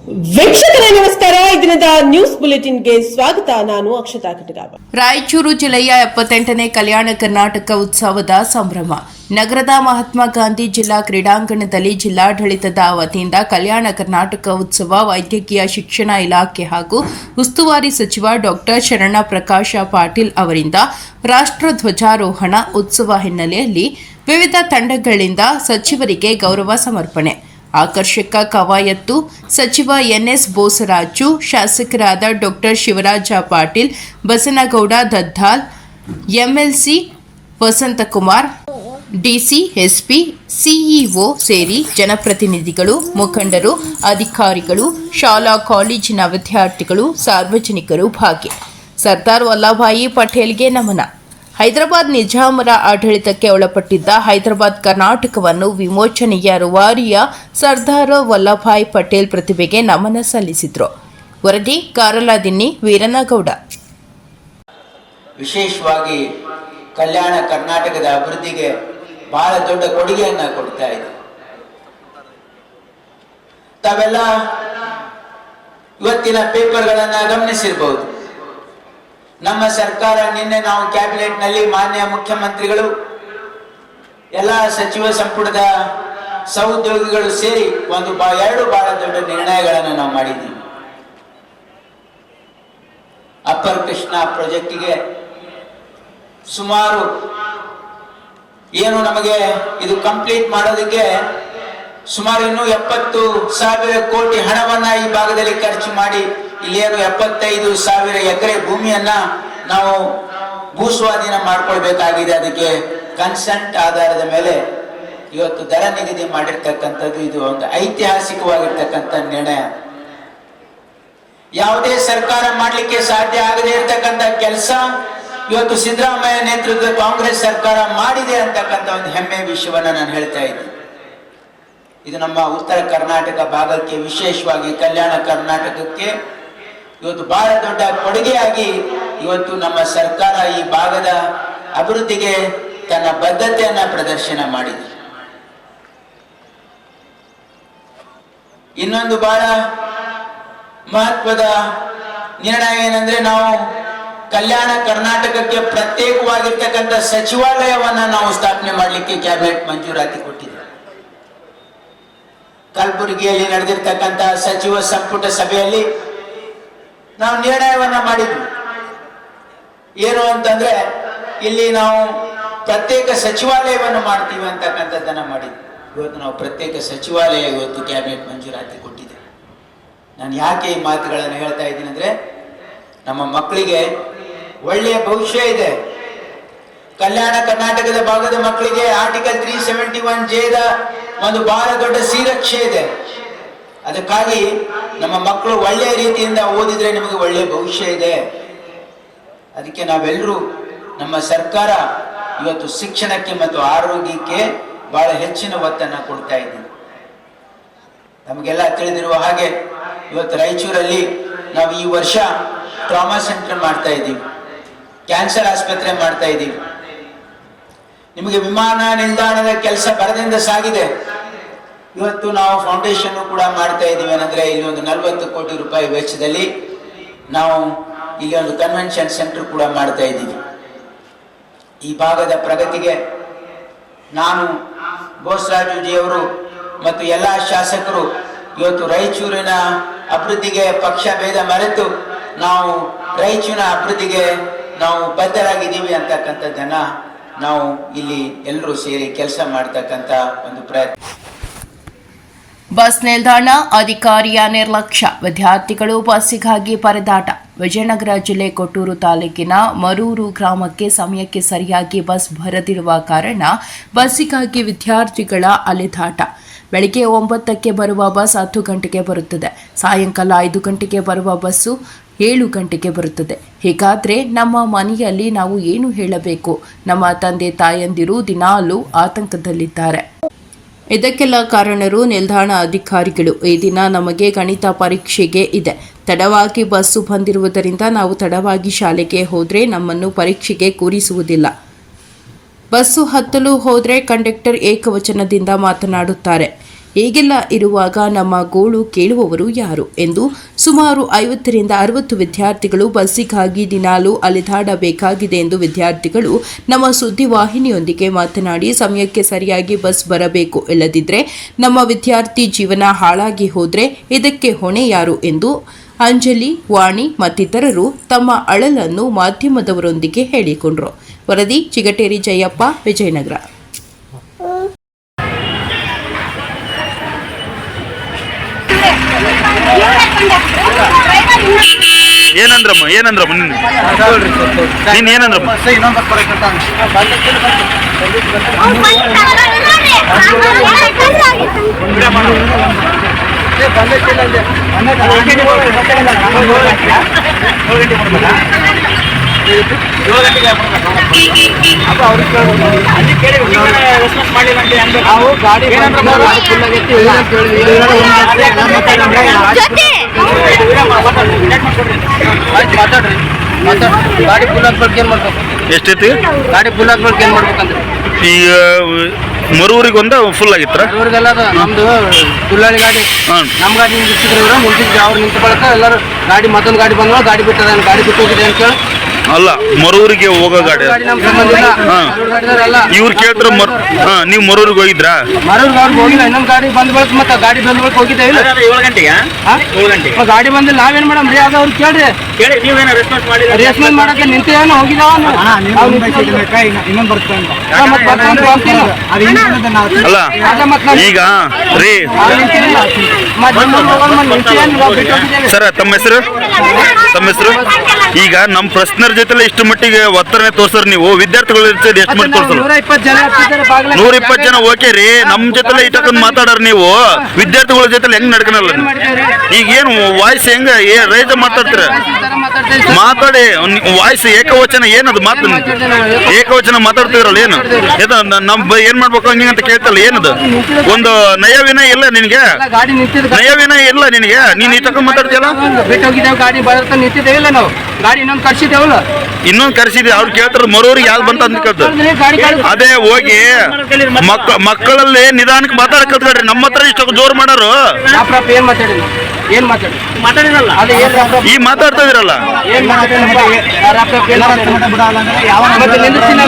ವೀಕ್ಷಕರೇ ನಮಸ್ಕಾರ. ಇದರಿಂದ ನ್ಯೂಸ್ ಬುಲೆಟಿನ್ಗೆ ಸ್ವಾಗತ. ನಾನು ಅಕ್ಷತಾ ಕಟಗಾವ. ರಾಯಚೂರು ಜಿಲ್ಲೆಯ 78ನೇ ಕಲ್ಯಾಣ ಕರ್ನಾಟಕ ಉತ್ಸವದ ಸಂಭ್ರಮ. ನಗರದ ಮಹಾತ್ಮ ಗಾಂಧಿ ಜಿಲ್ಲಾ ಕ್ರೀಡಾಂಗಣದಲ್ಲಿ ಜಿಲ್ಲಾಡಳಿತದ ವತಿಯಿಂದ ಕಲ್ಯಾಣ ಕರ್ನಾಟಕ ಉತ್ಸವ ವೈದ್ಯಕೀಯ ಶಿಕ್ಷಣ ಇಲಾಖೆ ಹಾಗೂ ಉಸ್ತುವಾರಿ ಸಚಿವ ಡಾಕ್ಟರ್ ಶರಣ ಪ್ರಕಾಶ ಪಾಟೀಲ್ ಅವರಿಂದ ರಾಷ್ಟ್ರ ಧ್ವಜಾರೋಹಣ ಉತ್ಸವ ಹಿನ್ನೆಲೆಯಲ್ಲಿ ವಿವಿಧ ತಂಡಗಳಿಂದ ಸಚಿವರಿಗೆ ಗೌರವ ಸಮರ್ಪಣೆ. ಆಕರ್ಷಕ ಕವಾಯತ್ತು ಸಚಿವ ಎನ್ಎಸ್ ಬೋಸರಾಜು, ಶಾಸಕರಾದ doctor Shivaraj Patil, Basanagouda Daddal, MLC Vasanthakumar, DC, SP, CEO ಸೇರಿ ಜನಪ್ರತಿನಿಧಿಗಳು, ಮುಖಂಡರು, ಅಧಿಕಾರಿಗಳು, ಶಾಲಾ ಕಾಲೇಜಿನ ವಿದ್ಯಾರ್ಥಿಗಳು, ಸಾರ್ವಜನಿಕರು ಭಾಗಿ. ಸರ್ದಾರ್ ವಲ್ಲಭಭಾಯಿ ಪಟೇಲ್ಗೆ ನಮನ. ಹೈದರಾಬಾದ್ ನಿಜಾಮರ ಆಡಳಿತಕ್ಕೆ ಒಳಪಟ್ಟಿದ್ದ ಹೈದರಾಬಾದ್ ಕರ್ನಾಟಕವನ್ನು ವಿಮೋಚನೆಯ ರೂವಾರಿಯ ಸರ್ದಾರ್ ವಲ್ಲಭಭಾಯಿ ಪಟೇಲ್ ಪ್ರತಿಭೆಗೆ ನಮನ ಸಲ್ಲಿಸಿದರು. ವರದಿ ಕಾರಲದಿನ್ನಿ ವೀರನಗೌಡ. ವಿಶೇಷವಾಗಿ ಕಲ್ಯಾಣ ಕರ್ನಾಟಕದ ಅಭಿವೃದ್ಧಿಗೆ ಬಹಳ ದೊಡ್ಡ ಕೊಡುಗೆಯನ್ನು ಕೊಡ್ತಾ ಇದೆ. ತಾವೆಲ್ಲ ಇವತ್ತಿನ ಪೇಪರ್ಗಳನ್ನು ಗಮನಿಸಿರಬಹುದು. ನಮ್ಮ ಸರ್ಕಾರ ನಿನ್ನೆ ನಾವು ಕ್ಯಾಬಿನೆಟ್ ನಲ್ಲಿ ಮಾನ್ಯ ಮುಖ್ಯಮಂತ್ರಿಗಳು ಎಲ್ಲ ಸಚಿವ ಸಂಪುಟದ ಸಹೋದ್ಯೋಗಿಗಳು ಸೇರಿ ಎರಡು ಬಹಳ ದೊಡ್ಡ ನಿರ್ಣಯಗಳನ್ನು ನಾವು ಮಾಡಿದ್ದೀವಿ. ಅಪ್ಪರ್ ಕೃಷ್ಣ ಪ್ರಾಜೆಕ್ಟಿಗೆ ಸುಮಾರು ಏನು ನಮಗೆ ಇದು ಕಂಪ್ಲೀಟ್ ಮಾಡೋದಕ್ಕೆ ಸುಮಾರು ಇನ್ನೂ 70,000 ಕೋಟಿ ಹಣವನ್ನ ಈ ಭಾಗದಲ್ಲಿ ಖರ್ಚು ಮಾಡಿ ಇಲ್ಲೇನು 75,000 ಎಕರೆ ಭೂಮಿಯನ್ನ ನಾವು ಭೂಸ್ವಾಧೀನ ಮಾಡ್ಕೊಳ್ಬೇಕಾಗಿದೆ. ಅದಕ್ಕೆ ಕನ್ಸೆಂಟ್ ಆಧಾರದ ಮೇಲೆ ಇವತ್ತು ದರ ನಿಗದಿ ಮಾಡಿರ್ತಕ್ಕಂಥದ್ದು ಇದು ಒಂದು ಐತಿಹಾಸಿಕವಾಗಿರ್ತಕ್ಕಂಥ ನಿರ್ಣಯ. ಯಾವುದೇ ಸರ್ಕಾರ ಮಾಡಲಿಕ್ಕೆ ಸಾಧ್ಯ ಆಗದೆ ಇರತಕ್ಕಂಥ ಕೆಲಸ ಇವತ್ತು ಸಿದ್ದರಾಮಯ್ಯ ನೇತೃತ್ವದ ಕಾಂಗ್ರೆಸ್ ಸರ್ಕಾರ ಮಾಡಿದೆ ಅಂತಕ್ಕಂಥ ಒಂದು ಹೆಮ್ಮೆ ವಿಷಯವನ್ನ ನಾನು ಹೇಳ್ತಾ ಇದ್ದೀನಿ. ಇದು ನಮ್ಮ ಉತ್ತರ ಕರ್ನಾಟಕ ಭಾಗಕ್ಕೆ, ವಿಶೇಷವಾಗಿ ಕಲ್ಯಾಣ ಕರ್ನಾಟಕಕ್ಕೆ ಇವತ್ತು ಬಹಳ ದೊಡ್ಡ ಕೊಡುಗೆಯಾಗಿ ಇವತ್ತು ನಮ್ಮ ಸರ್ಕಾರ ಈ ಭಾಗದ ಅಭಿವೃದ್ಧಿಗೆ ತನ್ನ ಬದ್ಧತೆಯನ್ನ ಪ್ರದರ್ಶನ ಮಾಡಿದೆ. ಇನ್ನೊಂದು ಬಹಳ ಮಹತ್ವದ ನಿರ್ಣಯ ಏನಂದ್ರೆ, ನಾವು ಕಲ್ಯಾಣ ಕರ್ನಾಟಕಕ್ಕೆ ಪ್ರತ್ಯೇಕವಾಗಿರ್ತಕ್ಕಂಥ ಸಚಿವಾಲಯವನ್ನ ನಾವು ಸ್ಥಾಪನೆ ಮಾಡಲಿಕ್ಕೆ ಕ್ಯಾಬಿನೆಟ್ ಮಂಜೂರಾತಿ ಕೊಟ್ಟಿದೆ. ಕಲಬುರಗಿಯಲ್ಲಿ ನಡೆದಿರ್ತಕ್ಕಂಥ ಸಚಿವ ಸಂಪುಟ ಸಭೆಯಲ್ಲಿ ನಾವು ನಿರ್ಣಯವನ್ನ ಮಾಡಿದ್ವಿ. ಏನು ಅಂತಂದ್ರೆ, ಇಲ್ಲಿ ನಾವು ಪ್ರತ್ಯೇಕ ಸಚಿವಾಲಯವನ್ನು ಮಾಡ್ತೀವಿ ಅಂತಕ್ಕಂಥದ್ದನ್ನ ಮಾಡಿದ್ವಿ. ಇವತ್ತು ನಾವು ಪ್ರತ್ಯೇಕ ಸಚಿವಾಲಯ ಇವತ್ತು ಕ್ಯಾಬಿನೆಟ್ ಮಂಜೂರಾತಿ ಕೊಟ್ಟಿದೆ. ನಾನು ಯಾಕೆ ಈ ಮಾತುಗಳನ್ನು ಹೇಳ್ತಾ ಇದ್ದೀನಿ ಅಂದ್ರೆ, ನಮ್ಮ ಮಕ್ಕಳಿಗೆ ಒಳ್ಳೆಯ ಭವಿಷ್ಯ ಇದೆ. ಕಲ್ಯಾಣ ಕರ್ನಾಟಕದ ಭಾಗದ ಮಕ್ಕಳಿಗೆ ಆರ್ಟಿಕಲ್ 371J ಒಂದು ಬಹಳ ದೊಡ್ಡ ಶ್ರೀರಕ್ಷೆ ಇದೆ. ಅದಕ್ಕಾಗಿ ನಮ್ಮ ಮಕ್ಕಳು ಒಳ್ಳೆಯ ರೀತಿಯಿಂದ ಓದಿದ್ರೆ ನಿಮಗೆ ಒಳ್ಳೆಯ ಭವಿಷ್ಯ ಇದೆ. ಅದಕ್ಕೆ ನಾವೆಲ್ಲರೂ, ನಮ್ಮ ಸರ್ಕಾರ ಇವತ್ತು ಶಿಕ್ಷಣಕ್ಕೆ ಮತ್ತು ಆರೋಗ್ಯಕ್ಕೆ ಬಹಳ ಹೆಚ್ಚಿನ ಒತ್ತನ್ನು ಕೊಡ್ತಾ ಇದ್ದೀವಿ. ನಮಗೆಲ್ಲ ತಿಳಿದಿರುವ ಹಾಗೆ ಇವತ್ತು ರಾಯಚೂರಲ್ಲಿ ನಾವು ಈ ವರ್ಷ ಟ್ರಾಮಾ ಸೆಂಟರ್ ಮಾಡ್ತಾ ಇದ್ದೀವಿ, ಕ್ಯಾನ್ಸರ್ ಆಸ್ಪತ್ರೆ ಮಾಡ್ತಾ ಇದ್ದೀವಿ. ನಿಮಗೆ ವಿಮಾನ ನಿಲ್ದಾಣದ ಕೆಲಸ ಬರದಿಂದ ಸಾಗಿದೆ. ಇವತ್ತು ನಾವು ಫೌಂಡೇಶನ್ ಕೂಡ ಮಾಡ್ತಾ ಇದ್ದೀವಿ. ಏನಂದ್ರೆ, ಇಲ್ಲಿ ಒಂದು 40 ಕೋಟಿ ರೂಪಾಯಿ ವೆಚ್ಚದಲ್ಲಿ ನಾವು ಇಲ್ಲಿ ಒಂದು ಕನ್ವೆನ್ಷನ್ ಸೆಂಟರ್ ಕೂಡ ಮಾಡ್ತಾ ಇದ್ದೀವಿ. ಈ ಭಾಗದ ಪ್ರಗತಿಗೆ ನಾನು, ಬೋಸರಾಜುಜಿಯವರು ಮತ್ತು ಎಲ್ಲ ಶಾಸಕರು ಇವತ್ತು ರಾಯಚೂರಿನ ಅಭಿವೃದ್ಧಿಗೆ ಪಕ್ಷ ಭೇದ ಮರೆತು ನಾವು ರಾಯಚೂರಿನ ಅಭಿವೃದ್ಧಿಗೆ ನಾವು ಬದ್ಧರಾಗಿದ್ದೀವಿ ಅಂತಕ್ಕಂಥದ್ದನ್ನ ನಾವು ಇಲ್ಲಿ ಎಲ್ಲರೂ ಸೇರಿ ಕೆಲಸ ಮಾಡ್ತಕ್ಕಂಥ ಒಂದು ಪ್ರಯತ್ನ. ಬಸ್ ನಿಲ್ದಾಣ ಅಧಿಕಾರಿಯ ನಿರ್ಲಕ್ಷ್ಯ, ವಿದ್ಯಾರ್ಥಿಗಳು ಬಸ್ಸಿಗಾಗಿ ಪರದಾಟ. ವಿಜಯನಗರ ಜಿಲ್ಲೆ ಕೊಟ್ಟೂರು ತಾಲೂಕಿನ ಮರೂರು ಗ್ರಾಮಕ್ಕೆ ಸಮಯಕ್ಕೆ ಸರಿಯಾಗಿ ಬಸ್ ಬರದಿರುವ ಕಾರಣ ಬಸ್ಸಿಗಾಗಿ ವಿದ್ಯಾರ್ಥಿಗಳ ಅಲೆದಾಟ. ಬೆಳಗ್ಗೆ 9ಕ್ಕೆ ಬರುವ ಬಸ್ 10 ಗಂಟೆಗೆ ಬರುತ್ತದೆ. ಸಾಯಂಕಾಲ 5 ಗಂಟೆಗೆ ಬರುವ ಬಸ್ಸು 7 ಗಂಟೆಗೆ ಬರುತ್ತದೆ. ಹೀಗಾದರೆ ನಮ್ಮ ಮನೆಯಲ್ಲಿ ನಾವು ಏನು ಹೇಳಬೇಕು? ನಮ್ಮ ತಂದೆ ತಾಯಂದಿರು ದಿನಾಲೂ ಆತಂಕದಲ್ಲಿದ್ದಾರೆ. ಇದಕ್ಕೆಲ್ಲ ಕಾರಣರು ನಿಲ್ದಾಣ ಅಧಿಕಾರಿಗಳು. ಈ ದಿನ ನಮಗೆ ಗಣಿತ ಪರೀಕ್ಷೆಗೆ ಇದೆ, ತಡವಾಗಿ ಬಸ್ಸು ಬಂದಿರುವುದರಿಂದ ನಾವು ತಡವಾಗಿ ಶಾಲೆಗೆ ಹೋದರೆ ನಮ್ಮನ್ನು ಪರೀಕ್ಷೆಗೆ ಕೂರಿಸುವುದಿಲ್ಲ. ಬಸ್ಸು ಹತ್ತಲು ಹೋದರೆ ಕಂಡಕ್ಟರ್ ಏಕವಚನದಿಂದ ಮಾತನಾಡುತ್ತಾರೆ. ಹೀಗೆಲ್ಲ ಇರುವಾಗ ನಮ್ಮ ಗೋಳು ಕೇಳುವವರು ಯಾರು ಎಂದು ಸುಮಾರು 50ರಿಂದ 60 ವಿದ್ಯಾರ್ಥಿಗಳು ಬಸ್ಸಿಗಾಗಿ ದಿನಾಲೂ ಅಲೆದಾಡಬೇಕಾಗಿದೆ ಎಂದು ವಿದ್ಯಾರ್ಥಿಗಳು ನಮ್ಮ ಸುದ್ದಿವಾಹಿನಿಯೊಂದಿಗೆ ಮಾತನಾಡಿ ಸಮಯಕ್ಕೆ ಸರಿಯಾಗಿ ಬಸ್ ಬರಬೇಕು, ಇಲ್ಲದಿದ್ದರೆ ನಮ್ಮ ವಿದ್ಯಾರ್ಥಿ ಜೀವನ ಹಾಳಾಗಿ ಹೋದರೆ ಇದಕ್ಕೆ ಹೊಣೆ ಯಾರು ಎಂದು ಅಂಜಲಿ, ವಾಣಿ ಮತ್ತಿತರರು ತಮ್ಮ ಅಳಲನ್ನು ಮಾಧ್ಯಮದವರೊಂದಿಗೆ ಹೇಳಿಕೊಂಡರು. ವರದಿ ಚಿಗಟೇರಿ ಜಯಪ್ಪ, ವಿಜಯನಗರ. ಏನಂದ್ರಮ್ಮ ನೀನ್ ಏನಂದ್ರಮ್ಮ? ಗಾಡಿ ಫುಲ್ ಹಾಕ್ಬೇಕು ಏನ್ ಮಾಡ್ಬೇಕು? ಎಷ್ಟೈತಿ ಗಾಡಿ ಫುಲ್ ಹಾಕ್ಬೇಕು ಏನ್ ಮಾಡ್ಬೇಕಂದ್ರೆ ಈಗ ಮರೂರಿಗೆ ಒಂದ ಫುಲ್ ಆಗಿತ್ರ ಇವ್ರಿಗೆಲ್ಲ ನಮ್ದು ತುಳ್ಳಾಳಿ ಗಾಡಿ ನಮ್ ಗಾಡಿ ನಿಂತಿದ್ರು ಇವ್ರು ಮುಂಚಿನ ಅವ್ರು ನಿಂತ ಬಳಕ ಎಲ್ಲರೂ ಗಾಡಿ ಮತ್ತೊಂದು ಗಾಡಿ ಬಂದ್ವ ಗಾಡಿ ಬಿಟ್ಟದ ಗಾಡಿ ಬಿಟ್ಟು ಹೋಗಿದೆ ಅಂತ ಹೇಳಿ ಅಲ್ಲ ಮರೂರಿಗೆ ಹೋಗೋ ಗಾಡಿ ನಮ್ ಸಂಬಂಧ ಇಲ್ಲ. ಗಾಡಿದವ್ರೆಲ್ಲ ಇವ್ರು ಕೇಳ್ತಾರ ನೀವು ಮರೂರಿಗೆ ಹೋಗಿದ್ರಾ? ಮರೂರ್ಗೆ ಅವ್ರಿಗೆ ಹೋಗಿಲ್ಲ, ಇನ್ನೊಂದು ಗಾಡಿ ಬಂದ್ ಬಳಕ ಮತ್ತೆ ಗಾಡಿ ಬಂದ್ ಬಳಕ ಹೋಗಿದ್ದೇವೆ. 7 ಗಂಟೆಗೆ ಗಾಡಿ ಬಂದಿಲ್ಲ ನಾವೇನ್ ಮೇಡಮ್ ರೀ ಅದು ಅವ್ರು ಕೇಳ್ರಿ ನೀವೇನ ರೆಸ್ಪಾನ್ಸ್ ಮಾಡಿಲ್ಲ? ರೇಸ್ಮೆಂಟ್ ಮಾಡಕ್ಕೆ ನಿಂತಿದ್ದೇನು ಹೋಗಿದಾವ ಅಲ್ಲ ಈಗ ರೀ ಸರ್ ತಮ್ಮ ಹೆಸರು ಈಗ ನಮ್ಮ ಪ್ರಶ್ನರ್ ಜೊತೆ ಇಷ್ಟು ಮಟ್ಟಿಗೆ ಒತ್ತಡನೆ ತೋರ್ಸರ್ ನೀವು ವಿದ್ಯಾರ್ಥಿಗಳು ಎಷ್ಟು ಮಟ್ಟಿ ತೋರ್ಸಲ್ಲ? 120 ಜನ ಓಕೆ ರೀ, ನಮ್ ಜೊತೆ ಇಟ್ಟಕೊಂಡ್ ಮಾತಾಡೋರು ನೀವು ವಿದ್ಯಾರ್ಥಿಗಳ ಜೊತೆ ಹೆಂಗ್ ನಡ್ಕನಲ್ಲ? ಈಗ ಏನು ವಾಯ್ಸ್ ಹೆಂಗ ರೈತ ಮಾತಾಡ್ತೀರ? ಮಾತಾಡಿ ವಾಯ್ಸ್ ಏಕವಚನ ಏನದು ಮಾತು ಏಕವಚನ ಮಾತಾಡ್ತಿದ್ರಲ್ಲ ಏನು ನಮ್ ಏನ್ ಮಾಡ್ಬೇಕು ಹಂಗೆ ಅಂತ ಕೇಳ್ತಲ್ಲ ಏನದು? ಒಂದು ನಯ ವಿನಯ ಇಲ್ಲ ನಿನ್ಗೆ? ನಯ ವಿನಯ ಇಲ್ಲ ನಿನಗೆ? ನೀನ್ ಇಟ್ಟಕೊಂಡ್ ಮಾತಾಡ್ತೀಯಲ್ಲ? ಬಿಟ್ಟು ಹೋಗಿದ್ದೇವೆ, ಗಾಡಿ ಬರತ್ತ ನಿಂತಿದ್ದೇವಿಲ್ಲ ನಾವು, ಗಾಡಿ ಇನ್ನೊಂದು ಕರ್ಸಿದ್ದೇವಲ್ಲ, ಇನ್ನೊಂದು ಕರ್ಸಿದ್ವಿ. ಅವ್ರು ಕೇಳ್ತಾರ ಮರೂರಿಗೆ ಯಾವ್ದು ಬಂತ ಅಂತ ಕೇಳ್ತಾರೆ. ಅದೇ ಹೋಗಿ ಮಕ್ಕಳಲ್ಲಿ ನಿಧಾನಕ್ಕೆ ಮಾತಾಡಕ್ ಕಲ್ತ್ಕೊಳ್ರಿ. ನಮ್ಮ ಹತ್ರ ಇಷ್ಟು ಜೋರ್ ಮಾಡೋರು ಏನ್ ಮಾತಾಡಿಲ್ಲ ಏನ್ ಮಾತಾಡಿರಲ್ಲ ಈ ಮಾತಾಡ್ತಾ ಇದ್ರಲ್ಲ ಏನ್ ಮತ್ತೆ ನಿಂದಿಸ್ತಿಲ್ಲ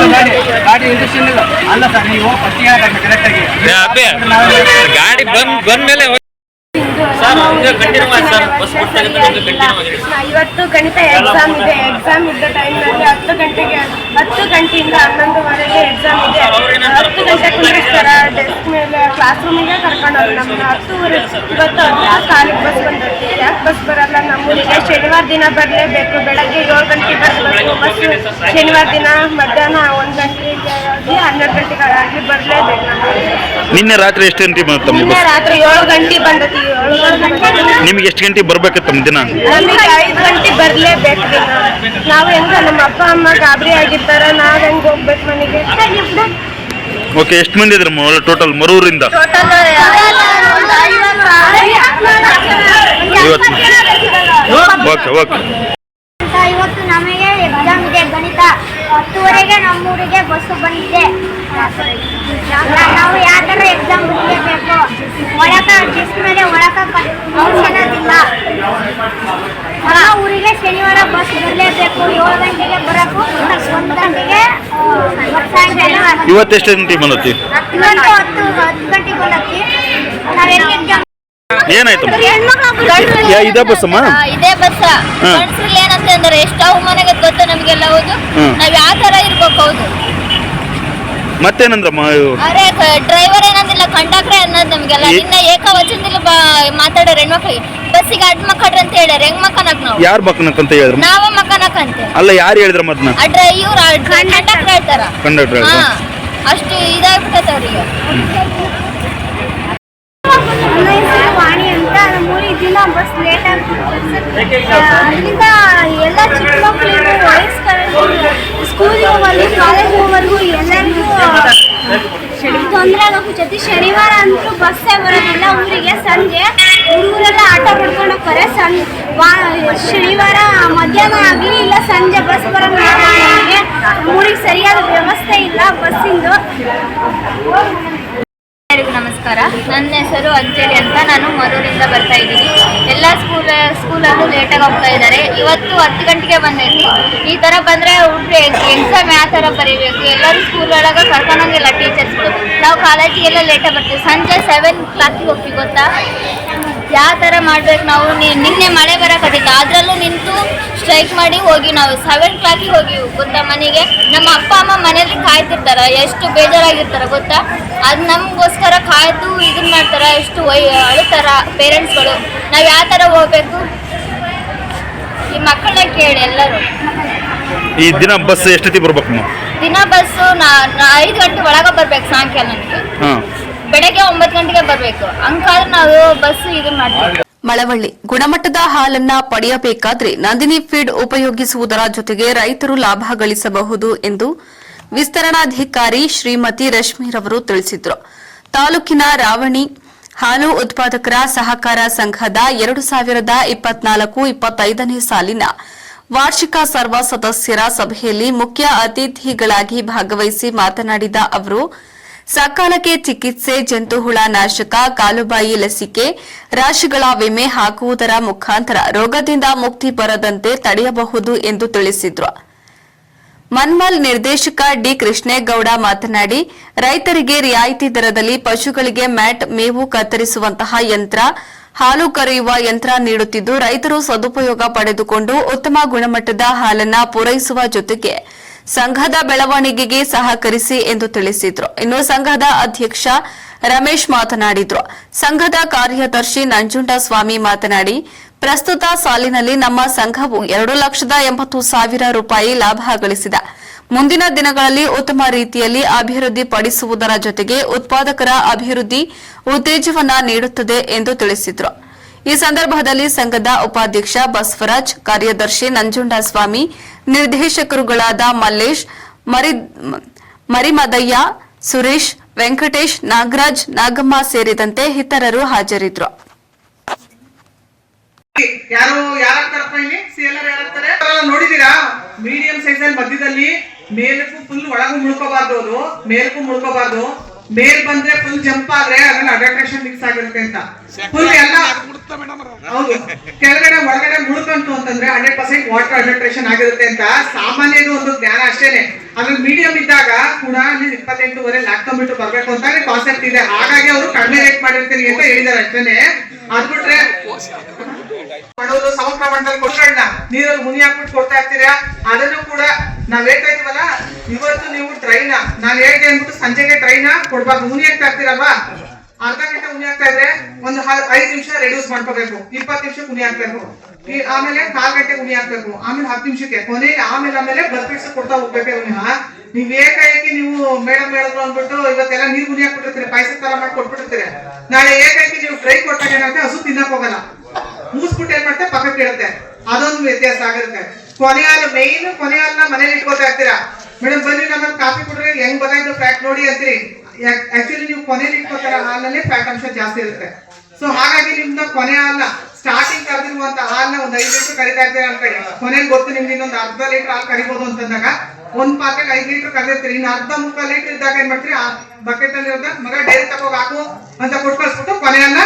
ಗಾಡಿ ನಿಂದಿಸ್ತಿಲ್ಲ ಅಲ್ಲ ಸರ್, ನೀವು ಗಾಡಿ ಬಂದ ಮೇಲೆ ಇವತ್ತು ಗಣಿತ ಎಕ್ಸಾಮ್ ಇದೆ. ಎಕ್ಸಾಮ್ ಇದ್ದ ಟೈಮ್ನಲ್ಲಿ 10 ಗಂಟೆಯಿಂದ 11:30ವರೆಗೆ ಎಕ್ಸಾಮ್ ಇದೆ. 10 ಗಂಟೆ ಕುಂದಿಸ್ತಾರ ಡೆಸ್ಕ್ ಮೇಲೆ, ಕ್ಲಾಸ್ ರೂಮಿಗೆ ಕರ್ಕೊಂಡವ್ರು ನಮ್ಮನ್ನ. 10:30 ಇವತ್ತು ಕಾಲಿಗೆ ಬಸ್ ಬಂದೈತಿ. ಯಾಕೆ ಬಸ್ ಬರಲ್ಲ ನಮ್ಮೂರಿಗೆ? ಶನಿವಾರ ದಿನ ಬರಲೇಬೇಕು. ಬೆಳಗ್ಗೆ 7 ಗಂಟೆಗೆ ಬಸ್ ಶನಿವಾರ ದಿನ ಮಧ್ಯಾಹ್ನ 1 ಗಂಟೆಗೆ ಆಗಿ 12 ಗಂಟೆಗಾಗಲಿ ಬರಲೇಬೇಕು. ನಿನ್ನೆ ರಾತ್ರಿ ಎಷ್ಟು ಗಂಟೆ ನಿನ್ನೆ ರಾತ್ರಿ 7 ಗಂಟೆ ಬಂದೈತಿ. ನಿಮ್ಗೆ ಎಷ್ಟು ಗಂಟೆ ಬರ್ಬೇಕಿತ್ತು ದಿನ? ನಮಗೆ 5 ಗಂಟೆ ಬರ್ಲೇಬೇಕು ದಿನ. ನಾವು ಹೆಂಗ ನಮ್ಮ ಅಪ್ಪ ಅಮ್ಮ ಗಾಬರಿ ಆಗಿರ್ತಾರ, ನಾವ್ ಹೆಂಗ್ ಹೋಗ್ಬೇಕು ಮನೆಗೆ? ಓಕೆ, ಎಷ್ಟು ಮಂದಿ ಇದ್ರ ಟೋಟಲ್ ಮರೂರಿಂದ? ಟೋಟಲ್ 50. Okay okay. ಇವತ್ತು ನಮಗೆ ಎಕ್ಸಾಮ್ ಇದೆ ಗಣಿತ. 10:30ಗೆ ನಮ್ಮೂರಿಗೆ ಬಸ್ಸು ಬಂದಿದೆ. ನಾವು ಯಾವ ಥರ ಎಕ್ಸಾಮ್ ಬರೀಬೇಕು? ಒಳಕ ಡೆಸ್ಕ್ ಮೇಲೆ ಒಳಕ ಔಷಧದಿಲ್ಲ. ನಮ್ಮ ಊರಿಗೆ ಶನಿವಾರ ಬಸ್ ಬರಲೇಬೇಕು. 7 ಗಂಟೆಗೆ ಬರಬೇಕು, 1 ಗಂಟೆಗೆ ಸಾಯಂಕಾಲ. ಇವತ್ತು ಎಷ್ಟು ಗಂಟೆ ಬಂದತಿ? 10 ಗಂಟೆಗೆ ಬಂದತಿ. ನಾವೆಲ್ಲಿ ಎಕ್ಸಾಮ್ ಏನಾಯ್ತು? ಇದೇ ಬಸ್ಸಮ್ಮ? ಇದೇ ಬಸ್. ಗಂಡಸ್ರಲ್ಲಿ ಏನಂತ ಅಂದ್ರೆ ಎಷ್ಟು ಅವಮಾನ ಗೊತ್ತ ನಮ್ಗೆಲ್ಲ. ಹೌದು, ನಾವ್ ಯಾವ ತರ ಇರ್ಬೇಕು? ಹೌದು. ಮತ್ತೇನಂದ್ರಮ್ಮ? ಅರೆ ಡ್ರೈವರ್ ಏನಂದಿಲ್ಲ, ಕಂಡಕ್ಟರ್ ಅನ್ನೋದು ನಮ್ಗೆಲ್ಲ. ಇನ್ನ ಏಕವಚನದಲ್ಲಿ ಮಾತಾಡೋರು ಹೆಣ್ಮಕ್ಳಿಗೆ. ಬಸ್ಸಿಗೆ ಅಡ್ಡ ಮಕ್ಕಳ್ರಿ ಅಂತ ಹೇಳ್ಯಾರ. ಹೆಂಗ್ ಮಕ್ಕನಕ್ ನಾವು? ಯಾರು ಮಕ್ಕನಕ್ ಹೇಳಿದ್ರು? ನಾವ ಮಕ್ಕನಕ್ ಅಂತ. ಅಲ್ಲ, ಯಾರು ಹೇಳಿದ್ರ ಮದ್ನ? ಇವ್ರು ಕಂಡಕ್ಟರ್ ಹೇಳ್ತಾರ. ಕಂಡಕ್ಟರ್ ಅಷ್ಟು ಇದಾಗ್ಬಿಟ್ಟೈತೆ ಅವ್ರಿಗೆ. ವಾಣಿ ಅಂತ ನಮ್ಮೂರಿಗೆ ದಿನ ಬಸ್ ಲೇಟ್ ಆಗ್ತಿತ್ತು. ಅಲ್ಲಿಂದ ಎಲ್ಲ ಚಿಕ್ಕ ಮಕ್ಕಳಿಗೂ ವಯಸ್ಕರಿಗೆ ಸ್ಕೂಲಿಗೆ ಹೋಗಲಿ ಕಾಲೇಜ್ ಹೋಗೋವರೆಗೂ ಎಲ್ಲರಿಗೂ ತೊಂದರೆ ಆಗೋಕೆ ಶನಿವಾರ ಅಂತೂ ಬಸ್ಸೇ ಬರೋದಿಲ್ಲ ಊರಿಗೆ. ಸಂಜೆ ಹುಡುಗರೆಲ್ಲ ಆಟೋ ಮಾಡ್ಕೊಂಡು ಹೋಗ್ತಾರೆ. ಶನಿವಾರ ಮಧ್ಯಾಹ್ನ ಆಗಲಿ ಇಲ್ಲ ಸಂಜೆ ಬಸ್ ಬರೋದು ನಮಗೆ. ಊರಿಗೆ ಸರಿಯಾದ ವ್ಯವಸ್ಥೆ ಇಲ್ಲ ಬಸ್ಸಿಂದು. ನಮಸ್ಕಾರ. ನಮಸ್ಕಾರ. ನನ್ನ ಹೆಸರು ಅಂಜಲಿ ಅಂತ. ನಾನು ಮರೂರಿಂದ ಬರ್ತಾ ಇದ್ದೀನಿ. ಎಲ್ಲ ಸ್ಕೂಲಲ್ಲೂ ಲೇಟಾಗಿ ಹೋಗ್ತಾ ಇದ್ದಾರೆ. ಇವತ್ತು 10 ಗಂಟೆಗೆ ಬಂದೈತಿ. ಈ ಥರ ಬಂದರೆ ಹುಡುಗ್ರು ಎಕ್ಸಾಮ್ ಯಾವ ಥರ ಬರೀಬೇಕು? ಎಲ್ಲರೂ ಸ್ಕೂಲ್ ಒಳಗೆ ಕರ್ಕೊಂಡೋಗಿಲ್ಲ ಟೀಚರ್ಸ್ಗಳು. ನಾವು ಕಾಲೇಜಿಗೆಲ್ಲ ಲೇಟಾಗಿ ಬರ್ತೀವಿ. ಸಂಜೆ 7 ಕ್ಲಾಕಿಗೆ ಹೋಗ್ತೀವಿ ಗೊತ್ತಾ? ಯಾವ ಥರ ಮಾಡ್ಬೇಕು ನಾವು? ನಿನ್ನೆ ಮಳೆ ಬರೋಕತ್ತಿತ್ತು, ಅದರಲ್ಲೂ ನಿಂತು ಸ್ಟ್ರೈಕ್ ಮಾಡಿ ಹೋಗಿ ನಾವು 7 ಕ್ಲಾಕಿಗೆ ಹೋಗಿ ಗೊತ್ತಾ ಮನೆಗೆ. ನಮ್ಮ ಅಪ್ಪ ಅಮ್ಮ ಮನೇಲಿ ಕಾಯ್ತಿರ್ತಾರೆ, ಎಷ್ಟು ಬೇಜಾರಾಗಿರ್ತಾರೆ ಗೊತ್ತಾ? ಅದು ನಮಗೋಸ್ಕರ ಕಾಯ್ದು ಇದನ್ನ ಮಾಡ್ತಾರೆ, ಎಷ್ಟು ಅಳುತ್ತಾರ ಪೇರೆಂಟ್ಸ್ಗಳು. ನಾವು ಯಾವ ಥರ ಹೋಗ್ಬೇಕು? ಈ ಮಕ್ಕಳನ್ನ ಕೇಳಿ ಎಲ್ಲರೂ. ಈ ದಿನ ಬಸ್ ಎಷ್ಟೊತ್ತಿಗೆ ಬರ್ಬೇಕು? ದಿನ ಬಸ್ಸು 5 ಗಂಟೆ ಒಳಗೆ ಬರ್ಬೇಕು. ಸಾಯಂಕಾಲ ನನಗೆ ಬೆಳಗ್ಗೆ 9 ಗಂಟೆಗೆ ಬರಬೇಕು. ಹಂಗಾದ್ರೆ ನಾವು ಬಸ್ ಇದನ್ನ ಮಾಡ್ತೀವಿ. ಮಳವಳ್ಳಿ ಗುಣಮಟ್ಟದ ಹಾಲನ್ನ ಪಡೆಯಬೇಕಾದ್ರೆ ನಂದಿನಿ ಫೀಡ್ ಉಪಯೋಗಿಸುವುದರ ಜೊತೆಗೆ ರೈತರು ಲಾಭ ಗಳಿಸಬಹುದು ಎಂದು ವಿಸ್ತರಣಾಧಿಕಾರಿ ಶ್ರೀಮತಿ ರಶ್ಮಿರವರು ತಿಳಿಸಿದರು. ತಾಲೂಕಿನ ರಾವಣಿ ಹಾಲು ಉತ್ಪಾದಕರ ಸಹಕಾರ ಸಂಘದ 2024-25ನೇ ಸಾಲಿನ ವಾರ್ಷಿಕ ಸರ್ವ ಸದಸ್ಯರ ಸಭೆಯಲ್ಲಿ ಮುಖ್ಯ ಅತಿಥಿಗಳಾಗಿ ಭಾಗವಹಿಸಿ ಮಾತನಾಡಿದ ಅವರು, ಸಕಾಲಕ್ಕೆ ಚಿಕಿತ್ಸೆ, ಜಂತುಹುಳ ನಾಶಕ, ಕಾಲುಬಾಯಿ ಲಸಿಕೆ, ರಾಶಿಗಳ ವಿಮೆ ಹಾಕುವುದರ ಮುಖಾಂತರ ರೋಗದಿಂದ ಮುಕ್ತಿ ಬರದಂತೆ ತಡೆಯಬಹುದು ಎಂದು ತಿಳಿಸಿದರು. ಮನ್ಮಲ್ ನಿರ್ದೇಶಕ ಡಿ ಕೃಷ್ಣೇಗೌಡ ಮಾತನಾಡಿ, ರೈತರಿಗೆ ರಿಯಾಯಿತಿ ದರದಲ್ಲಿ ಪಶುಗಳಿಗೆ ಮ್ಯಾಟ್, ಮೇವು ಕತ್ತರಿಸುವಂತಹ ಯಂತ್ರ, ಹಾಲು ಕರೆಯುವ ಯಂತ್ರ ನೀಡುತ್ತಿದ್ದು, ರೈತರು ಸದುಪಯೋಗ ಪಡೆದುಕೊಂಡು ಉತ್ತಮ ಗುಣಮಟ್ಟದ ಹಾಲನ್ನು ಪೂರೈಸುವ ಜೊತೆಗೆ ಸಂಘದ ಬೆಳವಣಿಗೆಗೆ ಸಹಕರಿಸಿ ಎಂದು ತಿಳಿಸಿದರು. ಇನ್ನು ಸಂಘದ ಅಧ್ಯಕ್ಷ ರಮೇಶ್ ಮಾತನಾಡಿದರು. ಸಂಘದ ಕಾರ್ಯದರ್ಶಿ ನಂಜುಂಡಸ್ವಾಮಿ ಮಾತನಾಡಿ, ಪ್ರಸ್ತುತ ಸಾಲಿನಲ್ಲಿ ನಮ್ಮ ಸಂಘವು 2,80,000 ರೂಪಾಯಿ ಲಾಭ ಗಳಿಸಿದೆ. ಮುಂದಿನ ದಿನಗಳಲ್ಲಿ ಉತ್ತಮ ರೀತಿಯಲ್ಲಿ ಅಭಿವೃದ್ಧಿ ಪಡಿಸುವುದರ ಜೊತೆಗೆ ಉತ್ಪಾದಕರ ಅಭಿವೃದ್ಧಿ ಉತ್ತೇಜವನ್ನ ನೀಡುತ್ತದೆ ಎಂದು ತಿಳಿಸಿದರು. ಈ ಸಂದರ್ಭದಲ್ಲಿ ಸಂಘದ ಉಪಾಧ್ಯಕ್ಷ ಬಸವರಾಜ್, ಕಾರ್ಯದರ್ಶಿ ನಂಜುಂಡಸ್ವಾಮಿ, ನಿರ್ದೇಶಕರುಗಳಾದ ಮಲ್ಲೇಶ್, ಮರಿಮದಯ್ಯ, ಸುರೇಶ್, ವೆಂಕಟೇಶ್, ನಾಗರಾಜ್, ನಾಗಮ್ಮ ಸೇರಿದಂತೆ ಇತರರು ಹಾಜರಿದ್ದರು. ನೋಡಿದೀರಾ? ಮೀಡಿಯಂ ಸೈಜ್ ಅಲ್ಲಿ ಮಧ್ಯದಲ್ಲಿ ಮೇಲಕ್ಕೂ ಫುಲ್ ಒಳಗೂ ಮುಳ್ಕೋಬಾರ್ದು, ಅದು ಮೇಲಕ್ಕೂ ಮುಳ್ಕೋಬಾರ್ದು. ಮೇಲ್ ಬಂದ್ರೆ ಫುಲ್ ಜಂಪ್ ಆದ್ರೆ ಅದ್ರಲ್ಲಿ ಅಡಲ್ಟ್ರೇಷನ್ ಮಿಕ್ಸ್ ಆಗಿರುತ್ತೆ ಅಂತ. ಫುಲ್ ಎಲ್ಲ ಹೌದು, ಕೆಳಗಡೆ ಒಳಗಡೆ ಮುಳ್ಕಂತು ಅಂತಂದ್ರೆ 100% ವಾಟರ್ ಅಡಲ್ಟ್ರೇಷನ್ ಆಗಿರುತ್ತೆ ಅಂತ ಸಾಮಾನ್ಯದು ಒಂದು ಜ್ಞಾನ ಅಷ್ಟೇನೆ. ಅದ್ರಲ್ಲಿ ಮೀಡಿಯಂ ಇದ್ದಾಗ ಕೂಡ 28 ಲ್ಯಾಕ್ಟೋಮೀಟರ್ ಬರ್ಬೇಕು ಅಂತ ಕಾನ್ಸೆಪ್ಟ್ ಇದೆ. ಹಾಗಾಗಿ ಅವರು ಕಡಿಮೆ ರೇಟ್ ಮಾಡಿರ್ತೀನಿ ಅಂತ ಹೇಳಿದಾರೆ ಅಷ್ಟೇನೆ. ಅದ್ಬಿಟ್ರೆ ಮಾಡೋದು ಸಮ ಪ್ರಮಾಣದಲ್ಲಿ ಕೊಟ್ಟಗಳನ್ನ ನೀರಲ್ಲಿ ಮುನಿ ಹಾಕ್ಬಿಟ್ಟು ಕೊಡ್ತಾ ಇರ್ತೀರಾ, ಅದನ್ನು ಕೂಡ ನಾವ್ ಹೇಳ್ತಾ ಇದೀವಲ್ಲ, ಇವತ್ತು ನೀವು ಟ್ರೈನ ನಾನು ಹೇಳ್ದೆ ಅಂದ್ಬಿಟ್ಟು ಸಂಜೆಗೆ ಟ್ರೈನ ಕೊಡ್ಬಾರ್ದು. ಮುನಿ ಹಾಕ್ತಾ ಇರ್ತೀರಲ್ವಾ, ಅರ್ಧ ಗಂಟೆ ಮುನಿ ಹಾಕ್ತಾ ಇದ್ರೆ ಒಂದು 5 ನಿಮಿಷ ರೆಡ್ಯೂಸ್ ಮಾಡ್ಕೋಬೇಕು, 20 ನಿಮಿಷ ಮುನಿ ಹಾಕ್ಬೇಕು, ಆಮೇಲೆ 4 ಗಂಟೆಗೆ ಮುನಿ ಹಾಕ್ಬೇಕು, ಆಮೇಲೆ 10 ನಿಮಿಷಕ್ಕೆ ಕೊನೆ, ಆಮೇಲೆ ಬರ್ಫಿಟ್ಸ್ ಕೊಡ್ತಾ ಹೋಗ್ಬೇಕೆ. ನೀವ್ ಏಕಾಏಕಿ ನೀವು ಮೇಡಮ್ ಹೇಳಿದ್ರು ಅಂದ್ಬಿಟ್ಟು ಇವತ್ತೆಲ್ಲ ನೀರ್ ಮುನಿ ಹಾಕ್ಬಿಟ್ಟಿರ್ತೀರಿ, ಪಾಯಸ ತರ ಮಾಡಿ ಕೊಟ್ಬಿಟ್ಟಿರ್ತೀರಿ. ನಾಳೆ ಏಕಾಏಕಿ ನೀವು ಟ್ರೈ ಕೊಟ್ಟಾಗ ಏನಾಗುತ್ತೆ, ಹಸು ತಿನ್ನಕ್ ಹೋಗಲ್ಲ, ಮೂಸ್ಬಿಟ್ಟು ಏನ್ ಮಾಡ್ತೆ ಪಕ್ಕಕ್ಕೆ ಇರುತ್ತೆ. ಅದೊಂದು ವ್ಯತ್ಯಾಸ ಆಗಿರುತ್ತೆ. ಕೊನೆ ಹಾಲು ಮೇನ್, ಕೊನೆ ಹಾಲನ್ನ ಮನೇಲಿ ಇಟ್ಕೋತಾ ಇರ್ತೀರಾ. ಮೇಡಮ್ ಬನ್ನಿ ನಮ್ಮಲ್ಲಿ ಕಾಫಿ ಕುಡ್ರೆ ಹೆಂಗ್ ಬಗಾಯ್ತು ಫ್ಯಾಟ್ ನೋಡಿ ಅಂತೀರಿ. ಆಕ್ಚುಲಿ ನೀವು ಕೊನೆಯಲ್ಲಿ ಇಟ್ಕೋತಾರ ಹಾಲಲ್ಲಿ ಫ್ಯಾಟ್ ಅಂಶ ಜಾಸ್ತಿ ಇರುತ್ತೆ. ಸೊ ಹಾಗಾಗಿ ನಿಮ್ದು ಕೊನೆ ಹಾಲನ್ನ ಸ್ಟಾರ್ಟಿಂಗ್ ಕರೆದಿರುವಂತ ಹಾಲನ್ನ ಒಂದು 5 ಲೀಟರ್ ಕರಿತಾ ಇರ್ತೀರಿ ಅನ್ಕೊಳ್ಳಿ. ಕೊನೆಯಲ್ಲಿ ಗೊತ್ತು ನಿಮ್ಗೆ ಇನ್ನೊಂದು ಅರ್ಧ ಲೀಟರ್ ಹಾಲು ಕರಿಬಹುದು ಅಂತಂದಾಗ ಒಂದ್ ಪಾತ್ರೆಗೆ 5 ಲೀಟರ್ ಕರೆದಿರ್ತೀರಿ. ಇನ್ನು ಅರ್ಧ ಮುಕ್ಕಾಲ್ ಲೀಟರ್ ಇದ್ದಾಗ ಏನ್ ಮಾಡ್ತೀರಿ, ಆ ಬಕೆಟ್ ಅಲ್ಲಿ ಇರೋದ ಮಗ ಡೈರಿ ತಗೋಗ ಹಾಕು ಅಂತ ಕೊಟ್ಟು ಕಳ್ಸ್ಬಿಟ್ಟು ಕೊನೆಯನ್ನ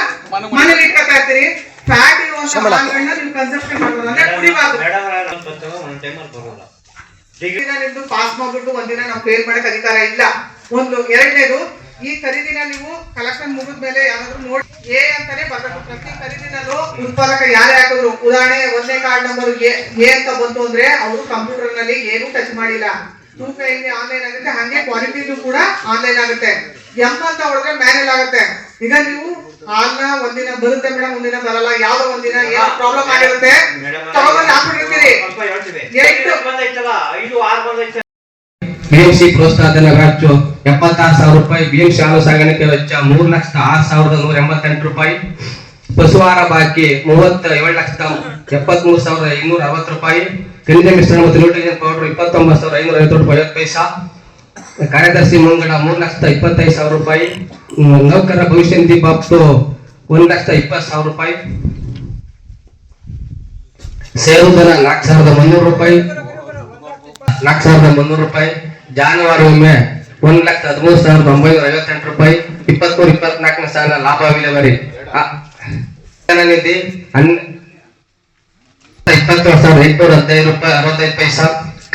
ಮನೇಲಿ ಇಟ್ಕೊತಾ ಇರ್ತೀರಿ. ಫ್ಯಾಟ್ ಇರುವಂತ ಹಾಲುಗಳನ್ನ ನೀವು ಕನ್ಸಂಪ್ಷನ್ ಮಾಡ್ಬೋದು, ಅಂದ್ರೆ ಕುಡಿಬಾರ್ದು. ನಿಮ್ದು ಪಾಸ್ ಮಾಡ್ಬಿಟ್ಟು ಒಂದಿನ ನಾವು ಫೇಲ್ ಮಾಡಕ್ ಅಧಿಕಾರ ಇಲ್ಲ. ಒಂದು ಎರಡನೇದು, ಈ ಖರೀದಿನ ನೀವು ಕಲೆಕ್ಷನ್ ಮುಗಿದ ಮೇಲೆ ಯಾರಾದ್ರೂ ನೋಡಿ ಎ ಅಂತಾನೆ ಬರ್ಬೇಕು. ಪ್ರತಿ ಖರೀದಿನಲ್ಲೂ ಉತ್ಪಾದಕ ಯಾರೇ ಹಾಕಿದ್ರು, ಉದಾಹರಣೆ 1ನೇ ಕಾರ್ಡ್ ನಂಬರ್ ಎ ಅಂತ ಬಂತು ಅಂದ್ರೆ ಅವರು ಕಂಪ್ಯೂಟರ್ ನಲ್ಲಿ ಏನು ಟಚ್ ಮಾಡಿಲ್ಲ. ತೂಕ ಇಲ್ಲಿ ಆನ್ಲೈನ್ ಆಗುತ್ತೆ, ಹಂಗೆ ಕ್ವಾಲಿಟಿನೂ ಕೂಡ ಆನ್ಲೈನ್ ಆಗುತ್ತೆ. ಎಂ ಅಂತ ಹೊಡೆದ್ರೆ ಮ್ಯಾನುವಲ್ ಆಗುತ್ತೆ. ಈಗ ನೀವು ಹಾಲ್ನ ಒಂದಿನ ಬರುತ್ತೆ ಮೇಡಮ್, ಒಂದಿನ ಬರಲ್ಲ, ಯಾವ್ದೋ ಒಂದಿನ ಏನೋ ಪ್ರಾಬ್ಲಮ್ ಆಗಿರುತ್ತೆ, ತಗೊಂಡ್ಬಂದು ಹಾಕ್ಬಿಟ್ಟಿರ್ತೀರಿ. ಬಿಎಂಸಿ ಪ್ರೋತ್ಸಾಹಧನ ವೆಚ್ಚ 76,000 ರೂಪಾಯಿ. ಬಿಎಂಸಿ ಹಾಲು ಸಾಗಾಣಿಕೆ ವೆಚ್ಚ 3,06,188 ರೂಪಾಯಿ. ಪಶುಹಾರ ಬಾಕಿ 37,73,260 ರೂಪಾಯಿ. ಖನಿಜ ಮಿಶ್ರಣ ಮತ್ತು ನ್ಯೂಟ್ರಿಷನ್ ಪೌಡರ್ 29,550 ರೂಪಾಯಿ 50 ಪೈಸಾ. ಕಾರ್ಯದರ್ಶಿ ಮಂಗಡ 3,25,000 ರೂಪಾಯಿ. ನೌಕರರ ಭವಿಷ್ಯ ನಿಧಿ ಬಾಬ್ತು 1,20,000 ರೂಪಾಯಿ. ಸೇರುಧನ 4,300 ರೂಪಾಯಿ. 4,300 ರೂಪಾಯಿ. ಜಾನುವಾರು ವಿಮೆ 1,13,958 ರೂಪಾಯಿ. 23-24ನೇ ಸಾಲ ಲಾಭ ವಿಲೇವಾರಿ ನಿಧಿ 21,815 ರೂಪಾಯಿ 65 ಪೈಸಾ.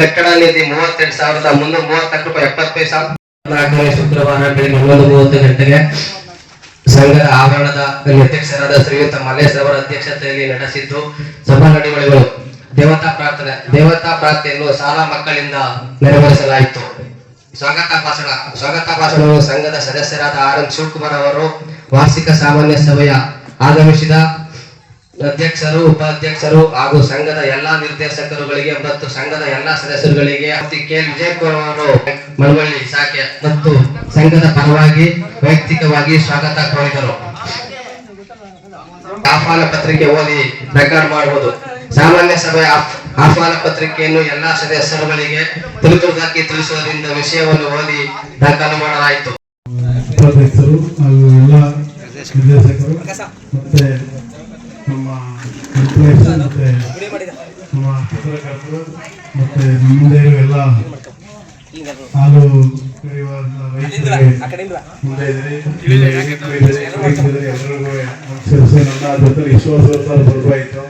ಕಟ್ಟಡ ನಿಧಿ 32,330 ರೂಪಾಯಿ 70 ಪೈಸಾ. 4ನೇ ಶುಕ್ರವಾರ ಬೆಳಿಗ್ಗೆ 11:30 ಗಂಟೆಗೆ ಸಂಘದ ಆವರಣದ ಅಧ್ಯಕ್ಷರಾದ ಶ್ರೀಯುತ ಮಲ್ಲೇಶ್ ಅವರ ಅಧ್ಯಕ್ಷತೆಯಲ್ಲಿ ನಡೆಸಿದ್ದು ಸಭಾ ನಡವಳಿಕೆಗಳು ದೇವತಾ ಪ್ರಾರ್ಥನೆಯನ್ನು ಶಾಲಾ ಮಕ್ಕಳಿಂದ ನೆರವೇರಿಸಲಾಯಿತು. ಸ್ವಾಗತ ಭಾಷಣವು ಸಂಘದ ಸದಸ್ಯರಾದ ಆರ್.ಎಂ. ಶಿವಕುಮಾರ್ ಅವರು ವಾರ್ಷಿಕ ಸಾಮಾನ್ಯ ಸಭೆಯ ಆಗಮಿಸಿದ ಅಧ್ಯಕ್ಷರು, ಉಪಾಧ್ಯಕ್ಷರು ಹಾಗೂ ಸಂಘದ ಎಲ್ಲಾ ನಿರ್ದೇಶಕರುಗಳಿಗೆ ಮತ್ತು ಸಂಘದ ಎಲ್ಲಾ ಸದಸ್ಯರುಗಳಿಗೆ ಕೆ. ವಿಜಯಕುಮಾರ್ ಅವರು ಮಳವಳ್ಳಿ ಶಾಖೆ ಮತ್ತು ಸಂಘದ ಪರವಾಗಿ ವೈಯಕ್ತಿಕವಾಗಿ ಸ್ವಾಗತ ಕೋರಿದರು. ಆಹ್ವಾನ ಪತ್ರಿಕೆ ಓದಿ ರೆಕಾರ್ಡ್ ಮಾಡಬಹುದು. ಸಾಮಾನ್ಯ ಸಭೆಯ ಆಹ್ವಾನ ಪತ್ರಿಕೆಯನ್ನು ಎಲ್ಲಾ ಸದಸ್ಯರುಗಳಿಗೆ ತಿಳಿಸುವುದಕ್ಕೆ ತಿಳಿಸುವುದರಿಂದ ವಿಷಯವನ್ನು ಓದಿ ದಾಖಲು ಮಾಡಲಾಯಿತು. ಉಪಾಧ್ಯಕ್ಷರು ಹಾಗೂ ಎಲ್ಲ ನಿರ್ದೇಶಕರು ಮತ್ತೆ ನಮ್ಮ ಎಂಪ್ಲಾಯೀಸ್ ಮತ್ತೆ ನಮ್ಮ ಪತ್ರಕರ್ತರು ಮತ್ತೆ ಮುಂದೆ ಎಲ್ಲ ಹಾಲು ಕರೆಯುವ ರೈತರಿಗೆ ಮುಂದೆ ಎಲ್ಲರಿಗೂ ನನ್ನ ಜೊತೆ ವಿಶ್ವಾಸ ಬರ್ಬಾಯಿತು.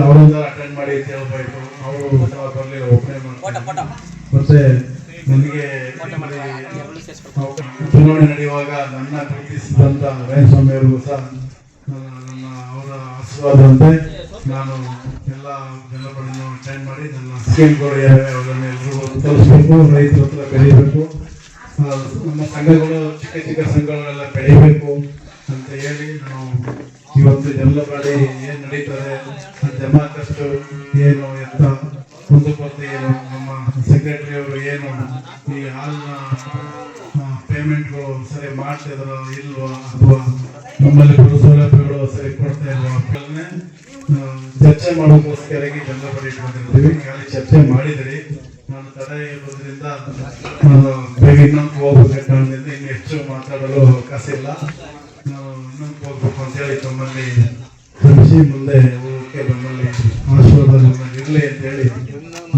ಅವರಿಂದ ಅಟೆಂಡ್ ಮಾಡಿ ಕೇಳ್ಬಾಯ್ತು. ಅವರು ಬರಲಿಲ್ಲ, ಒಪ್ಪಣೆ ಮಾಡ್ತಾರೆ. ಮತ್ತೆ ನನಗೆ ಚುನಾವಣೆ ನಡೆಯುವಾಗ ನನ್ನ ಪ್ರೀತಿಸಿದಂತ ರೇಣಸ್ವಾಮಿ ಅವರಿಗೂ ಸಹ ನನ್ನ ಅವರ ಆಶೀರ್ವಾದಂತೆ ನಾನು ಎಲ್ಲ ಜನಗಳನ್ನು ಅಟೆಂಡ್ ಮಾಡಿ ನನ್ನ ಸ್ಕೀಮ್ಗಳು ಯಾವ್ಯಾವುದನ್ನು ಎಲ್ಲರಿಗೂ ತಲುಪಿಸಬೇಕು, ರೈತರ ಹತ್ರ ಬೆಳೀಬೇಕು, ನಮ್ಮ ಸಂಘಗಳು ಚಿಕ್ಕ ಸಂಘಗಳೆಲ್ಲ ಬೆಳೀಬೇಕು ಅಂತ ಹೇಳಿ ನಾವು ಇವತ್ತು ಎಲ್ಲ ಬಾಡಿ ಏನು ನಡೀತದೆ ಜಮಾಕಷ್ಟು ಏನು ಎತ್ತ ಮುಂದಕ್ಕೆ ಏನು ನಮ್ಮ ಸೆಕ್ರೆಟರಿ ಅವರು ಏನು ಈ ಹಾಲಿನ ಪೇಮೆಂಟ್ಗಳು ಸರಿ ಮಾಡ್ತಿದ್ರು ಇಲ್ವಾ ಅಥವಾ ನಮ್ಮಲ್ಲಿ ಬರೋ ಸೌಲಭ್ಯಗಳು ಸರಿ ಕೊಡ್ತಾ ಇಲ್ವಾ ಚರ್ಚೆ ಮಾಡೋಕ್ಕೋಸ್ಕರಾಗಿ ಜನರ ಬಳಿ ಇಟ್ಕೊಂಡಿರ್ತೀವಿ. ಈಗಾಗಲೇ ಚರ್ಚೆ ಮಾಡಿದ್ರಿ. ನಾನು ತಡೆ ಇರೋದ್ರಿಂದ ಬೇಗ ಇನ್ನೊಂದು ಹೋಗ್ಬೇಕು ಕಾರಣದಿಂದ ಇನ್ನು ಹೆಚ್ಚು ಮಾತಾಡಲು ಅವಕಾಶ ಇಲ್ಲ. ನಾವು ಇನ್ನೊಂದು ಹೋಗ್ಬೇಕು ಅಂತೇಳಿ ತಮ್ಮಲ್ಲಿ ಶ್ರಮಿಸಿ ಮುಂದೆ ಹೋಗೋಕ್ಕೆ ನಮ್ಮಲ್ಲಿ ಆಶೀರ್ವಾದ ನಮ್ಮಲ್ಲಿ ಇರಲಿ ಅಂತೇಳಿ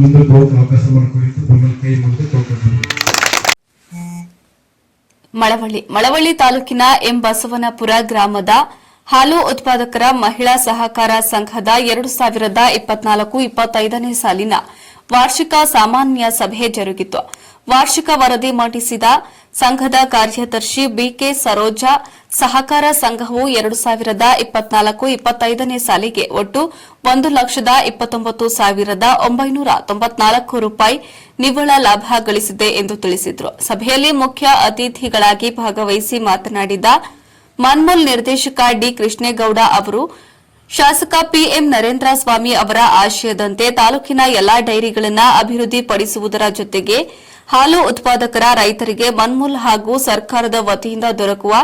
ಮುಂದಕ್ಕೆ ಹೋಗಕ್ಕೆ ಅವಕಾಶ ಮಾಡಿಕೊಡಿದ್ದು ನಮ್ಮಲ್ಲಿ ಕೈ ಮುಗಿದು ತಗೊಂಡಿದ್ದೀವಿ. ಮಳವಳ್ಳಿ ತಾಲೂಕಿನ ಎಂ ಬಸವನಪುರ ಗ್ರಾಮದ ಹಾಲು ಉತ್ಪಾದಕರ ಮಹಿಳಾ ಸಹಕಾರ ಸಂಘದ 2024-25ನೇ ಸಾಲಿನ ವಾರ್ಷಿಕ ಸಾಮಾನ್ಯ ಸಭೆ ಜರುಗಿತು. ವಾರ್ಷಿಕ ವರದಿ ಮಂಡಿಸಿದ ಸಂಘದ ಕಾರ್ಯದರ್ಶಿ ಬಿಕೆ ಸರೋಜಾ, ಸಹಕಾರ ಸಂಘವು 2024-25ನೇ ಸಾಲಿಗೆ ಒಟ್ಟು 1,29,994 ರೂಪಾಯಿ ನಿವ್ವಳ ಲಾಭ ಗಳಿಸಿದೆ ಎಂದು ತಿಳಿಸಿದರು. ಸಭೆಯಲ್ಲಿ ಮುಖ್ಯ ಅತಿಥಿಗಳಾಗಿ ಭಾಗವಹಿಸಿ ಮಾತನಾಡಿದ ಮನ್ಮೂಲ್ ನಿರ್ದೇಶಕ ಡಿ. ಕೃಷ್ಣೇಗೌಡ ಅವರು, ಶಾಸಕ ಪಿಎಂ ನರೇಂದ್ರ ಸ್ವಾಮಿ ಅವರ ಆಶಯದಂತೆ ತಾಲೂಕಿನ ಎಲ್ಲಾ ಡೈರಿಗಳನ್ನು ಅಭಿವೃದ್ಧಿಪಡಿಸುವುದರ ಜೊತೆಗೆ ಹಾಲು ಉತ್ಪಾದಕರ ರೈತರಿಗೆ ಮನ್ಮೂಲ್ ಹಾಗೂ ಸರ್ಕಾರದ ವತಿಯಿಂದ ದೊರಕುವ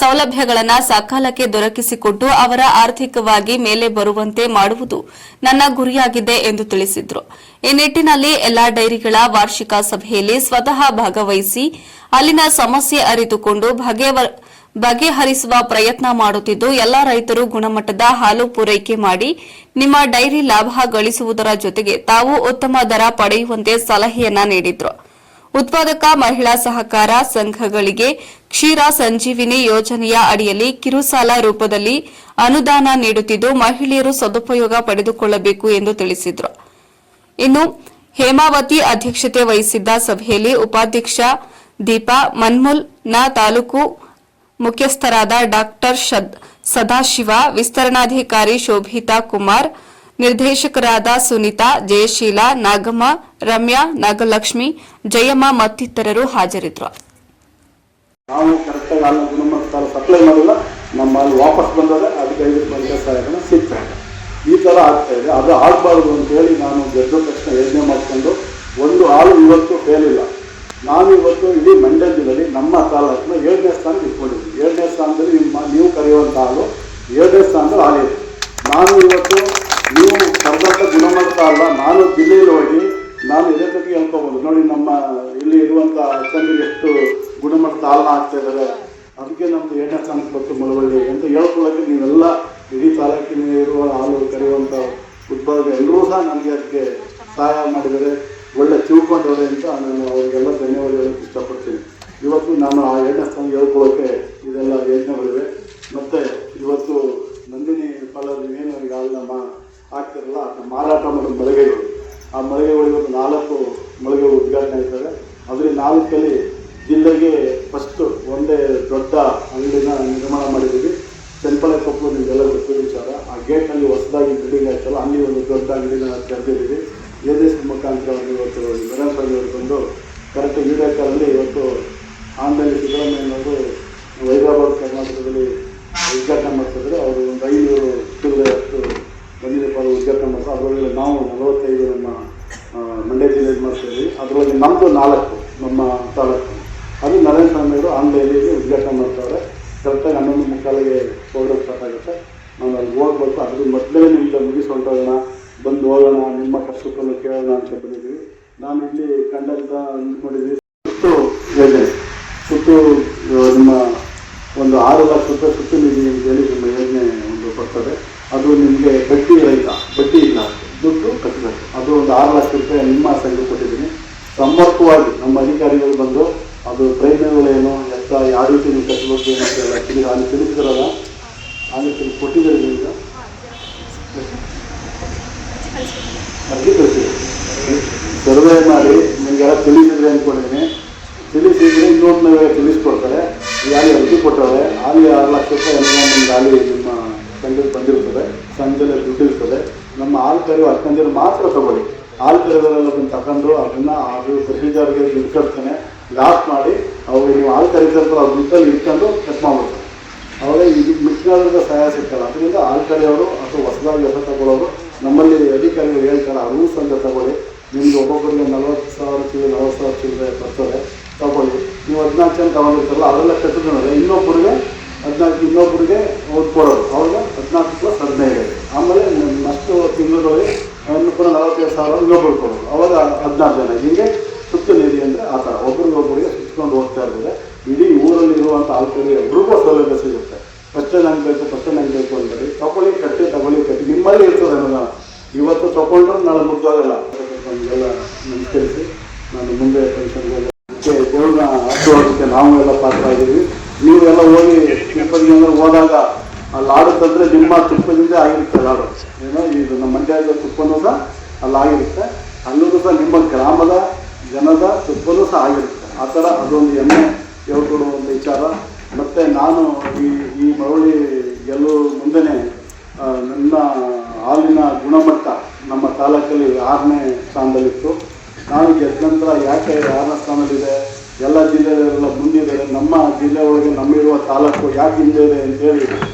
ಸೌಲಭ್ಯಗಳನ್ನು ಸಕಾಲಕ್ಕೆ ದೊರಕಿಸಿಕೊಟ್ಟು ಅವರ ಆರ್ಥಿಕವಾಗಿ ಮೇಲೆ ಬರುವಂತೆ ಮಾಡುವುದು ನನ್ನ ಗುರಿಯಾಗಿದೆ ಎಂದು ತಿಳಿಸಿದರು. ಈ ನಿಟ್ಟಿನಲ್ಲಿ ಎಲ್ಲಾ ಡೈರಿಗಳ ವಾರ್ಷಿಕ ಸಭೆಯಲ್ಲಿ ಸ್ವತಃ ಭಾಗವಹಿಸಿ ಅಲ್ಲಿನ ಸಮಸ್ಯೆ ಅರಿತುಕೊಂಡು ಬಗೆಹರಿಸುವ ಪ್ರಯತ್ನ ಮಾಡುತ್ತಿದ್ದು, ಎಲ್ಲಾ ರೈತರು ಗುಣಮಟ್ಟದ ಹಾಲು ಪೂರೈಕೆ ಮಾಡಿ ನಿಮ್ಮ ಡೈರಿ ಲಾಭ ಗಳಿಸುವುದರ ಜೊತೆಗೆ ತಾವು ಉತ್ತಮ ದರ ಪಡೆಯುವಂತೆ ಸಲಹೆಯನ್ನ ನೀಡಿದರು. ಉತ್ಪಾದಕ ಮಹಿಳಾ ಸಹಕಾರ ಸಂಘಗಳಿಗೆ ಕ್ಷೀರ ಸಂಜೀವಿನಿ ಯೋಜನೆಯ ಅಡಿಯಲ್ಲಿ ಕಿರುಸಾಲ ರೂಪದಲ್ಲಿ ಅನುದಾನ ನೀಡುತ್ತಿದ್ದು, ಮಹಿಳೆಯರು ಸದುಪಯೋಗ ಪಡೆದುಕೊಳ್ಳಬೇಕು ಎಂದು ತಿಳಿಸಿದರು. ಇನ್ನು ಹೇಮಾವತಿ ಅಧ್ಯಕ್ಷತೆ ವಹಿಸಿದ್ದ ಸಭೆಯಲ್ಲಿ ಉಪಾಧ್ಯಕ್ಷ ದೀಪಾ, ಮನ್ಮೂಲ್ನ ತಾಲೂಕು ಮುಖ್ಯಸ್ಥರಾದ ಡಾಕ್ಟರ್ ಸದಾಶಿವ, ವಿಸ್ತರಣಾಧಿಕಾರಿ ಶೋಭಿತಾ ಕುಮಾರ್, ನಿರ್ದೇಶಕರಾದ ಸುನೀತಾ, ಜಯಶೀಲಾ, ನಾಗಮ್ಮ, ರಮ್ಯಾ, ನಾಗಲಕ್ಷ್ಮಿ, ಜಯಮ್ಮ ಮತ್ತಿತರರು ಹಾಜರಿದ್ದರು. ನಾವು ಕರೆಕ್ಟಾಗಿ ಹಾಲಿನ ಗುಣಮಟ್ಟ ಸಪ್ಲೈ ಮಾಡಿಲ್ಲ, ನಮ್ಮ ಹಾಲು ವಾಪಸ್ ಬಂದರೆ ಅದಕ್ಕೆ 5 ರೂಪಾಯಿ ಸಹಾಯಧನ ಸಿಗ್ತಾ ಇದೆ. ಈ ಥರ ಆಗ್ತಾ ಇದೆ. ಅದು ಆಗಬಾರ್ದು ಅಂತೇಳಿ ನಾನು ಗೆದ್ದ ತಕ್ಷಣ ಯೋಜನೆ ಮಾಡಿಕೊಂಡು ಒಂದು ಹಾಲು ಇವತ್ತು ಫೇಲ್ ಇಲ್ಲ. ನಾನು ಇವತ್ತು ಇಡೀ ಮಂಡ್ಯ ಜಿಲ್ಲೆಯಲ್ಲಿ ನಮ್ಮ ತಾಲೂಕಿನ 7ನೇ ಸ್ಥಾನ ಇಟ್ಕೊಂಡಿದ್ದೀನಿ. 7ನೇ ಸ್ಥಾನದಲ್ಲಿ ನೀವು ಕರೆಯುವಂಥ ಹಾಲು 7ನೇ ಸ್ಥಾನದಲ್ಲಿ ಹಾಲಿದೆ. ನಾನು ಇವತ್ತು ನೀವು ಕರ್ನಾಟಕ ಗುಣಮಟ್ಟ ಅಲ್ಲ, ನಾನು ಜಿಲ್ಲೆಯಲ್ಲಿ ಹೋಗಿ ನಾನು ಇದೇ ಬಗ್ಗೆ ಹೇಳ್ಕೊಬೋದು. ನೋಡಿ ನಮ್ಮ ಇಲ್ಲಿ ಇರುವಂಥ ಅಚ್ಚಂದಿಗೆ ಎಷ್ಟು ಗುಣಮಟ್ಟದ ಹಾಲನ್ನ ಹಾಕ್ತಾ ಇದ್ದಾರೆ, ಅದಕ್ಕೆ ನಮ್ಮದು 7ನೇ ಸ್ಥಾನಕ್ಕೆ ಬಂತು ಮಳವಳ್ಳಿ ಅಂತ ಹೇಳ್ಕೊಳ್ಳೋಕ್ಕೆ ನೀವೆಲ್ಲ ಇಡೀ ತಾಲೂಕಿನ ಇರುವ ಹಾಲು ಕರೆಯುವಂಥ ಉತ್ಪಾದಕ ಎಲ್ಲರೂ ಸಹ ನನಗೆ ಅದಕ್ಕೆ ಸಹಾಯ ಮಾಡಿದ್ದಾರೆ, ಒಳ್ಳೆ ತಿಳ್ಕೊಂಡವ್ರೆ ಅಂತ ನಾನು ಅವರಿಗೆಲ್ಲ ಧನ್ಯವಾದ ಹೇಳೋಕ್ಕೆ ಇಷ್ಟಪಡ್ತೀನಿ. ಇವತ್ತು ನಾನು ಆ 2ನೇ ಸ್ಥಾನ ಹೇಳ್ಕೊಳ್ಳೋಕ್ಕೆ ಇದೆಲ್ಲ ಯೋಜನೆಗಳಿವೆ. ಮತ್ತು ಇವತ್ತು ನಂದಿನಿ ಪಾರ್ಲರ್ ಏನು ಈಗ ನಮ್ಮ ಆಗ್ತಿರಲ್ಲ ನಮ್ಮ ಮಾರಾಟ ಮಾಡೋ ಮಳಿಗೆಗಳು, ಆ ಮಳಿಗೆಗಳು ಇವತ್ತು 4 ಮಳಿಗೆಗಳು ಉದ್ಘಾಟನೆ ಆಯ್ತವೆ. ಅದರಲ್ಲಿ 4ರಲ್ಲಿ ಜಿಲ್ಲೆಗೆ ಫಸ್ಟು ಒಂದೇ ದೊಡ್ಡ ಅಂಗಡಿನ ನಿರ್ಮಾಣ ಮಾಡಿದ್ದೀವಿ. ಚೆಂಪಳೆ ಕೊಪ್ಪು ನಿಮಗೆಲ್ಲ ಗೊತ್ತಿರೋ ವಿಚಾರ. ಆ ಗೇಟಲ್ಲಿ ಹೊಸದಾಗಿ ಬಿಲ್ಡಿಂಗ್ ಆಯ್ತಲ್ಲ, ಅಲ್ಲಿ ಒಂದು ದೊಡ್ಡ ಅಂಗಡಿನ ತೆರೆದಿದ್ದೀವಿ. ADS ಮುಖಾಂತರ ಅವರು ಇವತ್ತು ನರೇಂದ್ರ ಬಂದು ಕರೆಕ್ಟ್ ವಿಡಿಯೋ ಕಾಲಲ್ಲಿ ಇವತ್ತು ಆನ್ಲೈನ್ ಸಿದ್ದರಾಮಯ್ಯನವರು ಹೈದರಾಬಾದ್ ಕರ್ನಾಟಕದಲ್ಲಿ ಉದ್ಘಾಟನೆ ಮಾಡ್ತಿದ್ರೆ ಅವರು ಒಂದು 500 ಚಿಲ್ಲರೆಯಷ್ಟು ನಂದಿನಿ ಪಾರ್ಲರ್ ಉದ್ಘಾಟನೆ ಮಾಡ್ತಾರೆ. ಅದರೊಳಗೆ ನಾವು 45 ನಮ್ಮ ಮಂಡ್ಯ ಜಿಲ್ಲೆಯಲ್ಲಿ ಮಾಡ್ತಾಯಿದ್ವಿ. ಅದರೊಳಗೆ ನಮ್ಮದು 4 ನಮ್ಮ ತಾಲೂಕು. ಅದು ನರೇಂದ್ರ ಸ್ವಾಮಿಯವರು ಆನ್ಲೈನಲ್ಲಿ ಉದ್ಘಾಟನೆ ಮಾಡ್ತಾರೆ. ಕರೆಕ್ಟಾಗಿ 11:45ಗೆ ಪ್ರೋಗ್ರಾಮ್ ಸ್ಟಾರ್ಟ್ ಆಗುತ್ತೆ. ನಾವು ಅಲ್ಲಿ ಹೋಗ್ಬೇಕು. ಅದ್ರ ಮೊದಲೇ ನಿಮ್ಗೆ ಮುಗಿಸ್ಕೊಂಡೋಗೋಣ, ಬಂದು ಹೋಗೋಣ, ನಿಮ್ಮ ಕಷ್ಟವನ್ನು ಕೇಳೋಣ ಅಂತ ಬಂದಿದ್ದೀವಿ. ನಾನು ಇಲ್ಲಿ ಕಂಡಂತ ಅಂದ್ಕೊಂಡಿದ್ದೀವಿ ಸುತ್ತು ಯೋಜನೆ, ಸುತ್ತು ನಿಮ್ಮ ಒಂದು 6 ಲಕ್ಷ ರೂಪಾಯಿ ಸುತ್ತು ನಿಧಿ ಅಂತೇಳಿ ನಿಮ್ಮ ಯೋಜನೆ ಒಂದು ಬರ್ತದೆ. ಅದು ನಿಮಗೆ ಬಡ್ಡಿ ರಹಿತ, ಬಡ್ಡಿ ಇಲ್ಲ, ದುಡ್ಡು ಕಟ್ಟಬೇಕು. ಅದು ಒಂದು 6 ಲಕ್ಷ ರೂಪಾಯಿ ನಿಮ್ಮ ಸಂಘಕ್ಕೆ ಕೊಟ್ಟಿದ್ದೀನಿ. ಸಮರ್ಪಕವಾಗಿ ನಮ್ಮ ಅಧಿಕಾರಿಗಳು ಬಂದು ಅದು ಟ್ರೈನ್ಗಳೇನು ಎತ್ತ ಯಾವ ರೀತಿ ನೀವು ಕಟ್ಟಬೇಕು ಏನಂತೆಲ್ಲ ಅಲ್ಲಿ ತಿಳಿಸಿದ್ರಲ್ಲ, ಆ ರೀತಿ ಕೊಟ್ಟಿದ್ದೀರಿ. ನಿಮ್ಗೆ ಅರ್ಜಿ ಕಳಿಸಿದೆ, ಸರ್ವೆ ಮಾಡಿ ನಿಮಗೆಲ್ಲ ತಿಳಿಸಿದ್ರೆ ಅಂದ್ಕೊಂಡಿದ್ದೀನಿ. ತಿಳಿಸಿದ್ರೆ ಇನ್ನೊಂದು ತಿಳಿಸ್ಕೊಡ್ತಾರೆ. ಯಾರು ಅರ್ಜಿ ಕೊಟ್ಟರೆ ಅಲ್ಲಿ 6 ಲಕ್ಷ ರೂಪಾಯಿ ಎಲ್ಲ ನಿಮ್ಗೆ ಅಲ್ಲಿ ನಿಮ್ಮ ಸಂಘಕ್ಕೆ ಬಂದಿರ್ತದೆ. ಸಂಘದಲ್ಲಿ ದುಡ್ಡು ಇರ್ತದೆ. ನಮ್ಮ ಹಾಲು ಕರೆಯುವ ಅಕ್ಕಂದಿರು ಮಾತ್ರ ತಗೊಳ್ಳಿ. ಹಾಲು ಕರೆದವರೆಲ್ಲ ಅದನ್ನು ತಗೊಂಡು ಅದನ್ನು ಅದು ಪ್ರೊಸೀಜರ್ಗೆ ದುಡ್ಡು ಕಟ್ತಾನೆ ಲಾಸ್ ಮಾಡಿ ಅವ್ರು ನೀವು ಹಾಲು ಕರೀತಾರೆ ಅವ್ರ ದುಡ್ಡಲ್ಲಿ ಇಟ್ಕೊಂಡು ಕಟ್ ಮಾಡ್ಬಿಡ್ತಾರೆ. ಅವಾಗ ಇದು ಮಿಕ್ಕಿದ ಸಹಾಯ ಸಿಗ್ತಲ್ಲ. ಅದರಿಂದ ಹಾಲು ಕರೆಯೋರು ಅಥವಾ ಹೊಸದಾಗಿ ಹೊಸ ತಗೊಳ್ಳೋರು ನಮ್ಮಲ್ಲಿ ಅಧಿಕಾರಿಗಳು ಹೇಳ್ತಾರೆ, ಆ ರೂಲ್ಸ್ ಅಂತ ತಗೊಳ್ಳಿ. ನಿಮ್ಗೆ ಒಬ್ಬೊಬ್ಬರಿಗೆ 40,000 ಚಿಲ್ಲರೆ 40,000 ಚಿಲ್ಲರೆ ಬರ್ತದೆ, ತಗೊಳ್ಳಿ. ನೀವು 14 ಜನ ತಗೊಂಡಿರ್ತಾರಲ್ಲ ಅದೆಲ್ಲ ಕಟ್ಟಿದ್ರೆ ಇನ್ನೊಬ್ಬರಿಗೆ 14, ಇನ್ನೊಬ್ಬರಿಗೆ ಓದ್ಕೊಡೋದು. ಅವ್ರಿಗೆ 14 + 15. ಆಮೇಲೆ ನೆಕ್ಸ್ಟ್ ತಿಂಗಳಲ್ಲಿ ಪುನಃ 45,000 ಇನ್ನೊಬ್ಬರು ಕೊಡೋದು. ಅವಾಗ 14 ಜನ. ಹೀಗೆ ಸುತ್ತು ನಿಧಿ ಅಂದರೆ ಆ ಥರ ಒಬ್ಬರಿಗೊಬ್ಬರಿಗೆ ಸುತ್ಕೊಂಡು ಹೋಗ್ತಾ ಇರ್ತದೆ. ಇಡೀ ಊರಲ್ಲಿರುವಂಥ ಆಲ್ಕರಿ ಎಲ್ರಿಗೂ ಸೌಲಭ್ಯ ಸಿಗುತ್ತೆ. ಫಸ್ಟೇ ನಂಗೆ ಬೇಕು, ಫಸ್ಟೇ ನಂಗೆ ಬೇಕು ಅಂತೇಳಿ ತಗೊಳ್ಳಿ, ಕಟ್ಟಿ ತಗೊಳ್ಳಿ, ಕಟ್ಟಿ ನಿಮ್ಮಲ್ಲಿ ಇರ್ತದೆ ಅನ್ನೋದು. ಇವತ್ತು ತಗೊಂಡ್ರೆ ನಾಳೆ ಮುಗ್ದೋಗಲ್ಲ. ನಮಗೆಲ್ಲ ನಮಸ್ಕರಿಸಿ ನಾನು ಮುಂದೆ ಪೆನ್ಷನ್ಗೆ ದೇವ್ರನ್ನ ಆಶೀರ್ವಾದಕ್ಕೆ ನಾವು ಎಲ್ಲ ಪಾತ್ರ ಆಗಿದ್ದೀವಿ. ನೀವೆಲ್ಲ ಹೋಗಿ ತಿರುಪತಿಗೆ ಹೋದಾಗ ಅಲ್ಲಿ ಆಡುತ್ತಂದರೆ ನಿಮ್ಮ ತುಪ್ಪದಿಂದ ಆಗಿರುತ್ತೆ ಲಾಡು. ಏನೋ ಇದು ನಮ್ಮ ಮಂಡ್ಯದ ತುಪ್ಪನೂ ಸಹ ಅಲ್ಲಿ ಆಗಿರುತ್ತೆ. ಅಲ್ಲೂ ಸಹ ನಿಮ್ಮ ಗ್ರಾಮದ ಜನದ ತುಪ್ಪನೂ ಸಹ ಆಗಿರುತ್ತೆ. ಆ ಥರ ಅದೊಂದು ಹೆಮ್ಮೆ ಹೇಳ್ಕೊಡುವಂಥ ವಿಚಾರ. ಮತ್ತು ನಾನು ಈ ಮರಳಿ ಗೆಲ್ಲುವ ಮುಂದೆನೇ ನನ್ನ ಹಾಲಿನ ಗುಣಮಟ್ಟ ನಮ್ಮ ತಾಲೂಕಲ್ಲಿ 6ನೇ ಸ್ಥಾನದಲ್ಲಿತ್ತು. ನಾನು ಗೆದ್ದ ನಂತರ ಯಾಕೆ 6ನೇ ಸ್ಥಾನದಲ್ಲಿದೆ, ಎಲ್ಲ ಜಿಲ್ಲೆಯಲ್ಲೆಲ್ಲ ಮುಂದಿದ್ದಾರೆ, ನಮ್ಮ ಜಿಲ್ಲೆ ಒಳಗೆ ನಮ್ಮಿರುವ ತಾಲೂಕು ಯಾಕೆ ಹಿಂದೆ ಇದೆ ಅಂತೇಳಿ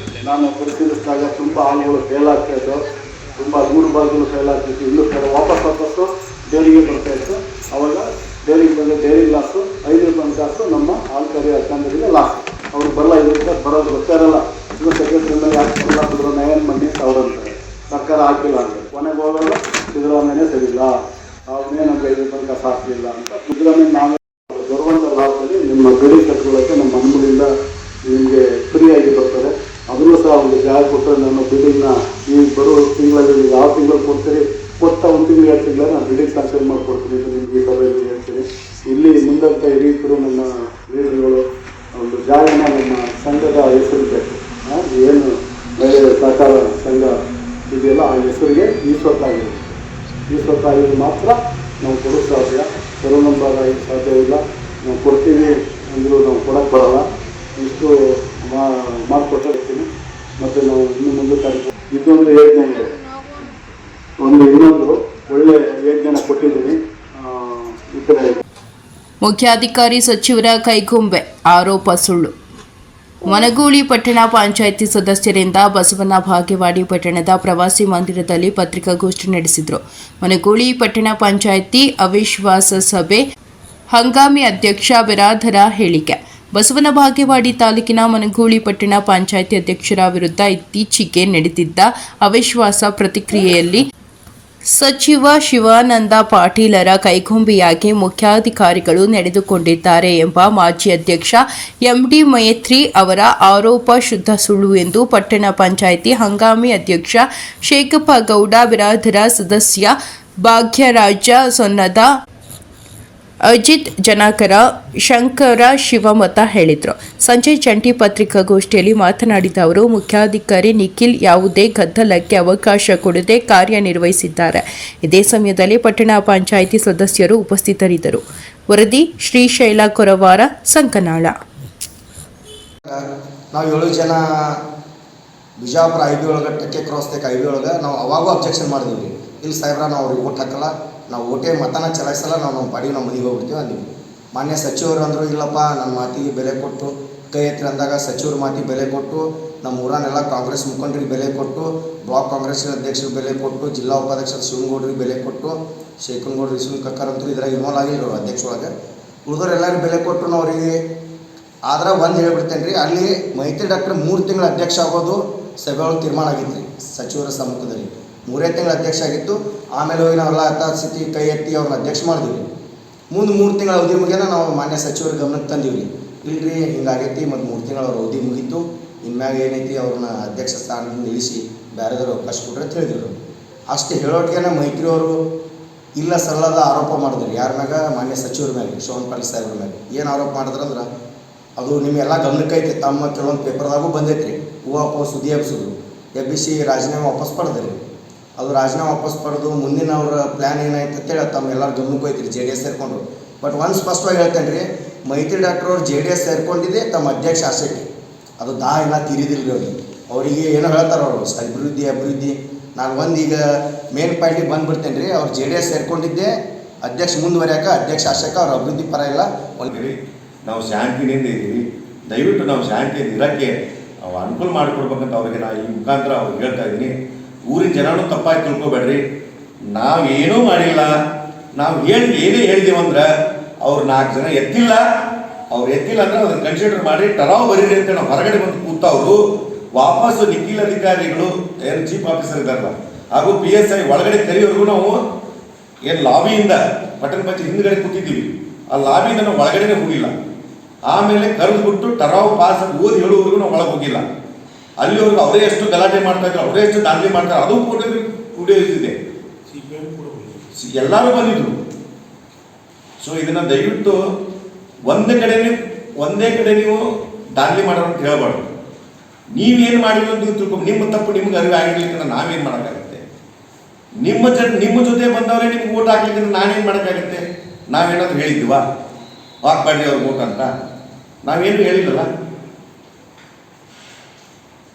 ನಾನು ಪರಿಶೀಲಿಸಿದಾಗ ತುಂಬ ಹಾಲುಗಳು ಫೇಲ್ ಆಗ್ತಾಯಿತ್ತು. ತುಂಬ 3 ಭಾಗಗಳು ಫೇಲ್ ಆಗ್ತಿತ್ತು. ಇನ್ನೂ ವಾಪಸ್ಸು ಡೈರಿಗೆ ಬರ್ತಾಯಿತ್ತು. ಅವಾಗ ಡೈರಿಗೆ ಬಂದ ಡೈರಿ ಲಾಸು, 5 ರೂಪಾಯಿ ಕಾಸು ನಮ್ಮ ಹಾಲು ಕರೆಯೋ ಅಕ್ಕಂದರಿಗೆ ಲಾಸು. ಅವ್ರು ಬರಲ್ಲ, 5 ರೂಪಾಯಿ ಬರೋದು ಗೊತ್ತಾರಲ್ಲ. ಇನ್ನೂ ಸೆಕ್ರೆಟರಿಯಿಂದ ಯಾಕೆ ಬರಲ್ಲ ಬಿಡೋ ನಯನ್ ಮಣ್ಣಿ ಅವ್ರಂತಾರೆ ಸರ್ಕಾರ ಹಾಕಿಲ್ಲ ಅಂತ. ಕೊನೆಗೆ ಹೋಗಲ್ಲ, ಸಿದ್ದರಾಮಯ್ಯನೇ ಸರಿಯಿಲ್ಲ, ಅವನೇ ನಮ್ಗೆ 5 ರೂಪಾಯಿ ಕಾಸು ಹಾಕಲಿಲ್ಲ ಅಂತ. ಸಿದ್ದರಾಮಯ್ಯ ನಾವೇ ಬರುವಂಥ ಲಾಭದಲ್ಲಿ ನಿಮ್ಮ ಗಡಿ ಕಟ್ಕೊಳ್ಳೋಕ್ಕೆ ನಮ್ಮ ಮನೆಗಳಿಂದ ನಿಮಗೆ ಫ್ರೀಯಾಗಿ ಬರ್ತದೆ. ಅದನ್ನು ಸಹ ಒಂದು ಜಾಗ ಕೊಟ್ಟರೆ ನನ್ನ ಬಿಲ್ಡಿಂಗ್ನ ಈ ಬರೋ ತಿಂಗಳಲ್ಲಿ ಯಾವ ತಿಂಗಳು ಕೊಡ್ತೀರಿ, ಕೊಟ್ಟ 1 ತಿಂಗಳು 2 ತಿಂಗಳ ನಾನು ಬಿಲ್ಡಿಂಗ್ ಸ್ಯಾಂಕ್ಷನ್ ಮಾಡಿಕೊಡ್ತೀನಿ ಅಂತ ನಿಮ್ಗೆ ಈ ಸಭೆಯಲ್ಲಿ ಹೇಳ್ತೀನಿ. ಇಲ್ಲಿ ಮುಂದಂತ ಹಿರಿಯರು ನನ್ನ ಲೀಡರ್ಗಳು ಒಂದು ಜಾಗನ ನಮ್ಮ ಸಂಘದ ಹೆಸರು ಬೇಕು. ಏನು ಮಹಿಳೆ ಸಹಕಾರ ಸಂಘ ಇದೆಯಲ್ಲ ಆ ಹೆಸರಿಗೆ ಈ ಸ್ವತ್ತಾಗಿರೋದು ಮಾತ್ರ ನಾವು ಕೊಡೋಕ್ಕೆ ಸಾಧ್ಯ. ಸರ್ವನಂಬರ್ ಸಾಧ್ಯವಿಲ್ಲ. ನಾವು ಕೊಡ್ತೀವಿ ಅಂದರೂ ನಾವು ಕೊಡೋಕ್ಕೆ ಬರೋಲ್ಲ. ಇಷ್ಟು ಮಾಡಿಕೊಟ್ಟು ಇರ್ತೀನಿ. ಮತ್ತು ನಾವು ಇನ್ನು ಮುಂದೆ ಇದೊಂದು ಯೋಜನೆ ಇದೆ, ಇನ್ನೊಂದು ಒಳ್ಳೆ ಯೋಜನೆ ಕೊಟ್ಟಿದ್ದೀನಿ. ಈ ಕಡೆ ಮುಖ್ಯಾಧಿಕಾರಿ ಸಚಿವರ ಕೈಗೊಂಬೆ ಆರೋಪ ಸುಳ್ಳು. ಮನಗೂಳಿ ಪಟ್ಟಣ ಪಂಚಾಯಿತಿ ಸದಸ್ಯರಿಂದ ಬಸವನ ಭಾಗ್ಯವಾಡಿ ಪಟ್ಟಣದ ಪ್ರವಾಸಿ ಮಂದಿರದಲ್ಲಿ ಪತ್ರಿಕಾಗೋಷ್ಠಿ ನಡೆಸಿದರು. ಮನಗೂಳಿ ಪಟ್ಟಣ ಪಂಚಾಯಿತಿ ಅವಿಶ್ವಾಸ ಸಭೆ ಹಂಗಾಮಿ ಅಧ್ಯಕ್ಷ ಬಿರಾದರ ಹೇಳಿಕೆ. ಬಸವನ ಭಾಗ್ಯವಾಡಿ ತಾಲೂಕಿನ ಮನಗೂಳಿ ಪಟ್ಟಣ ಪಂಚಾಯಿತಿ ಅಧ್ಯಕ್ಷರ ವಿರುದ್ಧ ಇತ್ತೀಚೆಗೆ ನಡೆದಿದ್ದ ಅವಿಶ್ವಾಸ ಪ್ರತಿಕ್ರಿಯೆಯಲ್ಲಿ ಸಚಿವ ಶಿವಾನಂದ ಪಾಟೀಲರ ಕೈಗೊಂಬೆಯಾಗಿ ಮುಖ್ಯಾಧಿಕಾರಿಗಳು ನಡೆದುಕೊಂಡಿದ್ದಾರೆ ಎಂಬ ಮಾಜಿ ಅಧ್ಯಕ್ಷ ಎಂಡಿ ಮೈತ್ರಿ ಅವರ ಆರೋಪ ಶುದ್ಧ ಸುಳ್ಳು ಎಂದು ಪಟ್ಟಣ ಪಂಚಾಯಿತಿ ಹಂಗಾಮಿ ಅಧ್ಯಕ್ಷ ಶೇಖಪ್ಪ ಗೌಡ ಬಿರಾದರ ಸದಸ್ಯ ಭಾಗ್ಯರಾಜ ಸೊನ್ನದ ಅಜಿತ್ ಜನಾಕರ, ಶಂಕರ ಶಿವಮತ ಹೇಳಿದರು. ಸಂಜೆ ಜಂಟಿ ಪತ್ರಿಕಾಗೋಷ್ಠಿಯಲ್ಲಿ ಮಾತನಾಡಿದ ಅವರು, ಮುಖ್ಯಾಧಿಕಾರಿ ನಿಖಿಲ್ ಯಾವುದೇ ಗದ್ದಲಕ್ಕೆ ಅವಕಾಶ ಕೊಡದೆ ಕಾರ್ಯನಿರ್ವಹಿಸಿದ್ದಾರೆ. ಇದೇ ಸಮಯದಲ್ಲಿ ಪಟ್ಟಣ ಪಂಚಾಯಿತಿ ಸದಸ್ಯರು ಉಪಸ್ಥಿತರಿದ್ದರು. ವರದಿ ಶ್ರೀಶೈಲ ಕೊರವಾರ, ಸಂಕನಾಳ. ನಾವು 7 ಜನ ಬಿಜಾಪುರ IB ಒಳಗೆ ಟೆಕ್ಕೆ ಕ್ರಾಸ್ದಾಗ IB ಒಳಗೆ ನಾವು ಅವಾಗೂ ಅಬ್ಜೆಕ್ಷನ್ ಮಾಡಿದ್ವಿ ರೀ. ಇಲ್ಲಿ ಸಾಹೇಬ್ರ ನಾವು ಅವ್ರಿಗೆ ಓಟ್ ಹಾಕಲ್ಲ, ನಾವು ಓಟೇ ಮತನ ಚಲಾಯಿಸಲ್ಲ, ನಾವು ಪಾಡಿಗೆ ನಾವು ಮನೆಗೆ ಹೋಗ್ಬಿಡ್ತೀವಿ ಅಂದ್ವಿ. ಮಾನ್ಯ ಸಚಿವರು ಅಂದರು, ಇಲ್ಲಪ್ಪ ನನ್ನ ಮಾತಿಗೆ ಬೆಲೆ ಕೊಟ್ಟು ಕೈ ಎತ್ತಿ ಅಂದಾಗ ಸಚಿವರು ಮಾತಿಗೆ ಬೆಲೆ ಕೊಟ್ಟು, ನಮ್ಮ ಊರನ್ನೆಲ್ಲ ಕಾಂಗ್ರೆಸ್ ಮುಖಂಡರಿಗೆ ಬೆಲೆ ಕೊಟ್ಟು, ಬ್ಲಾಕ್ ಕಾಂಗ್ರೆಸ್ ಅಧ್ಯಕ್ಷರಿಗೆ ಬೆಲೆ ಕೊಟ್ಟು, ಜಿಲ್ಲಾ ಉಪಾಧ್ಯಕ್ಷರು ಶಿವನಗೌಡರಿಗೆ ಬೆಲೆ ಕೊಟ್ಟು, ಶೇಖನಗೌಡರು ಇಸ್ವಿ ಕಕ್ಕರಂತೂ ಇದ್ರಾಗ ಇನ್ವಾಲ್ವ್ ಆಗಿಲ್ಲ ಅಧ್ಯಕ್ಷ ಒಳಗೆ. ಉಳಿದವರೆಲ್ಲರಿಗೂ ಬೆಲೆ ಕೊಟ್ಟು ನಾವು ಅವರಿಗೆ. ಆದ್ರೆ ಒಂದು ಹೇಳ್ಬಿಡ್ತೇನೆ ರೀ, ಅಲ್ಲಿ ಮೈತ್ರಿ ಡಾಕ್ಟರ್ 3 ತಿಂಗಳ ಅಧ್ಯಕ್ಷ ಆಗೋದು ಸಭೆ ಒಳಗೆ ತೀರ್ಮಾನ ಆಗಿತ್ತು ರೀ ಸಚಿವರ ಸಮ್ಮುಖದಲ್ಲಿ. 3 ತಿಂಗಳ ಅಧ್ಯಕ್ಷ ಆಗಿತ್ತು. ಆಮೇಲೆ ಹೋಗಿ ನಾವೆಲ್ಲ ಯಥಾಸ್ಥಿತಿ ಕೈ ಎತ್ತಿ ಅವ್ರನ್ನ ಅಧ್ಯಕ್ಷ ಮಾಡಿದ್ವಿ ರೀ. ಮುಂದೆ 3 ತಿಂಗಳ ಅವಧಿ ಮುಗಿಯೋಣ ನಾವು ಮಾನ್ಯ ಸಚಿವರ ಗಮನಕ್ಕೆ ತಂದೀವಿ ರೀ. ಇಲ್ರಿ ಹಿಂಗಾಗೈತಿ, ಮತ್ತು 3 ತಿಂಗಳ ಅವ್ರ ಅವಧಿ ಮುಗೀತು, ಇನ್ಮ್ಯಾಗ ಏನೈತಿ ಅವ್ರನ್ನ ಅಧ್ಯಕ್ಷ ಸ್ಥಾನದಿಂದ ನಿಲ್ಲಿಸಿ ಬೇರೆದವ್ರು ಅವಕಾಶ ಕೊಟ್ಟರೆ ಅಂತ ಹೇಳಿದ್ರು. ಅಷ್ಟು ಹೇಳೋಟಿಗೆ ಮೈತ್ರಿಯವರು ಇಲ್ಲ ಸಲ್ಲದ ಆರೋಪ ಮಾಡಿದ್ರು. ಯಾರ ಮ್ಯಾಗ? ಮಾನ್ಯ ಸಚಿವರ ಮ್ಯಾಗ, ಶ್ರವಣ್ ಪಾಟೀಲ್ ಸಾಹೇಬ್ರ ಮ್ಯಾಗ. ಏನು ಆರೋಪ ಮಾಡಿದ್ರಂದ್ರೆ, ಅದು ನಿಮ್ಮೆಲ್ಲ ಗಮನಕ್ಕೆ ಐತಿ, ತಮ್ಮ ಕೆಲವೊಂದು ಪೇಪರ್ದಾಗೂ ಬಂದೈತೆ ರೀ. ಸುದ್ದಿ ಎಬ್ಸಿದ್ರು, ಎಬ್ಬಿಸಿ ರಾಜೀನಾಮೆ ವಾಪಸ್ ಪಡೆದ್ರಿ. ಅದು ರಾಜೀನಾಮೆ ವಾಪಸ್ ಪಡೆದು ಮುಂದಿನ ಅವ್ರ ಪ್ಲ್ಯಾನ್ ಏನಾಯ್ತು ಅಂತೇಳಿ ತಮ್ಮೆಲ್ಲರೂ ಗಮನಕ್ಕೆ ಹೋಯ್ತು ರೀ. JDS ಸೇರಿಕೊಂಡ್ರು. ಬಟ್ ಒಂದು ಸ್ಪಷ್ಟವಾಗಿ ಹೇಳ್ತೇನೆ ರೀ, ಮೈತ್ರಿ ಡಾಕ್ಟರ್ ಅವ್ರು JDS ಸೇರ್ಕೊಂಡಿದ್ದೆ ತಮ್ಮ ಅಧ್ಯಕ್ಷ ಆಸೆಗೆ. ಅದು ಇನ್ನೂ ತೀರಿದಿಲ್ಲ ರೀ ಅವ್ರಿಗೆ. ಅವರಿಗೆ ಏನೋ ಹೇಳ್ತಾರೆ ಅವರು, ಅಭಿವೃದ್ಧಿ. ನಾನು ಒಂದು ಈಗ ಮೇನ್ ಪಾಯಿಂಟಿಗೆ ಬಂದುಬಿಡ್ತೇನೆ ರೀ. ಅವ್ರು JDS ಸೇರ್ಕೊಂಡಿದ್ದೆ ಅಧ್ಯಕ್ಷ ಮುಂದುವರಿಯಾಕ, ಅಧ್ಯಕ್ಷ ಆಶೆಕ ಅವ್ರ ಅಭಿವೃದ್ಧಿ ಪರ ಇಲ್ಲ. ನಾವು ಶಾಂತಿನಿಂದ ಇದ್ದೀವಿ, ದಯವಿಟ್ಟು ನಾವು ಶಾಂತಿಯಿಂದ ಇರೋಕ್ಕೆ ನಾವು ಅನುಕೂಲ ಮಾಡಿಕೊಡ್ಬೇಕಂತ ಅವ್ರಿಗೆ ನಾನು ಈ ಮುಖಾಂತರ ಅವ್ರಿಗೆ ಹೇಳ್ತಾ ಇದ್ದೀನಿ. ಊರಿನ ಜನನೂ ತಪ್ಪಾಗಿ ತಿಳ್ಕೊಬೇಡ್ರಿ. ನಾವೇನೂ ಮಾಡಿಲ್ಲ, ನಾವು ಏನೇ ಹೇಳಿದೀವಂದ್ರೆ ಅವ್ರು 4 ಜನ ಎತ್ತಿಲ್ಲ ಅಂದ್ರೆ ಅದನ್ನು ಕನ್ಸಿಡರ್ ಮಾಡಿ ಟರಾವ್ ಬರೀರಿ ಅಂತ ನಾವು ಹೊರಗಡೆ ಬಂದು ಕೂತವರು ವಾಪಸ್ಸು ನಿಖಿಲ್ ಅಧಿಕಾರಿಗಳು ಏನು ಚೀಫ್ ಆಫೀಸರ್ ಇದ್ದಾರಲ್ಲ ಹಾಗೂ PSI ಒಳಗಡೆ ಕರೆಯೋರ್ಗು ನಾವು ಏನು ಲಾಬಿಯಿಂದ ಪಟ್ಟಣ ಪಂಚಾಯತ್ ಹಿಂದ್ಗಡೆ ಕೂತಿದ್ದೀವಿ. ಆ ಲಾಬಿಯಿಂದ ನಾವು ಒಳಗಡೆನೇ ಹೋಗಿಲ್ಲ. ಆಮೇಲೆ ಕರೆದುಬಿಟ್ಟು ಟರಾವ್ ಪಾಸ್ ಓದಿ ಹೇಳುವವರೆಗೂ ನಾವು ಒಳಗೆ ಹೋಗಿಲ್ಲ. ಅಲ್ಲಿವರೆಗೂ ಅವರೇ ಎಷ್ಟು ಗಲಾಟೆ ಮಾಡ್ತಾ ಇದ್ರು, ಅವರೇ ಎಷ್ಟು ದಾಂಧಲೆ ಮಾಡ್ತಾರೆ, ಅದು ಕೂಡ ಇದೆ. ಎಲ್ಲರೂ ಬಂದಿದ್ರು. ಸೊ ಇದನ್ನ ದಯವಿಟ್ಟು ಒಂದೇ ಕಡೆ ನೀವು ದಾಂಧಲೆ ಮಾಡೋರು ಅಂತ ಹೇಳಬಾರ್ದು. ನೀವೇನು ಮಾಡಿದ್ರು ನೀವು ತಿಳ್ಕೊಂಡು ನಿಮ್ಮ ತಪ್ಪು ನಿಮ್ಗೆ ಅರಿವು ಆಗಿರ್ಲಿಕ್ಕೆ ನಾವೇನು ಮಾಡೋಕ್ಕಾಗುತ್ತೆ? ನಿಮ್ಮ ಜೊತೆ ಬಂದವರೇ ನಿಮ್ಗೆ ಓಟ್ ಹಾಕ್ಲಿಕ್ಕೆ ನಾನೇನು ಮಾಡೋಕ್ಕಾಗುತ್ತೆ? ನಾವೇನಾದ್ರು ಹೇಳಿದ್ವಾ ಹಾಕ್ಬೇಡ್ರಿ ಅವ್ರಿಗೆ ಓಟ್ ಅಂತ? ನಾವೇನು ಹೇಳಿಲ್ಲಲ್ಲ.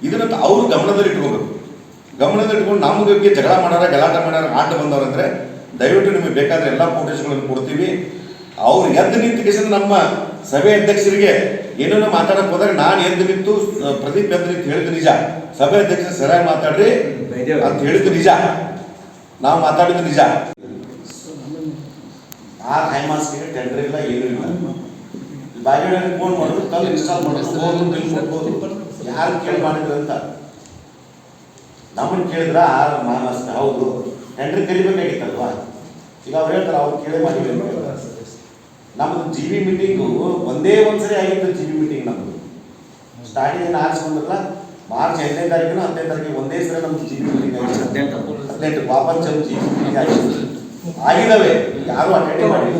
ಇದನ್ನ ಅವರು ಗಮನದಲ್ಲಿಟ್ಕೋಬೇಕು. ಗಮನದಲ್ಲಿಟ್ಕೊಂಡು ನಮ್ಮ ಬಗ್ಗೆ ಜಗಳ ಮಾಡೋರ, ಗಲಾಟೆ ಮಾಡೋರ, ಆಟ ಬಂದವರಂದ್ರೆ ದಯವಿಟ್ಟು ನಿಮಗೆ ಬೇಕಾದ್ರೆ ಎಲ್ಲ ಫೋಟೋಸ್ಗಳನ್ನು ಕೊಡ್ತೀವಿ. ಅವ್ರು ಎದ್ದು ನಿಂತು ನಮ್ಮ ಸಭೆ ಅಧ್ಯಕ್ಷರಿಗೆ ಏನೇನೋ ಮಾತಾಡಕ್ಕೆ ಹೋದಾಗ ನಾನು ಎದ್ದು ನಿಂತು ಪ್ರದೀಪ್ ಎದ್ದು ನಿಂತು ಹೇಳಿದ್ದು ನಿಜ, ಸಭೆ ಅಧ್ಯಕ್ಷರು ಸರಿಯಾಗಿ ಮಾತಾಡ್ರಿ ಅಂತ ಹೇಳಿದ್ದು ನಿಜ, ನಾವು ಮಾತಾಡಿದ್ದು ನಿಜ. ಆ ಹೈಮಾಸ್ಗೆ ಟೆಂಡರ್ ಇಲ್ಲ, ಏನೂ ಇಲ್ಲ. ಬಾಗಿಲಲ್ಲಿ ಫೋನ್ ಮಾಡೋದು, ಕಲ್ಲು ಇನ್ಸ್ಟಾಲ್ ಮಾಡೋದು, ಯಾರು ಕೇಳಿ ಮಾಡಿದ್ರು ಅಂತ ನಮ್ಮನ್ನು ಕೇಳಿದ್ರ ಹೌದು ಟೆಂಡರ್ ಕರಿಬೇಕಾಗಿತ್ತಲ್ವಾ? ಈಗ ಅವ್ರು ಹೇಳ್ತಾರೆ ಅವ್ರು ಕೇಳೇ ಮಾಡಿಲ್ಲ. ನಮ್ಮದು GB ಮೀಟಿಂಗು ಒಂದೇ ಒಂದ್ಸರಿ ಆಗಿತ್ತು. GB ಮೀಟಿಂಗ್ ನಮ್ಮದು ಸ್ಟಾರ್ಟಿಂಗ್ ಆರಿಸ್ಕೊಂಡ್ರಲ್ಲ, ಮಾರ್ಚ್ 8ನೇ ತಾರೀಕಿನ 10ನೇ ತಾರೀಕಿಗೆ ಒಂದೇ ಸರಿ ನಮ್ದು GB ಮೀಟಿಂಗ್ ಆಗಿದೆ. 18 ವಾಪಸ್ GB ಮೀಟಿಂಗ್ ಆಗಿದ್ದಾವೆ. ಯಾರು ಅಟೆಂಡ್ ಮಾಡಿಲ್ಲ.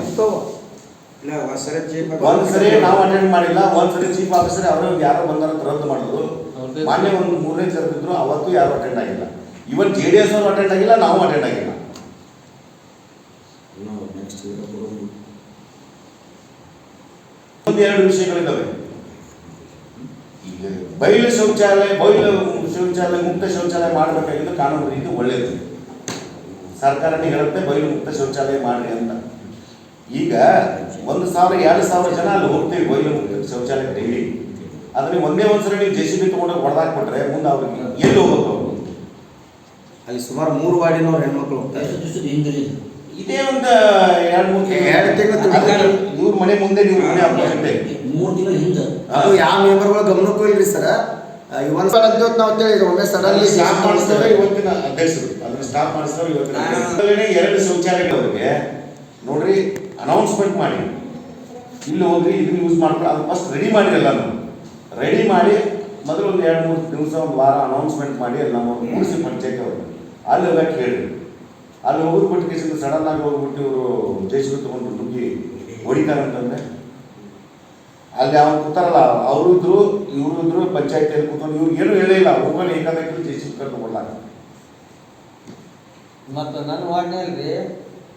ಒಂದ್ಸರಿ ನಾವು ಅಟೆಂಡ್ ಮಾಡಿಲ್ಲ, ಒಂದ್ಸರಿ ಚೀಫ್ ಆಫೀಸರ್ ಅವರು ಯಾರೋ ಬಂದಾರ ರದ್ದು ಮಾಡೋದು. ಮೊನ್ನೆ ಒಂದು 3ನೇ ಕರೆದಿದ್ರು, ಅವತ್ತು ಯಾರು ಅಟೆಂಡ್ ಆಗಿಲ್ಲ. ಇವನ್ JDS ಅವರು ಅಟೆಂಡ್ ಆಗಿಲ್ಲ, ನಾವು ಅಟೆಂಡ್ ಆಗಿಲ್ಲ. ಒಂದೆರಡು ವಿಷಯಗಳಿದ್ದಾವೆ. ಈಗ ಬಯಲು ಶೌಚಾಲಯ ಮುಕ್ತ ಶೌಚಾಲಯ ಮಾಡಬೇಕಾಗಿದ್ದು ಕಾನೂನು ರೀತಿ ಒಳ್ಳೆಯದು. ಸರ್ಕಾರನೇ ಹೇಳುತ್ತೆ ಬಯಲು ಮುಕ್ತ ಶೌಚಾಲಯ ಮಾಡ್ರಿ ಅಂತ. ಈಗ 1,000 2,000 ಜನ ಅಲ್ಲಿ ಹೋಗ್ತೀವಿ ಬಯಲು ಮುಕ್ತ ಶೌಚಾಲಯ ಡೈಲಿ. ಅದನ್ನ ಒಂದ್ಸರಿ ನೀವು JCB ತಗೊಂಡು ಹೊಡೆದಾಕ್ಬಿಟ್ರೆ ಮುಂದೆ ಅವ್ರಿಗೆ ಎಲ್ಲಿ ಹೋಗ್ಬೇಕು? ಅಲ್ಲಿ ಸುಮಾರು 3 ವಾರ್ಡಿನವ್ರು ಹೆಣ್ಮಕ್ಳು ಹೋಗ್ತಾರೆ. ಇದೇ ಒಂದು 2-3 ತಿಂಗಳು ಇವ್ರ ಮನೆ ಮುಂದೆ ನೀವು ಮನೆ ಅಪೋಸಿಟ್ 3 ತಿಂಗಳ ಹಿಂದೆ ಅದು ಯಾವ ಮೆಂಬರ್ಗಳು ಗಮನಕ್ಕೂ ಇಲ್ರಿ ಸರ್. ಒಮ್ಮೆ ಸಡನ್ಲಿ ಸ್ಟಾಪ್ ಮಾಡಿಸಿದ್ರೆ ಇವತ್ತಿನ ಅಧ್ಯಕ್ಷರು ಅದನ್ನ ಸ್ಟಾಪ್ ಮಾಡಿಸಿದ್ರೆ ಇವತ್ತಿನ 2 ಶೌಚಾಲಯಗಳವರಿಗೆ ನೋಡ್ರಿ ಅನೌನ್ಸ್ಮೆಂಟ್ ಮಾಡಿ ಇಲ್ಲಿ ಹೋಗ್ರಿ ಇದನ್ನ ಯೂಸ್ ಮಾಡ್ಕೊಂಡು ಅದು ಫಸ್ಟ್ ರೆಡಿ ಮಾಡಿರಲ್ಲ. ನಾವು ರೆಡಿ ಮಾಡಿ ಮೊದಲು ಒಂದು 2-3 ದಿವಸ ಒಂದು ವಾರ ಅನೌನ್ಸ್ಮೆಂಟ್ ಮಾಡಿ ಅಲ್ಲಿ ನಮ್ಮ ಮೂಡಿಸಿ ಪಂಚಾಯತ್ ಅವರು ಅಲ್ಲಿ ಹೋಗಕ್ಕೆ ಹೇಳ್ರಿ. ಅಲ್ಲಿ ಹೋಗ್ಬಿಟ್ಟು ಸಡನ್ ಆಗಿ ಹೋಗ್ಬಿಟ್ಟು ಇವರು JCB ತಗೊಂಡು ನುಗ್ಗಿ ಹೊಡಿತಾರಂತಂದ್ರೆ ಅಲ್ಲಿ ಅವ್ರು ಕೂತಾರಲ್ಲ ಅವರು ಇದ್ರು ಇವರು ಇದ್ರು ಪಂಚಾಯತಿಯಲ್ಲಿ ಕೂತ್ಕೊಂಡು ಇವ್ರಿಗೆ ಏನು ಹೇಳೇ ಇಲ್ಲ ಹೋಗಲಿ ಏಕಾದಕ್ಕೆ ಜೆ.ಸಿ.ಬಿ ಕರ್ಕೊಂಡು ಕೊಡ್ಲಾಕ. ಮತ್ತು ನನ್ನ ವಾರ್ಡ್ನಲ್ಲಿ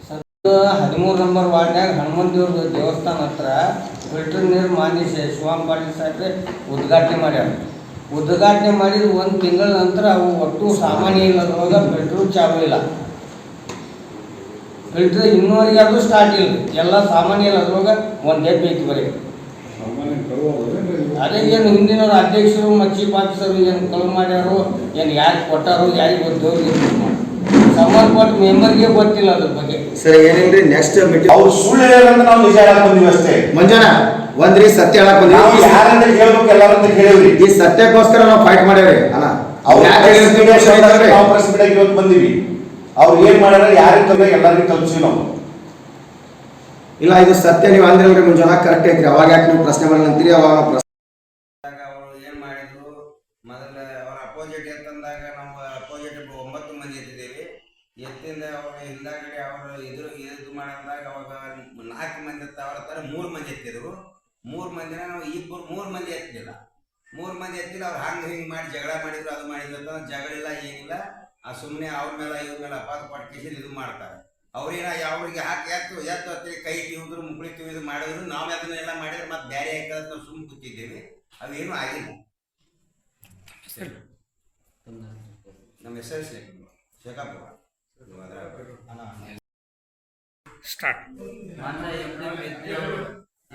ಸರ್ 13 ನಂಬರ್ ವಾರ್ಡ್ನಾಗ ಹನುಮಂತ ದೇವ್ರ ದೇವಸ್ಥಾನ ಹತ್ರ ಫಿಲ್ಟರ್ ನೀರು ಮಾನ್ಯ ಶಿವರಾಮ್ ಪಾಟೀಲ್ ಸಾಹೇಬ್ರೆ ಉದ್ಘಾಟನೆ ಮಾಡ್ಯಾರ. ಉದ್ಘಾಟನೆ ಮಾಡಿದ 1 ತಿಂಗಳ ನಂತರ ಅವು ಒಟ್ಟು ಸಾಮಾನ್ಯ ಇಲ್ಲದ್ರೊಳಗ ಫಿಲ್ಟ್ರು ಚಾಲು ಇಲ್ಲ. ಫಿಲ್ಟ್ರ್ ಇನ್ನೂವರೆಗೆ ಅದು ಸ್ಟಾರ್ಟ್ ಇಲ್ಲ, ಎಲ್ಲ ಸಾಮಾನ್ಯ ಇಲ್ಲದ್ರೊಳಗ ಒಂದು ಡಬ್ಬಿ ಐತಿ ಬರೀ. ಅದೇ ಏನು ಹಿಂದಿನವ್ರು ಅಧ್ಯಕ್ಷರು ಮತ್ತು ಚೀಫ್ ಆಫೀಸರು ಏನು ಕಳು ಮಾಡ್ಯಾರೋ ಏನು ಯಾರು ಕೊಟ್ಟಾರೋ ಯಾರಿಗೆ ಗೊತ್ತವ್ರಿಗೆ ಸಂಬಂಧಪಟ್ಟ ಮೆಂಬರ್ಗೆ ಗೊತ್ತಿಲ್ಲ ಅದ್ರ ಬಗ್ಗೆ. ಸರ್ ಏನಿಲ್ರಿ ನೆಕ್ಸ್ಟ್ ಮೀಟಿಂಗ್ ಅವ್ರು ಸುಳ್ಳು ಹೇಳೋದಂತ ನಾವು ನಿಜ ಹೇಳಕ್ ಬಂದಿವಿ ಅಷ್ಟೇ. ಮಂಜಾನ ಒಂದ್ರಿ ಸತ್ಯ ಹೇಳಕ್ ನಾವು ಬಂದ್ರಿ. ಯಾರಂತ ಕೇಳ್ಬೇಕು ಎಲ್ಲರಂತ ಕೇಳಿವ್ರಿ. ಈ ಸತ್ಯಕ್ಕೋಸ್ಕರ ನಾವು ಫೈಟ್ ಮಾಡ್ಯಾವ್ರಿ ಅಣ್ಣ. ಅವ್ರು ನಾವು ಪ್ರೆಸ್ ಮೀಟ್ ಇವತ್ತು ಬಂದಿವಿ. ಅವ್ರು ಏನ್ ಮಾಡ್ಯಾರ ಯಾರಿಗೆ ತಂದ್ರೆ ಎಲ್ಲರಿಗೂ ತಲುಪಿಸಿ ನಾವು. ಇಲ್ಲ ಇದು ಸತ್ಯ ನೀವು ಅಂದ್ರಿ ಮುಂಜಾನ ಕರೆಕ್ಟ್ ಐತ್ರಿ. ಅವಾಗ ಯಾಕೆ ನೀವು ಪ್ರಶ್ನೆ ಮಾಡಂತೀರಿ? ಅವಾಗ ನಾವು ಅವರು ಏನು ಮಾಡಿದ್ರು ಮೊದಲ ಅವ್ರ ಅಪೋಸಿಟ್ ಎತ್ತಂದಾಗ ನಮ್ಮ ಅಪೋಸಿಟ್ 9 ಮಂದಿ ಎತ್ತಿದ್ದೇವೆ. ಎತ್ತಿಂದ ಅವರು ಹಿಂದಾಗಡೆ ಅವರು ಇದು ಮಾಡಂದಾಗ ಅವಾಗ 4 ಮಂದಿ ಅವ್ರ ತರ 3 ಮಂದಿ ಎತ್ತಿದ್ರು. 3 ಮಂದಿನ ನಾವು 3 ಮಂದಿ ಎತ್ತಿಲ್ಲ. 3 ಮಂದಿ ಎತ್ತಿಲ್ಲ. ಅವ್ರು ಹಿಂಗೆ ಮಾಡಿ ಜಗಳ ಮಾಡಿದ್ರು, ಅದು ಮಾಡಿದ್ರು. ಜಗಳ ಇಲ್ಲ ಏನಿಲ್ಲ, ಆ ಸುಮ್ಮನೆ ಅವ್ರ ಮೇಲೆ ಇವ್ರ ಮೇಲೆ ಅಪಾದ ಪಟ್ಕೇಶನ್ ಇದು ಮಾಡ್ತಾರೆ. ಅವ್ರೇನ ಅವ್ರಿಗೆ ಹಾಕಿ ಎತ್ತು ಹತ್ತಿ ಕೈ ತಿವಿದ್ರು ಮುಕ್ಳಿ ತಿವಿದು ಮಾಡಿದ್ರು. ನಾವು ಅದನ್ನೆಲ್ಲ ಮಾಡಿದ್ರೆ ಮತ್ತೆ ಬೇರೆ ಹಾಕೋದು ನಾವು ಸುಮ್ಮನೆ ಕೂತಿದ್ದೇವೆ. ಅವೇನು ಆಗಿಲ್ಲ. ನಮ್ಮ ಹೆಸರು ಶೇಖಾಪುರ.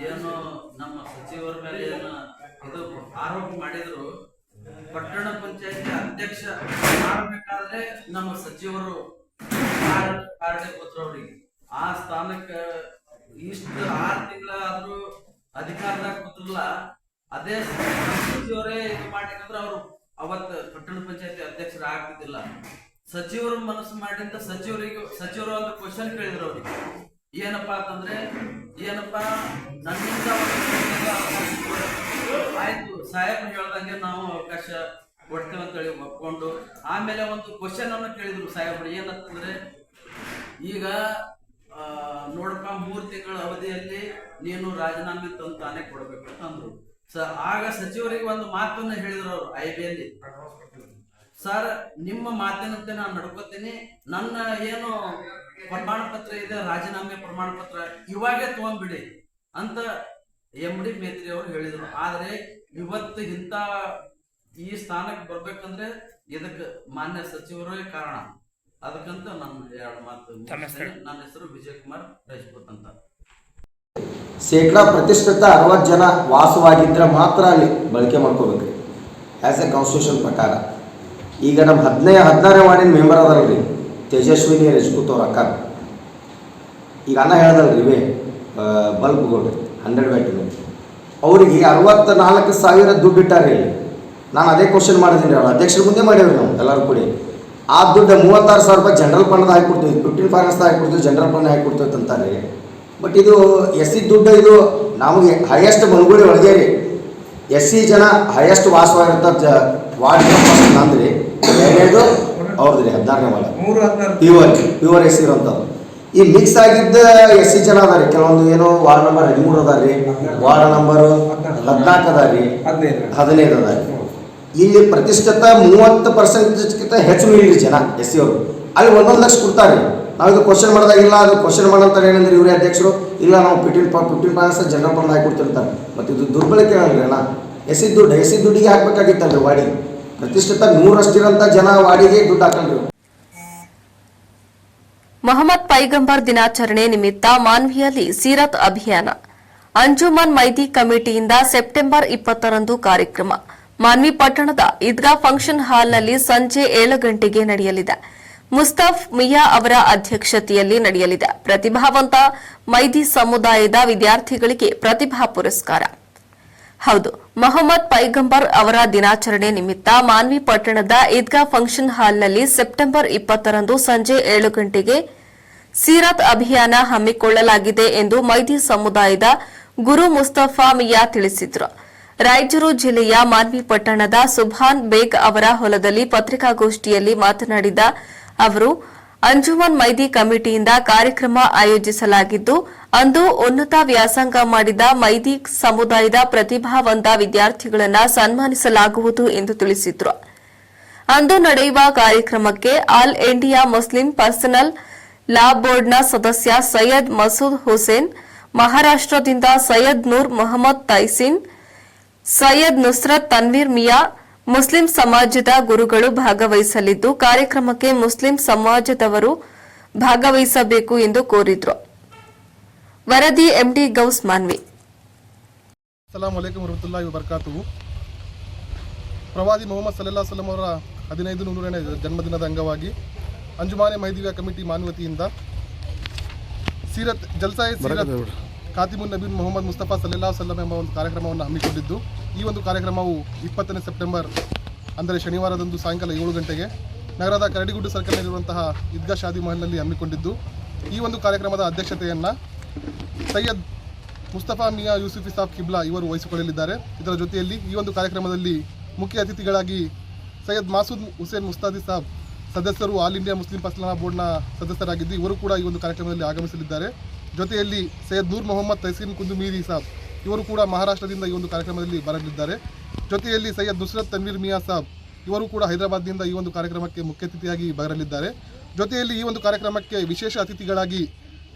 ಏನು ನಮ್ಮ ಸಚಿವರ ಮೇಲೆ ಏನು ಇದು ಆರೋಪ ಮಾಡಿದ್ರು, ಪಟ್ಟಣ ಪಂಚಾಯತಿ ಅಧ್ಯಕ್ಷ ಮಾಡಬೇಕಾದ್ರೆ ನಮ್ಮ ಸಚಿವರು ಕಾರ್ಯ ಕೊಟ್ಟವ್ರಿಗೆ ಆ ಸ್ಥಾನಕ್ಕೆ ಇಷ್ಟು 6 ತಿಂಗಳಾದ್ರೂ ಅಧಿಕಾರದಾಗ ಕೂತಿಲ್ಲ. ಅದೇ ಸಚಿವರೇ ಇದು ಮಾಡ್ಬೇಕಂದ್ರೆ ಅವರು ಅವತ್ತು ಪಟ್ಟಣ ಪಂಚಾಯತಿ ಅಧ್ಯಕ್ಷರು ಆಗ್ತಿದ್ದಿಲ್ಲ. ಸಚಿವರು ಮನಸ್ಸು ಮಾಡಿಂದ ಸಚಿವರು ಅಂತ ಕ್ವಶನ್ ಕೇಳಿದ್ರು ಅವ್ರಿಗೆ. ಏನಪ್ಪಾ ಅಂತಂದ್ರೆ ಏನಪ್ಪಾ ನನ್ನಿಂದ ಆಯ್ತು ಸಾಹೇಬ್ರು ಹೇಳ್ದಂಗೆ ನಾವು ಅವಕಾಶ ಕೊಡ್ತೇವೆ ಅಂತೇಳಿ ಒಪ್ಕೊಂಡು ಆಮೇಲೆ ಒಂದು ಕ್ವಶನ್ ಅನ್ನು ಕೇಳಿದ್ರು ಸಾಹೇಬ್ರು. ಏನಂತಂದ್ರೆ ಈಗ ನೋಡಪ್ಪ 3 ತಿಂಗಳ ಅವಧಿಯಲ್ಲಿ ನೀನು ರಾಜೀನಾಮೆ ತಾನೇ ಕೊಡ್ಬೇಕು ಅಂತ ಅಂದ್ರು. ಆಗ ಸಚಿವರಿಗೆ ಒಂದು ಮಾತನ್ನ ಹೇಳಿದ್ರು ಅವರು ಐಬಿಯಲ್ಲಿ, ಸರ್ ನಿಮ್ಮ ಮಾತಿನಂತೆ ನಾನು ನಡ್ಕೋತೀನಿ, ನನ್ನ ಏನು ಪ್ರಮಾಣ ಪತ್ರ ಇದೆ ರಾಜೀನಾಮೆ ಪ್ರಮಾಣ ಪತ್ರ ಇವಾಗೇ ತಗೊಂಡ್ಬಿಡಿ ಅಂತ MD ಮೇತ್ರಿ ಅವರು ಹೇಳಿದ್ರು. ಆದ್ರೆ ಇವತ್ತು ಇಂಥ ಈ ಸ್ಥಾನಕ್ಕೆ ಬರ್ಬೇಕಂದ್ರೆ ಇದಕ್ಕೆ ಮಾನ್ಯ ಸಚಿವರೇ ಕಾರಣ. ಅದಕ್ಕಂತ ನನ್ನ 2 ಮಾತು. ನನ್ನ ಹೆಸರು ವಿಜಯಕುಮಾರ್ ರಾಜಪೂತ್ ಅಂತ. ಶೇಕಡಾ ಪ್ರತಿಷ್ಠಿತ 60 ಜನ ವಾಸವಾಗಿದ್ರೆ ಮಾತ್ರ ಅಲ್ಲಿ ಬಳಕೆ ಮಾಡ್ಕೋಬೇಕ್ರಿ ಆ್ಯಸ್ ಎ ಕಾನ್ಸ್ಟಿಟ್ಯೂಷನ್ ಪ್ರಕಾರ. ಈಗ ನಮ್ಮ 16ನೇ ವಾರ್ಡಿನ ಮೆಂಬರ್ ಅದಲ್ರಿ ತೇಜಸ್ವಿನಿ ರಜಪೂತ್ ಅವ್ರ ಅಕ್ಕ. ಈಗ ಅನ್ನ ಹೇಳ್ದಲ್ರಿ ಇವೇ ಬಲ್ಬ್ಗಳು 100 ವ್ಯಾಟಿನ ಅವರಿಗೆ 64,000 ದುಡ್ಡು ಇಟ್ಟಾರೆ ಇಲ್ಲಿ. ನಾನು ಅದೇ ಕ್ವಶನ್ ಮಾಡಿದ್ದೀನಿ ರೀ, ಅವ್ರು ಅಧ್ಯಕ್ಷರ ಮುಂದೆ ಮಾಡೇವ್ರಿ ನಾವು ಎಲ್ಲರೂ ಕೂಡಿ. ಆ ದುಡ್ಡು 36,000 ರೂಪಾಯಿ ಜನರಲ್ ಫಂಡ್ ಹಾಕಿಕೊಡ್ತೀವಿ, 15 ಫೈನಾನ್ಸ್ ಹಾಕಿಕೊಡ್ತೀವಿ, ಜನರಲ್ ಫಂಡ್ ಹಾಕಿಕೊಡ್ತೀವಿ ಅಂತಾರೆ. ಬಟ್ ಇದು SC ದುಡ್ಡು, ಇದು ನಮಗೆ ಹೈಯೆಸ್ಟ್ ಮನಗುಳಿ ಒಳಗೆ ರೀ. SC ಜನ ಹೈಯೆಸ್ಟ್ ವಾಸವಾಗಿರ್ತ ವಾರ್ಡ್ ನಂದ್ರಿ. 2ನೇದು ಅವ್ರದ್ರಿ 16ನೇ ವಾರ್ಡ್ ಪ್ಯೂರ್ SC ಇರೋಂಥದ್ದು. ಈ ಮಿಕ್ಸ್ ಆಗಿದ್ದ SC ಜನ ಅದ ರೀ. ಕೆಲವೊಂದು ಏನೋ ವಾರ್ಡ್ ನಂಬರ್ 13 ಅದ ರೀ, ವಾರ್ಡ್ ನಂಬರ್ 14 ಅದ ರೀ, 15 ಅದ ರೀ. ಇಲ್ಲಿ ಪ್ರತಿಷ್ಠಿತ 30% ಹೆಚ್ಚು ಮೀರಿ ಜನ SC ಅವರು ಅಲ್ಲಿ 1 ಲಕ್ಷ ಕೊಡ್ತಾರೆ. ನಾವು ಇದು ಕ್ವಶನ್ ಮಾಡಿದಾಗಿಲ್ಲ, ಅದು ಕ್ವಶನ್ ಮಾಡಂತಾರೆ ಏನಂದ್ರೆ ಇವರೇ ಅಧ್ಯಕ್ಷರು ಇಲ್ಲ ನಾವು 15 ಫೈನಾನ್ಸ್ ಜನರಲ್ ಫಂಡ್ ಹಾಕಿಕೊಡ್ತಿರ್ತಾರೆ. ಮತ್ತು ಇದು ದುರ್ಬಳಕೆ ಆಗಲಿ ಅಣ್ಣ. SC ದುಡ್ಡಿಗೆ ಹಾಕ್ಬೇಕಾಗಿತ್ತಲ್ರಿ ವಾಡಿಗೆ. ಪ್ರತಿಷ್ಠಿತ 100ರಷ್ಟಿರೋಂಥ ಜನ ವಾಡಿಗೆ ದುಡ್ಡು ಹಾಕಲ್ರಿ. ಮೊಹಮ್ಮದ್ ಪೈಗಂಬರ್ ದಿನಾಚರಣೆ ನಿಮಿತ್ತ ಮಾನ್ವಿಯಲ್ಲಿ ಸೀರತ್ ಅಭಿಯಾನ. ಅಂಜುಮನ್ ಮೈದಿ ಕಮಿಟಿಯಿಂದ ಸೆಪ್ಟೆಂಬರ್ 20ರಂದು ಕಾರ್ಯಕ್ರಮ ಮಾನ್ವಿ ಪಟ್ಟಣದ ಈದ್ಗಾ ಫಂಕ್ಷನ್ ಹಾಲ್ನಲ್ಲಿ ಸಂಜೆ 7 ಗಂಟೆಗೆ ನಡೆಯಲಿದೆ. ಮುಸ್ತಫ್ ಮಿಯಾ ಅವರ ಅಧ್ಯಕ್ಷತೆಯಲ್ಲಿ ನಡೆಯಲಿದೆ. ಪ್ರತಿಭಾವಂತ ಮೈದಿ ಸಮುದಾಯದ ವಿದ್ಯಾರ್ಥಿಗಳಿಗೆ ಪ್ರತಿಭಾ ಪುರಸ್ಕಾರ. ಹೌದು, ಮೊಹಮ್ಮದ್ ಪೈಗಂಬರ್ ಅವರ ದಿನಾಚರಣೆ ನಿಮಿತ್ತ ಮಾನ್ವಿ ಪಟ್ಟಣದ ಈದ್ಗಾ ಫಂಕ್ಷನ್ ಹಾಲ್ನಲ್ಲಿ ಸೆಪ್ಟೆಂಬರ್ 20ರಂದು ಸಂಜೆ 7 ಗಂಟೆಗೆ ಸೀರತ್ ಅಭಿಯಾನ ಹಮ್ಮಿಕೊಳ್ಳಲಾಗಿದೆ ಎಂದು ಮೈದಿ ಸಮುದಾಯದ ಗುರು ಮುಸ್ತಫಾ ಮಿಯಾ ತಿಳಿಸಿದರು. ರಾಯಚೂರು ಜಿಲ್ಲೆಯ ಮಾನ್ವಿ ಪಟ್ಟಣದ ಸುಭಾನ್ ಬೇಗ್ ಅವರ ಹೊಲದಲ್ಲಿ ಪತ್ರಿಕಾಗೋಷ್ಠಿಯಲ್ಲಿ ಮಾತನಾಡಿದ ಅವರು, ಅಂಜುಮನ್ ಮೈದಿ ಕಮಿಟಿಯಿಂದ ಕಾರ್ಯಕ್ರಮ ಆಯೋಜಿಸಲಾಗಿದ್ದು, ಅಂದು ಉನ್ನತ ವ್ಯಾಸಂಗ ಮಾಡಿದ ಮೈದಿ ಸಮುದಾಯದ ಪ್ರತಿಭಾವಂತ ವಿದ್ಯಾರ್ಥಿಗಳನ್ನು ಸನ್ಮಾನಿಸಲಾಗುವುದು ಎಂದು ತಿಳಿಸಿದರು. ಅಂದು ನಡೆಯುವ ಕಾರ್ಯಕ್ರಮಕ್ಕೆ all India Muslim personal law ಬೋರ್ಡ್ನ ಸದಸ್ಯ ಸೈಯದ್ ಮಸೂದ್ ಹುಸೇನ್, ಮಹಾರಾಷ್ಟದಿಂದ ಸೈಯದ್ ನೂರ್ ಮೊಹಮ್ಮದ್ ತೈಸಿನ್, ಸೈಯದ್ ನುಸ್ರತ್ ತನ್ವೀರ್ ಮಿಯಾ, ಮುಸ್ಲಿಂ ಸಮಾಜದ ಗುರುಗಳು ಭಾಗವಹಿಸಲಿದ್ದು, ಕಾರ್ಯಕ್ರಮಕ್ಕೆ ಮುಸ್ಲಿಂ ಸಮಾಜದವರು ಭಾಗವಹಿಸಬೇಕು ಎಂದು ಕೋರಿದರು. ವರದಿ ಎಂಡಿ ಗೌಸ್ ಮಾನ್ವಿ. ಅಸ್ಸಲಾಮು ಅಲೈಕುಂ ವರಹಮತುಲ್ಲಾಹಿ ವಬರಕಾತುಹು. ಪ್ರವಾದಿ ಮೊಹಮ್ಮದ್ ಸಲ್ಲಲ್ಲಾಹು ಅಲೈಹಿ ವಸಲ್ಲಂ ಅವರ 1500ನೇ ಜನ್ಮದಿನದ ಅಂಗವಾಗಿ ಅಂಜುಮಾನೆ ಮೈದಿವಿಯಾ ಕಮಿಟಿ ಮಾನ್ವತಿಯಿಂದ ಸೀರತ್ ಜಲ್ಸಾಯ್ ಸೀರತ್ ಖಾತಿಮುನ್ ನಬೀನ್ ಮೊಹಮ್ಮದ್ ಮುಸ್ತಫಾ ಸಲ್ಲಲ್ಲಾಹು ಅಲೈಹಿ ವಸಲ್ಲಂ ಎಂಬ ಒಂದು ಕಾರ್ಯಕ್ರಮವನ್ನು ಹಮ್ಮಿಕೊಂಡಿದ್ದು, ಈ ಒಂದು ಕಾರ್ಯಕ್ರಮವು 20ನೇ ಸೆಪ್ಟೆಂಬರ್ ಅಂದರೆ ಶನಿವಾರದಂದು ಸಾಯಂಕಾಲ 7 ಗಂಟೆಗೆ ನಗರದ ಕರಡಿಗುಡ್ಡು ಸರ್ಕಲ್ನಲ್ಲಿರುವಂತಹ ಈದ್ಗಾ ಶಾದಿ ಮಹಲ್ನಲ್ಲಿ ಹಮ್ಮಿಕೊಂಡಿದ್ದು, ಈ ಒಂದು ಕಾರ್ಯಕ್ರಮದ ಅಧ್ಯಕ್ಷತೆಯನ್ನು ಸೈಯದ್ ಮುಸ್ತಫಾ ಮಿಯಾ ಯೂಸುಫಿ ಸಾಬ್ ಕಿಬ್ಲಾ ಇವರು ವಹಿಸಿಕೊಳ್ಳಲಿದ್ದಾರೆ. ಇದರ ಜೊತೆಯಲ್ಲಿ ಈ ಒಂದು ಕಾರ್ಯಕ್ರಮದಲ್ಲಿ ಮುಖ್ಯ ಅತಿಥಿಗಳಾಗಿ ಸೈಯದ್ ಮಾಸೂದ್ ಹುಸೇನ್ ಮುಸ್ತಾದಿ ಸಾಬ್ ಸದಸ್ಯರು all India Muslim personal law ಬೋರ್ಡ್ನ ಸದಸ್ಯರಾಗಿದ್ದು, ಇವರು ಕೂಡ ಈ ಒಂದು ಕಾರ್ಯಕ್ರಮದಲ್ಲಿ ಆಗಮಿಸಲಿದ್ದಾರೆ. ಜೊತೆಯಲ್ಲಿ ಸೈಯದ್ ನೂರ್ ಮೊಹಮ್ಮದ್ ತೈಸಿನ್ ಕುಂದುಮೀರಿ ಸಾಬ್ ಇವರು ಕೂಡ ಮಹಾರಾಷ್ಟ್ರದಿಂದ ಈ ಒಂದು ಕಾರ್ಯಕ್ರಮದಲ್ಲಿ ಬರಲಿದ್ದಾರೆ. ಜೊತೆಯಲ್ಲಿ ಸೈಯದ್ ನುಸ್ರತ್ ತನ್ವೀರ್ ಮಿಯಾ ಸಾಬ್ ಇವರು ಕೂಡ ಹೈದರಾಬಾದ್ನಿಂದ ಈ ಒಂದು ಕಾರ್ಯಕ್ರಮಕ್ಕೆ ಮುಖ್ಯ ಅತಿಥಿಯಾಗಿ ಬರಲಿದ್ದಾರೆ. ಜೊತೆಯಲ್ಲಿ ಈ ಒಂದು ಕಾರ್ಯಕ್ರಮಕ್ಕೆ ವಿಶೇಷ ಅತಿಥಿಗಳಾಗಿ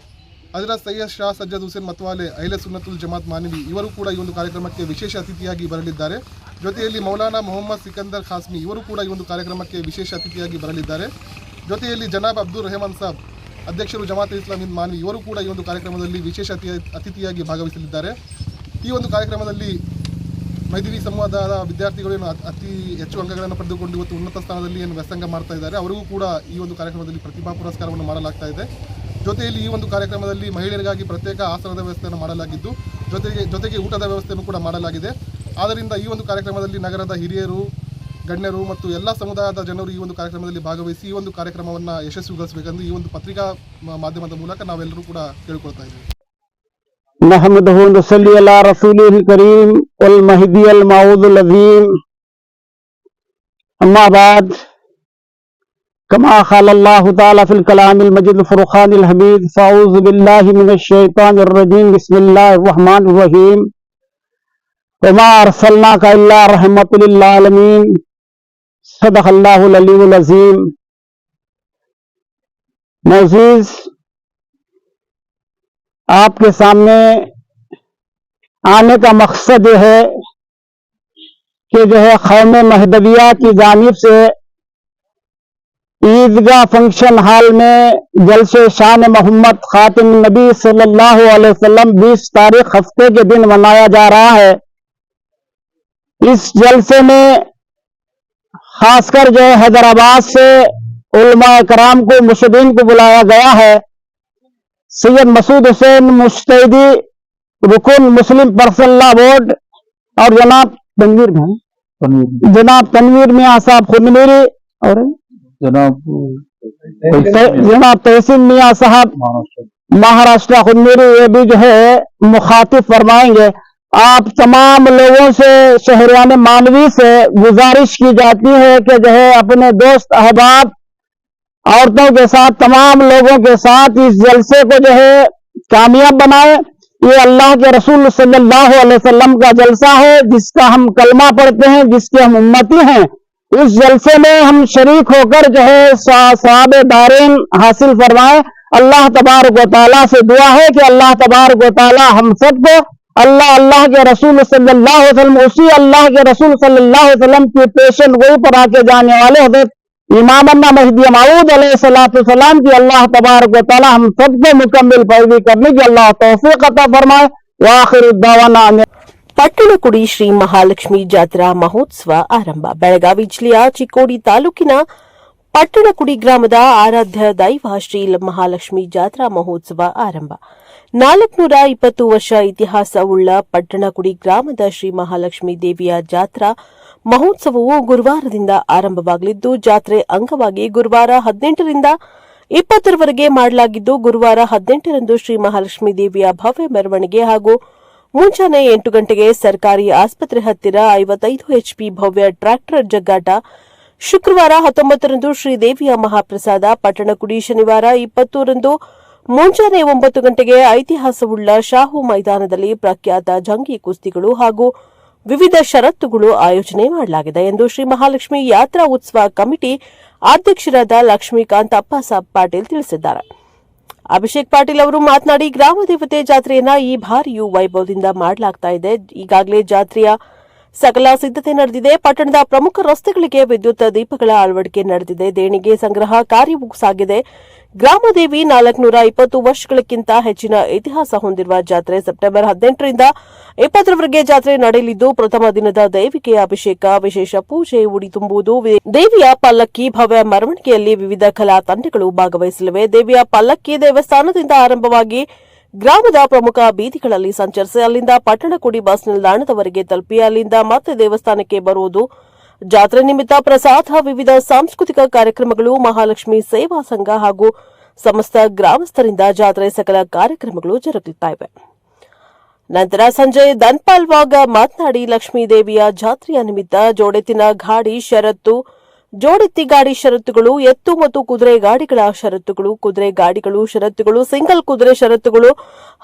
ಹಜರತ್ ಸೈಯದ್ ಶಾ ಸಜ್ಜದ್ ಹುಸೇನ್ ಮತ್ವಾಲೆ ಅಹ್ಲೆ ಸುನ್ನತುಲ್ ಜಮಾತ್ ಮಾನವಿ ಇವರು ಕೂಡ ಈ ಒಂದು ಕಾರ್ಯಕ್ರಮಕ್ಕೆ ವಿಶೇಷ ಅತಿಥಿಯಾಗಿ ಬರಲಿದ್ದಾರೆ. ಜೊತೆಯಲ್ಲಿ ಮೌಲಾನಾ ಮೊಹಮ್ಮದ್ ಸಿಕಂದರ್ ಖಾಸ್ಮಿ ಇವರು ಕೂಡ ಈ ಒಂದು ಕಾರ್ಯಕ್ರಮಕ್ಕೆ ವಿಶೇಷ ಅತಿಥಿಯಾಗಿ ಬರಲಿದ್ದಾರೆ. ಜೊತೆಯಲ್ಲಿ ಜನಾಬ್ ಅಬ್ದುಲ್ ರೆಹಮಾನ್ ಸಾಬ್ ಅಧ್ಯಕ್ಷರು ಜಮಾತ್ ಇಸ್ಲಾಮಿ ಮಾನವಿ ಇವರು ಕೂಡ ಈ ಒಂದು ಕಾರ್ಯಕ್ರಮದಲ್ಲಿ ವಿಶೇಷ ಅತಿಥಿಯಾಗಿ ಭಾಗವಹಿಸಲಿದ್ದಾರೆ. ಈ ಒಂದು ಕಾರ್ಯಕ್ರಮದಲ್ಲಿ ಮೈದಿವಿ ಸಮುದಾಯದ ವಿದ್ಯಾರ್ಥಿಗಳು ಏನು ಅತಿ ಹೆಚ್ಚು ಅಂಕಗಳನ್ನು ಪಡೆದುಕೊಂಡು ಇವತ್ತು ಉನ್ನತ ಸ್ಥಾನದಲ್ಲಿ ಏನು ವ್ಯಾಸಂಗ ಮಾಡ್ತಾ ಇದ್ದಾರೆ, ಅವರಿಗೂ ಕೂಡ ಈ ಒಂದು ಕಾರ್ಯಕ್ರಮದಲ್ಲಿ ಪ್ರತಿಭಾ ಪುರಸ್ಕಾರವನ್ನು ಮಾಡಲಾಗ್ತಾ ಇದೆ. ಜೊತೆಯಲ್ಲಿ ಈ ಒಂದು ಕಾರ್ಯಕ್ರಮದಲ್ಲಿ ಮಹಿಳೆಯರಿಗಾಗಿ ಪ್ರತ್ಯೇಕ ಆಸನದ ವ್ಯವಸ್ಥೆಯನ್ನು ಮಾಡಲಾಗಿದ್ದು, ಜೊತೆಗೆ ಊಟದ ವ್ಯವಸ್ಥೆಯನ್ನು ಕೂಡ ಮಾಡಲಾಗಿದೆ. ಆದ್ದರಿಂದ ಈ ಒಂದು ಕಾರ್ಯಕ್ರಮದಲ್ಲಿ ನಗರದ ಹಿರಿಯರು, ಗಣ್ಯರು ಮತ್ತು ಎಲ್ಲ ಸಮುದಾಯದ ಜನರು ಈ ಒಂದು ಕಾರ್ಯಕ್ರಮದಲ್ಲಿ ಭಾಗವಹಿಸಿ ಈ ಒಂದು ಕಾರ್ಯಕ್ರಮವನ್ನು ಯಶಸ್ವಿಗೊಳಿಸಬೇಕೆಂದು ಈ ಒಂದು ಪತ್ರಿಕಾ ಮಾಧ್ಯಮದ ಮೂಲಕ ನಾವೆಲ್ಲರೂ ಕೂಡ ಕೇಳಿಕೊಳ್ತಾ ಇದ್ದೇವೆ. ನಹಮದುಹು ನಸಲ್ಲಿ ಅಲಾ ರಸೂಲಿಲ್ ಕರೀಮ್ ವಲ್ ಮಹದಿಯಲ್ ಮೌದುಲ್ ಅಜೀಮ್. ಅಮ್ಮಾ ಬಾದ್, ಕಮಾ ಖಾಲ ಅಲ್ಲಾಹು ತಆಲಾ ಫಿಲ್ ಕಲಾಮಿಲ್ ಮಜೀದ್ ಫುರ್ಖಾನಿಲ್ ಹಮೀದ್. ಫೌಜು ಬಿಲ್ಲಾಹಿ ಮಿನಶ್ ಶೈತಾನಿರ್ ರಜೀಮ್. ಬಿಸ್ಮಿಲ್ಲಾಹಿರ್ ರಹಮಾನಿರ್ ರಹೀಮ್. ವಮಾ ಅರ್ಸಲ್ನಾಕ ಇಲ್ಲಾ ರಹಮತುಲ್ ಲಿಲ್ ಆಲಮೀನ್. सदक़ल्लाहुल अलीयुल अज़ीम. मौज़ीज़, आपके सामने आने का मकसद यह है कि जो है क़ौम महदविया की जानिब से ईदगाह फंक्शन हाल में जलसे शान मोहम्मद ख़ातिम नबी सल्लल्लाहु अलैहि वसल्लम 20 तारीख हफ्ते के दिन मनाया जा रहा है. इस जलसे में खासकर जो है हैदराबाद से उलमा कराम को मुर्शिदीन को बुलाया गया है. सैयद मसूद हुसैन मुस्तैदी रुकुन मुस्लिम पर्सनल लॉ बोर्ड और जनाब तनवीर मियां साहब खुदमीरी और जनाब तहसीन मियां साहब महाराष्ट्र खुदमीरी, ये भी जो है मुखातिब फरमाएंगे. आप तमाम लोगों से, शहरियान मानवी से गुजारिश की जाती है कि जो है अपने दोस्त अहबाब, औरतों के साथ, तमाम लोगों के साथ इस जलसे को जो है कामयाब बनाए. ये अल्लाह के रसूल सल्लल्लाहु अलैहि वसल्लम का जलसा है जिसका हम कलमा पढ़ते हैं, जिसके हम उम्मती हैं. इस जलसे में हम शरीक होकर जो है सवाब दारेन हासिल फरमाए. अल्लाह तबारक व तआला से दुआ है कि अल्लाह तबारक व तआला हम सबको अल्लाह के रसूल सल्लल्लाहु अलैहि वसल्लम, उसी अल्लाह के रसूल सल्लल्लाहु अलैहि वसल्लम की पेशन गोई पर आके जाने वाले हज़रत इमाम महदी मऊद अलैहिस्सलाम की अल्लाह तबारक व तआला हम सबको मुकम्मल पैरवी करने की अल्लाह तौफीक अता फरमाए. व आखिरु दावाना. ಪಟ್ಟಣಕುಡಿ ಶ್ರೀ ಮಹಾಲಕ್ಷ್ಮಿ ಜಾತ್ರಾ ಮಹೋತ್ಸವ ಆರಂಭ. ಬೆಳಗಾವಿ ಜಿಲ್ಲೆಯ ಚಿಕ್ಕೋಡಿ ತಾಲೂಕಿನ ಪಟ್ಟಣಕುಡಿ ಗ್ರಾಮದ ಆರಾಧ್ಯ ದೈವ ಶ್ರೀ ಮಹಾಲಕ್ಷ್ಮಿ ಜಾತ್ರಾ ಮಹೋತ್ಸವ ಆರಂಭ. 420 ವರ್ಷ ಇತಿಹಾಸವುಳ್ಳ ಪಟ್ಟಣಕುಡಿ ಗ್ರಾಮದ ಶ್ರೀ ಮಹಾಲಕ್ಷ್ಮಿ ದೇವಿಯ ಜಾತ್ರಾ ಮಹೋತ್ಸವವು ಗುರುವಾರದಿಂದ ಆರಂಭವಾಗಲಿದ್ದು, ಜಾತ್ರೆ ಅಂಗವಾಗಿ ಗುರುವಾರ 18ರಿಂದ 20ರವರೆಗೆ ಮಾಡಲಾಗಿದ್ದು, ಗುರುವಾರ 18ರಂದು ಶ್ರೀ ಮಹಾಲಕ್ಷ್ಮಿ ದೇವಿಯ ಭವ್ಯ ಮೆರವಣಿಗೆ ಹಾಗೂ ಮುಂಜಾನೆ 8 ಗಂಟೆಗೆ ಸರ್ಕಾರಿ ಆಸ್ಪತ್ರೆ ಹತ್ತಿರ 55 HP ಭವ್ಯ ಟ್ರ್ಯಾಕ್ಟರ್ ಜಗ್ಗಾಟ ಶುಕ್ರವಾರ 19ರಂದು ಶ್ರೀದೇವಿಯ ಮಹಾಪ್ರಸಾದ, ಪಟ್ಟಣಕುಡಿ ಶನಿವಾರ 20ರಂದು ಮುಂಜಾನೆ 9 ಗಂಟೆಗೆ ಐತಿಹಾಸವುಳ್ಳ ಶಾಹು ಮೈದಾನದಲ್ಲಿ ಪ್ರಖ್ಯಾತ ಜಂಗಿ ಕುಸ್ತಿಗಳು ಹಾಗೂ ವಿವಿಧ ಷರತ್ತುಗಳು ಆಯೋಜನೆ ಮಾಡಲಾಗಿದೆ ಎಂದು ಶ್ರೀ ಮಹಾಲಕ್ಷ್ಮಿ ಯಾತ್ರಾ ಉತ್ಸವ ಕಮಿಟಿ ಅಧ್ಯಕ್ಷರಾದ ಲಕ್ಷ್ಮೀಕಾಂತ್ ಅಪ್ಪಾಸಾಬ್ ಪಾಟೀಲ್ ತಿಳಿಸಿದ್ದಾರೆ. ಅಭಿಷೇಕ್ ಪಾಟೀಲ್ ಅವರು ಮಾತನಾಡಿ, ಗ್ರಾಮ ದೇವತೆ ಜಾತ್ರೆಯನ್ನ ಈ ಬಾರಿಯೂ ವೈಭವದಿಂದ ಮಾಡಲಾಗ್ತಾ ಇದೆ. ಈಗಾಗಲೇ ಜಾತ್ರೆಯ ಸಕಲ ಸಿದ್ಧತೆ ನಡೆದಿದೆ. ಪಟ್ಟಣದ ಪ್ರಮುಖ ರಸ್ತೆಗಳಿಗೆ ವಿದ್ಯುತ್ ದೀಪಗಳ ಅಳವಡಿಕೆ ನಡೆದಿದೆ. ದೇಣಿಗೆ ಸಂಗ್ರಹ ಕಾರ್ಯವೂ ಸಾಗಿದೆ. ಗ್ರಾಮದೇವಿ 420 ವರ್ಷಗಳಕ್ಕಿಂತ ಹೆಚ್ಚಿನ ಇತಿಹಾಸ ಹೊಂದಿರುವ ಜಾತ್ರೆ. ಸೆಪ್ಟೆಂಬರ್ 18ರಿಂದ 20ರವರೆಗೆ ಜಾತ್ರೆ ನಡೆಯಲಿದ್ದು, ಪ್ರಥಮ ದಿನದ ದೇವಿಗೆ ಅಭಿಷೇಕ, ವಿಶೇಷ ಪೂಜೆ, ಉಡಿ ತುಂಬುವುದು, ದೇವಿಯ ಪಲ್ಲಕ್ಕಿ, ಭವ್ಯ ಮೆರವಣಿಗೆಯಲ್ಲಿ ವಿವಿಧ ಕಲಾ ತಂಡಗಳು ಭಾಗವಹಿಸಲಿವೆ. ದೇವಿಯ ಪಲ್ಲಕ್ಕಿ ದೇವಸ್ಥಾನದಿಂದ ಆರಂಭವಾಗಿ ಗ್ರಾಮದ ಪ್ರಮುಖ ಬೀದಿಗಳಲ್ಲಿ ಸಂಚರಿಸಿ ಅಲ್ಲಿಂದ ಪಟ್ಟಣಕುಡಿ ಬಸ್ ನಿಲ್ದಾಣದವರೆಗೆ ತಲುಪಿ ಅಲ್ಲಿಂದ ಮತ್ತೆ ದೇವಸ್ಥಾನಕ್ಕೆ ಬರುವುದು. ಜಾತ್ರೆ ನಿಮಿತ್ತ ಪ್ರಸಾದ, ವಿವಿಧ ಸಾಂಸ್ಕೃತಿಕ ಕಾರ್ಯಕ್ರಮಗಳು, ಮಹಾಲಕ್ಷ್ಮಿ ಸೇವಾ ಸಂಘ ಹಾಗೂ ಸಮಸ್ತ ಗ್ರಾಮಸ್ಥರಿಂದ ಜಾತ್ರೆ ಸಕಲ ಕಾರ್ಯಕ್ರಮಗಳು ಜರುಗಲಿವೆ. ನಂತರ ಸಂಜೆ ದನ್ಪಾಲ್ವಾಗ್ ಮಾತನಾಡಿ, ಲಕ್ಷ್ಮೀ ದೇವಿಯ ಜಾತ್ರೆಯ ನಿಮಿತ್ತ ಜೋಡೆತ್ತಿನ ಗಾಡಿ ಷರತ್ತು, ಜೋಡೆತ್ತಿ ಗಾಡಿ ಷರತ್ತುಗಳು, ಎತ್ತು ಮತ್ತು ಕುದುರೆ ಗಾಡಿಗಳ ಷರತ್ತುಗಳು, ಕುದುರೆ ಗಾಡಿಗಳು ಷರತ್ತುಗಳು, ಸಿಂಗಲ್ ಕುದುರೆ ಷರತ್ತುಗಳು,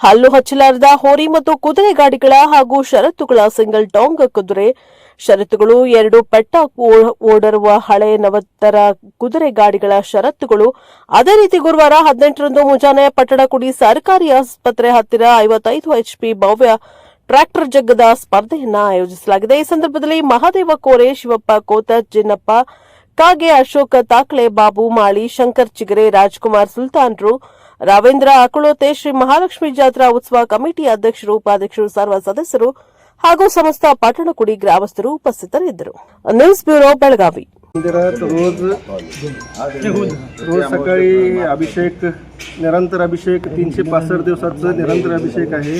ಹಲ್ಲು ಹಚ್ಚಲಾರದ ಹೋರಿ ಮತ್ತು ಕುದುರೆ ಗಾಡಿಗಳ ಹಾಗೂ ಷರತ್ತುಗಳ ಸಿಂಗಲ್ ಟಾಂಗ್ ಕುದುರೆ ಷರತ್ತುಗಳು, 2 ಪೆಟ್ಟ ಓಡರುವ ಹಳೆ 40 ಕುದುರೆ ಗಾಡಿಗಳ ಷರತ್ತುಗಳು. ಅದೇ ರೀತಿ ಗುರುವಾರ 18ರಂದು ಮುಂಜಾನೆ ಪಟ್ಟಣಕುಡಿ ಸರ್ಕಾರಿ ಆಸ್ಪತ್ರೆ ಹತ್ತಿರ 55 HP ಭವ್ಯ ಟ್ರ್ಯಾಕ್ಟರ್ ಜಗ್ಗದ ಸ್ಪರ್ಧೆಯನ್ನ ಆಯೋಜಿಸಲಾಗಿದೆ. ಈ ಸಂದರ್ಭದಲ್ಲಿ ಮಹಾದೇವ ಕೋರೆ, ಶಿವಪ್ಪ ಕೋತ, ಜಿನ್ನಪ್ಪ ಕಾಗೆ, ಅಶೋಕ್ ತಾಕ್ಳೆ, ಬಾಬು ಮಾಳಿ, ಶಂಕರ್ ಚಿಗರೆ, ರಾಜ್ಕುಮಾರ್ ಸುಲ್ತಾನ್ರು, ರಾವೇಂದ್ರ ಅಕುಳೋತೆ, ಶ್ರೀ ಮಹಾಲಕ್ಷ್ಮಿ ಜಾತ್ರಾ ಉತ್ಸವ ಕಮಿಟಿ ಅಧ್ಯಕ್ಷರು, ಉಪಾಧ್ಯಕ್ಷರು, ಸರ್ವ ಸದಸ್ಯರು ಹಾಗೂ ಸಮಸ್ತ ಪಟ್ಟಣಕುಡಿ ಗ್ರಾಮಸ್ಥರು ಉಪಸ್ಥಿತರಿದ್ದರು. News bureau Belagavi. मंदिरात रोज सकाळी अभिषेक, निरंतर अभिषेक, 365 दिवसाचं निरंतर अभिषेक आहे.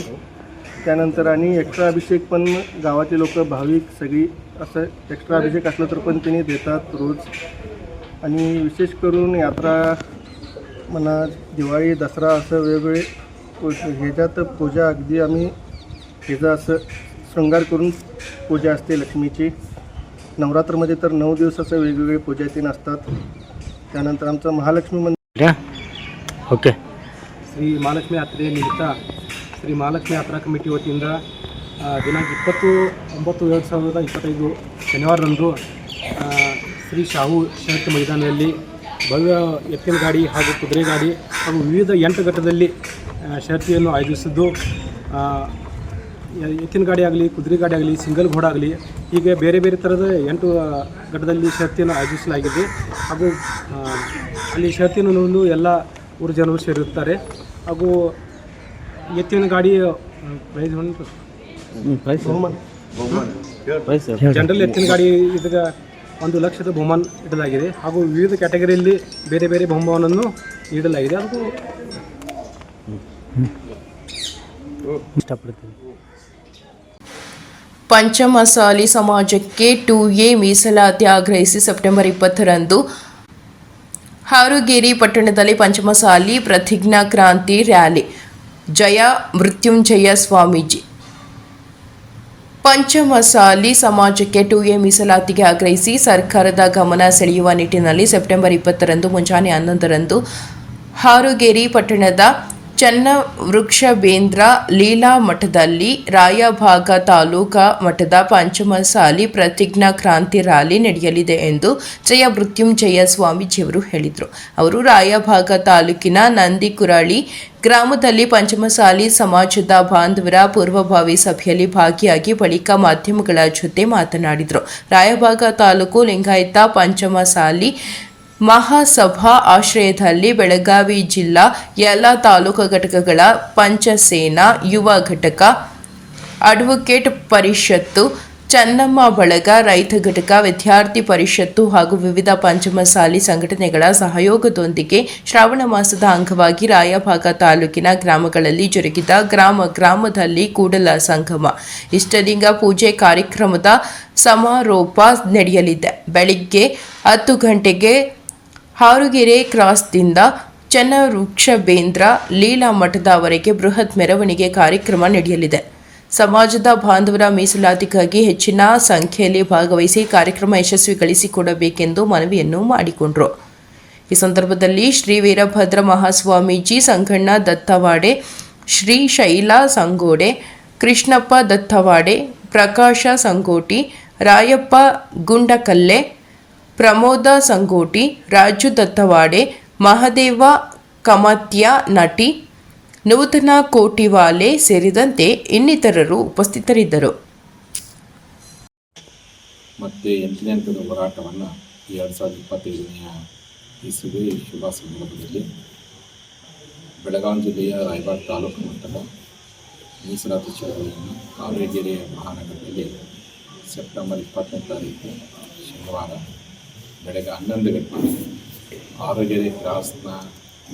त्यानंतर आणि एक्स्ट्रा अभिषेक पण गावातील लोक भाविक सगळी असं एक्स्ट्रा अभिषेक असलं तर पण त्यांनी देतात रोज. आणि विशेष करून यात्रा म्हणा, दिवाळी, दसरा असं वेगवेगळे ह्याच्यात पूजा अगदी आम्ही ह्याचं असं शृंगार करून पूजा असते लक्ष्मीची. नवरात्रमध्ये तर 9 दिवसाचं वेगवेगळे पूजा तीन असतात. त्यानंतर आमचं महालक्ष्मी मंदिर ओके ಶ್ರೀ ಮಹಾಲಕ್ಷ್ಮಿ ಯಾತ್ರೆ ನಿಮಿತ್ತ ಶ್ರೀ ಮಹಾಲಕ್ಷ್ಮಿ ಯಾತ್ರಾ ಕಮಿಟಿ ವತಿಯಿಂದ ದಿನಾಂಕ 20/9/2025 ಶನಿವಾರದಂದು ಶ್ರೀ ಶಾಹು ಶರತ್ ಮೈದಾನದಲ್ಲಿ ಭವ್ಯ ಎತ್ತಿನ ಗಾಡಿ ಹಾಗೂ ಕುದುರೆ ಗಾಡಿ ಹಾಗೂ ವಿವಿಧ 8 ಘಟ್ಟದಲ್ಲಿ ಶರತಿಯನ್ನು ಆಯೋಜಿಸಿದ್ದು, ಎತ್ತಿನ ಗಾಡಿ ಆಗಲಿ, ಕುದುರೆ ಗಾಡಿ ಆಗಲಿ, ಸಿಂಗಲ್ ಘೋಡ ಆಗಲಿ, ಹೀಗೆ ಬೇರೆ ಬೇರೆ ಥರದ 8 ಘಟ್ಟದಲ್ಲಿ ಶರತಿಯನ್ನು ಆಯೋಜಿಸಲಾಗಿದೆ. ಹಾಗೂ ಅಲ್ಲಿ ಶರತಿಯನ್ನು ನೋಡಲು ಎಲ್ಲ ಊರು ಜನರು ಸೇರಿರುತ್ತಾರೆ. ಹಾಗೂ ಎತ್ತಿನ ಗಾಡಿ ಜನರಲ್ ಎತ್ತಿನ ಗಾಡಿ ಇದಕ್ಕೆ 1 ಲಕ್ಷದ ಬಹುಮಾನ ಇಡಲಾಗಿದೆ. ಹಾಗೂ ವಿವಿಧ ಕ್ಯಾಟಗರಿಯಲ್ಲಿ ಬೇರೆ ಬೇರೆ ಬಹುಮಾನವನ್ನು ನೀಡಲಾಗಿದೆ. ಹಾಗೂ ಇಷ್ಟಪಡ್ತೀನಿ. ಪಂಚಮಸಾಲಿ ಸಮಾಜಕ್ಕೆ 2A ಮೀಸಲಾತಿ ಆಗ್ರಹಿಸಿ ಸೆಪ್ಟೆಂಬರ್ 20ರಂದು ಹಾರುಗೇರಿ ಪಟ್ಟಣದಲ್ಲಿ ಪಂಚಮಸಾಲಿ ಪ್ರತಿಜ್ಞಾ ಕ್ರಾಂತಿ ರ್ಯಾಲಿ. ಜಯ ಮೃತ್ಯುಂಜಯ ಸ್ವಾಮೀಜಿ. ಪಂಚಮಸಾಲಿ ಸಮಾಜಕ್ಕೆ 2A ಮೀಸಲಾತಿಗೆ ಆಗ್ರಹಿಸಿ ಸರ್ಕಾರದ ಗಮನ ಸೆಳೆಯುವ ನಿಟ್ಟಿನಲ್ಲಿ ಸೆಪ್ಟೆಂಬರ್ 20ರಂದು ಮುಂಜಾನೆ 11ರಂದು ಹಾರುಗೇರಿ ಪಟ್ಟಣದ ಚನ್ನವೃಕ್ಷಬೇಂದ್ರ ಲೀಲಾ ಮಠದಲ್ಲಿ ರಾಯಭಾಗ ತಾಲೂಕಾ ಮಠದ ಪಂಚಮಸಾಲಿ ಪ್ರತಿಜ್ಞಾ ಕ್ರಾಂತಿ ರ್ಯಾಲಿ ನಡೆಯಲಿದೆ ಎಂದು ಜಯ ಮೃತ್ಯುಂಜಯ ಸ್ವಾಮೀಜಿಯವರು ಹೇಳಿದರು. ಅವರು ರಾಯಭಾಗ ತಾಲೂಕಿನ ನಂದಿಕುರಳಿ ಗ್ರಾಮದಲ್ಲಿ ಪಂಚಮಸಾಲಿ ಸಮಾಜದ ಬಾಂಧವರ ಪೂರ್ವಭಾವಿ ಸಭೆಯಲ್ಲಿ ಭಾಗಿಯಾಗಿ ಬಳಿಕ ಮಾಧ್ಯಮಗಳ ಜೊತೆ ಮಾತನಾಡಿದರು. ರಾಯಭಾಗ ತಾಲೂಕು ಲಿಂಗಾಯತ ಪಂಚಮಸಾಲಿ ಮಹಾಸಭಾ ಆಶ್ರಯದಲ್ಲಿ ಬೆಳಗಾವಿ ಜಿಲ್ಲಾ ಎಲ್ಲ ತಾಲೂಕು ಘಟಕಗಳ ಪಂಚಸೇನಾ ಯುವ ಘಟಕ, ಅಡ್ವೊಕೇಟ್ ಪರಿಷತ್ತು, ಚನ್ನಮ್ಮ ಬಳಗ, ರೈತ ಘಟಕ, ವಿದ್ಯಾರ್ಥಿ ಪರಿಷತ್ತು ಹಾಗೂ ವಿವಿಧ ಪಂಚಮಸಾಲಿ ಸಂಘಟನೆಗಳ ಸಹಯೋಗದೊಂದಿಗೆ ಶ್ರಾವಣ ಮಾಸದ ಅಂಗವಾಗಿ ರಾಯಭಾಗ ತಾಲೂಕಿನ ಗ್ರಾಮಗಳಲ್ಲಿ ಜರುಗಿದ ಗ್ರಾಮದಲ್ಲಿ ಕೂಡಲ ಸಂಗಮ ಇಷ್ಟಲಿಂಗ ಪೂಜೆ ಕಾರ್ಯಕ್ರಮದ ಸಮಾರೋಪ ನಡೆಯಲಿದೆ. ಬೆಳಿಗ್ಗೆ 10 ಗಂಟೆಗೆ ಹಾರುಗೆರೆ ಕ್ರಾಸ್ದಿಂದ ಚನ್ನವೃಕ್ಷಬೇಂದ್ರ ಲೀಲಾ ಮಠದವರೆಗೆ ಬೃಹತ್ ಮೆರವಣಿಗೆ ಕಾರ್ಯಕ್ರಮ ನಡೆಯಲಿದೆ. ಸಮಾಜದ ಬಾಂಧವರ ಮೀಸಲಾತಿಗಾಗಿ ಹೆಚ್ಚಿನ ಸಂಖ್ಯೆಯಲ್ಲಿ ಭಾಗವಹಿಸಿ ಕಾರ್ಯಕ್ರಮ ಯಶಸ್ವಿಗೊಳಿಸಿಕೊಡಬೇಕೆಂದು ಮನವಿಯನ್ನು ಮಾಡಿಕೊಂಡರು. ಈ ಸಂದರ್ಭದಲ್ಲಿ ಶ್ರೀ ವೀರಭದ್ರ ಮಹಾಸ್ವಾಮೀಜಿ, ಸಂಗಣ್ಣ ದತ್ತವಾಡೆ, ಶ್ರೀ ಶೈಲಾ ಸಂಗೋಡೆ, ಕೃಷ್ಣಪ್ಪ ದತ್ತವಾಡೆ, ಪ್ರಕಾಶ ಸಂಗೋಟಿ, ರಾಯಪ್ಪ ಗುಂಡಕಲ್ಲೆ, ಪ್ರಮೋದ ಸಂಗೋಟಿ, ರಾಜು ದತ್ತವಾಡೆ, ಮಹದೇವ ಕಮತ್ಯ ನಟಿ, ನೂತನ ಕೋಟಿವಾಲೆ ಸೇರಿದಂತೆ ಇನ್ನಿತರರು ಉಪಸ್ಥಿತರಿದ್ದರು. ಮತ್ತು 8ನೇ ಹಂತದ ಹೋರಾಟವನ್ನು 2025ನೇ ಇಸುವೆ ಶುಭ ಸಂದರ್ಭದಲ್ಲಿ ಬೆಳಗಾವಿ ಜಿಲ್ಲೆಯ ರಾಯಬಾಗ ತಾಲೂಕು ಮಟ್ಟದ ಮೀಸಲಾತಿ ಚಳವಳಿಯನ್ನು ಕಾವೇರಿಗೆರೆ ಮಹಾನಗರದಲ್ಲಿ ಸೆಪ್ಟೆಂಬರ್ 20ನೇ ತಾರೀಕು ಶನಿವಾರ ಬೆಳಗ್ಗೆ 11 ಗಂಟೆಗೆ ಆರೋಗೆರೆ ಕ್ರಾಸ್ನ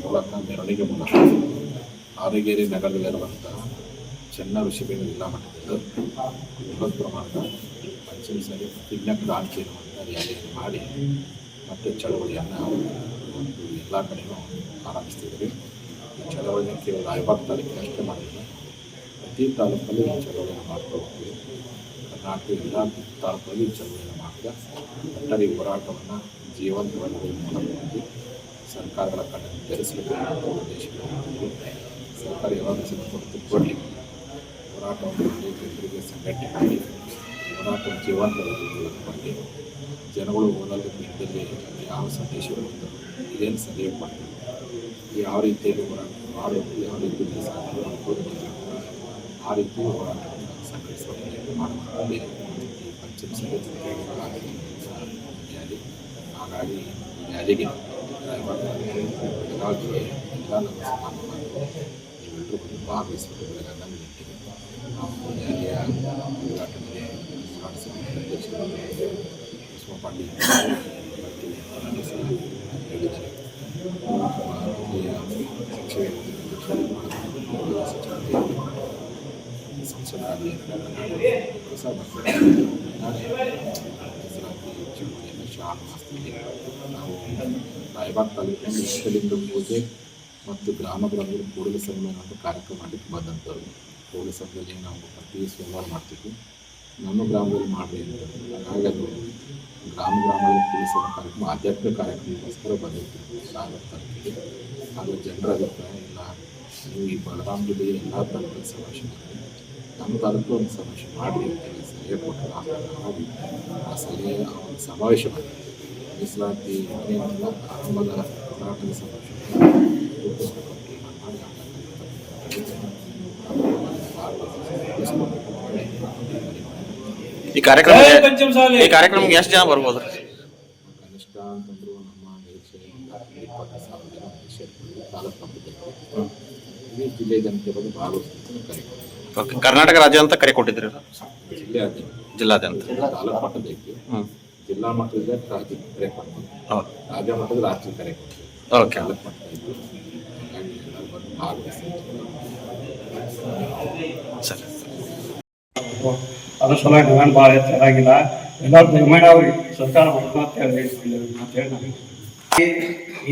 ಮೂಲಕ ಮೆರವಣಿಗೆ ಮೂಲಕ ಆರೋಗೆರೆ ನಗರದಲ್ಲಿರುವಂಥ ಚೆನ್ನ ಋಷಿಬೇಗ ಜಿಲ್ಲಾ ಮಟ್ಟದಲ್ಲಿ ಬೃಹತ್ ಪ್ರಮಾಣದ ಪಂಚಮಸಾಲಿ ಪ್ರತಿಜ್ಞಾ ಕ್ರಾಂತಿ ಎನ್ನುವಂಥ ರ್ಯಾಲಿಯನ್ನು ಮಾಡಿ ಮತ್ತು ಚಳವಳಿಯನ್ನು ಎಲ್ಲ ಕಡೆಯೂ ಆರಂಭಿಸ್ತಿದ್ದೀವಿ. ಈ ಚಳವಳಿಯನ್ನು ಕೇವಲ ರಾಯಬಾಗ ತಾಲೂಕಿನಷ್ಟೇ ಮಾಡಿಲ್ಲ, ಪ್ರತಿ ತಾಲೂಕಲ್ಲಿ ಈ ಚಳವಳಿಯನ್ನು ಮಾಡ್ತಾ ಹೋಗ್ತೀವಿ. ಕರ್ನಾಟಕದ ಎಲ್ಲ ತಾಲೂಕಲ್ಲಿ ಈ ಚಳವಳಿಯನ್ನು ಮಾಡಿದ ಒಟ್ಟಾರೆ ಹೋರಾಟವನ್ನು ಜೀವಂತವಾಗಿ ಮೂಲಕವಾಗಿ ಸರ್ಕಾರಗಳ ಕಣ್ಣನ್ನು ತೆರೆಸಬೇಕು ಅನ್ನೋ ಉದ್ದೇಶವನ್ನು ಸರ್ಕಾರ ಯಾವಾಗ ಕೊಡಲಿ ಹೋರಾಟವನ್ನು ಜನರಿಗೆ ಸಂಘಟನೆ ಮಾಡಿ ಹೋರಾಟವನ್ನು ಜೀವಂತವಾಗಿ ಜನಗಳು ಓದಲು ನಿಟ್ಟಿನಲ್ಲಿ ಯಾವ ಸಂದೇಶಗಳು ಇದೇನು ಸಲಹೆ ಮಾಡ್ತೀವಿ, ಯಾವ ರೀತಿಯಲ್ಲಿ ಹೋರಾಟ ಮಾಡಬೇಕು, ಯಾವ ರೀತಿಯಲ್ಲಿ ಸಾಧ್ಯ ಆ ರೀತಿ ಹೋರಾಟವನ್ನು ಸಂಘಟಿಸುವ ಮಾಡುವಂಥದ್ದೇ ಈ ಪಂಚಮಸಾಲಿ ರ್ಯಾಲಿ. ಹಾಗಾಗಿ ಈ ರ್ಯಾಲಿಗೆ ಬೆಳಗಾವಿ ಜಿಲ್ಲೆಯ ಎಲ್ಲ ನಮ್ಮ ಸಮಾಜ ನೀವೆಲ್ಲರೂ ಬಂದು ಭಾಗವಹಿಸಬೇಕು. ಬೆಳಗ್ಗೆ 11 ಗಂಟೆಗೆ ನಾವು ರ್ಯಾಲಿಯ ಉದ್ಘಾಟನೆಗೆ ಅಧ್ಯಕ್ಷರು ಬಸವ ಪಾಟೀಲ್ ಹೇಳಿದ್ದಾರೆ. ಜಿಲ್ಲೆಯ ಸಂಸದರಾಗಿ ಹೊಸ ಚಳವಳಿಯನ್ನು ಶಾಲಾ ಮಾಸ್ತರಿಗೆ ನಾವು ರಾಯಬಾಗ ತಾಲೂಕಿನಲ್ಲಿ ಇಷ್ಟಲಿಂಗ ಪೂಜೆ ಮತ್ತು ಗ್ರಾಮ ಗ್ರಾಮದಲ್ಲಿ ಕೂಡಲ ಸಂಗಮ ಅಂತ ಕಾರ್ಯಕ್ರಮ ಮಾಡಲಿಕ್ಕೆ ಬಂದಂಥವ್ರು. ಕೂಡಲ ಸಂಘದಲ್ಲಿ ನಾವು ಪ್ರತಿ ಸೋಮವಾರ ಮಾಡ್ತೀವಿ, ನಮ್ಮ ಗ್ರಾಮದಲ್ಲಿ ಮಾಡಿ ಅಂತ. ಹಾಗಾಗಿ ಗ್ರಾಮ ಗ್ರಾಮದಲ್ಲಿ ಕೂಡಲ ಸಂಘ ಕಾರ್ಯಕ್ರಮ ಆಧ್ಯಾತ್ಮಿಕ ಕಾರ್ಯಕ್ರಮಕ್ಕೋಸ್ಕರ ಬಂದಿರ್ತೀವಿ ಶಾಲಾ ತಾಲೂಕಿಗೆ. ಹಾಗೂ ಜನರ ಅಭಿಪ್ರಾಯ ಇಲ್ಲ, ನೀವು ಈ ಬೆಳಗಾವಿ ಜಿಲ್ಲೆಯ ಎಲ್ಲ ತಾಲೂಕಿನ ಸಮಾವೇಶ ಮಾಡಿ ನಮ್ಮ ತಾಲೂಕು ಒಂದು ಸಮಾವೇಶ ಮಾಡಿ ಅಂತೇಳಿ ಸಲಹೆ ಕೊಟ್ಟರು. ಹಾಗಾಗಿ ಆ ಸಲಹೆ ಒಂದು ಸಮಾವೇಶ ಮಾಡಿ ಮೀಸಲಾತಿ ಆರಂಭದ ಹೋರಾಟದ ಸಮಾವೇಶ ಈ ಕಾರ್ಯಕ್ರಮಕ್ಕೆ ಎಷ್ಟು ಜನ ಬರ್ಬೋದು? ಕನಿಷ್ಠ ಅಂತಂದ್ರು ನಮ್ಮ ನಿರೀಕ್ಷೆ 20,000 ಜನ ನಿರೀಕ್ಷೆ ತಾಲೂಕು ಮಟ್ಟದಲ್ಲಿ ಇಡೀ ಜಿಲ್ಲೆ ಜನತೆ ಬಗ್ಗೆ ಭಾಗವಹಿಸ್ತಾರೆ ಕಾರ್ಯಕ್ರಮ. ಕರ್ನಾಟಕ ರಾಜ್ಯ ಅಂತ ಕರೆ ಕೊಟ್ಟಿದ್ದೀರಿ? ಜಿಲ್ಲಾದ್ಯಂತ ತಾಲೂಕು ಮಟ್ಟದ ಐತಿ, ಜಿಲ್ಲಾ ಮಟ್ಟದ ರಾಜ್ಯಕ್ಕೆ ಕರೆ ಕೊಡ್ತೀವಿ, ರಾಜ್ಯ ಮಟ್ಟದ ರಾಷ್ಟ್ರೀಯ ಕರೆ ಕೊಡ್ತೀವಿ, ತಾಲೂಕು ಮಟ್ಟ ಐತಿ. ಹಾಗಾಗಿ ಎಲ್ಲರೂ ಬಂದು ಭಾಗವಹಿಸ್ತಾರೆ. ಸರಿ, ಅದ್ರ ಸಲುವಾಗಿ ನಾನು ಭಾಳ ಚೆನ್ನಾಗಿಲ್ಲ. ಎಲ್ಲರೂ ನಿರ್ಮಾಣ ಅವ್ರಿಗೆ ಸರ್ಕಾರ ಹೇಳಿ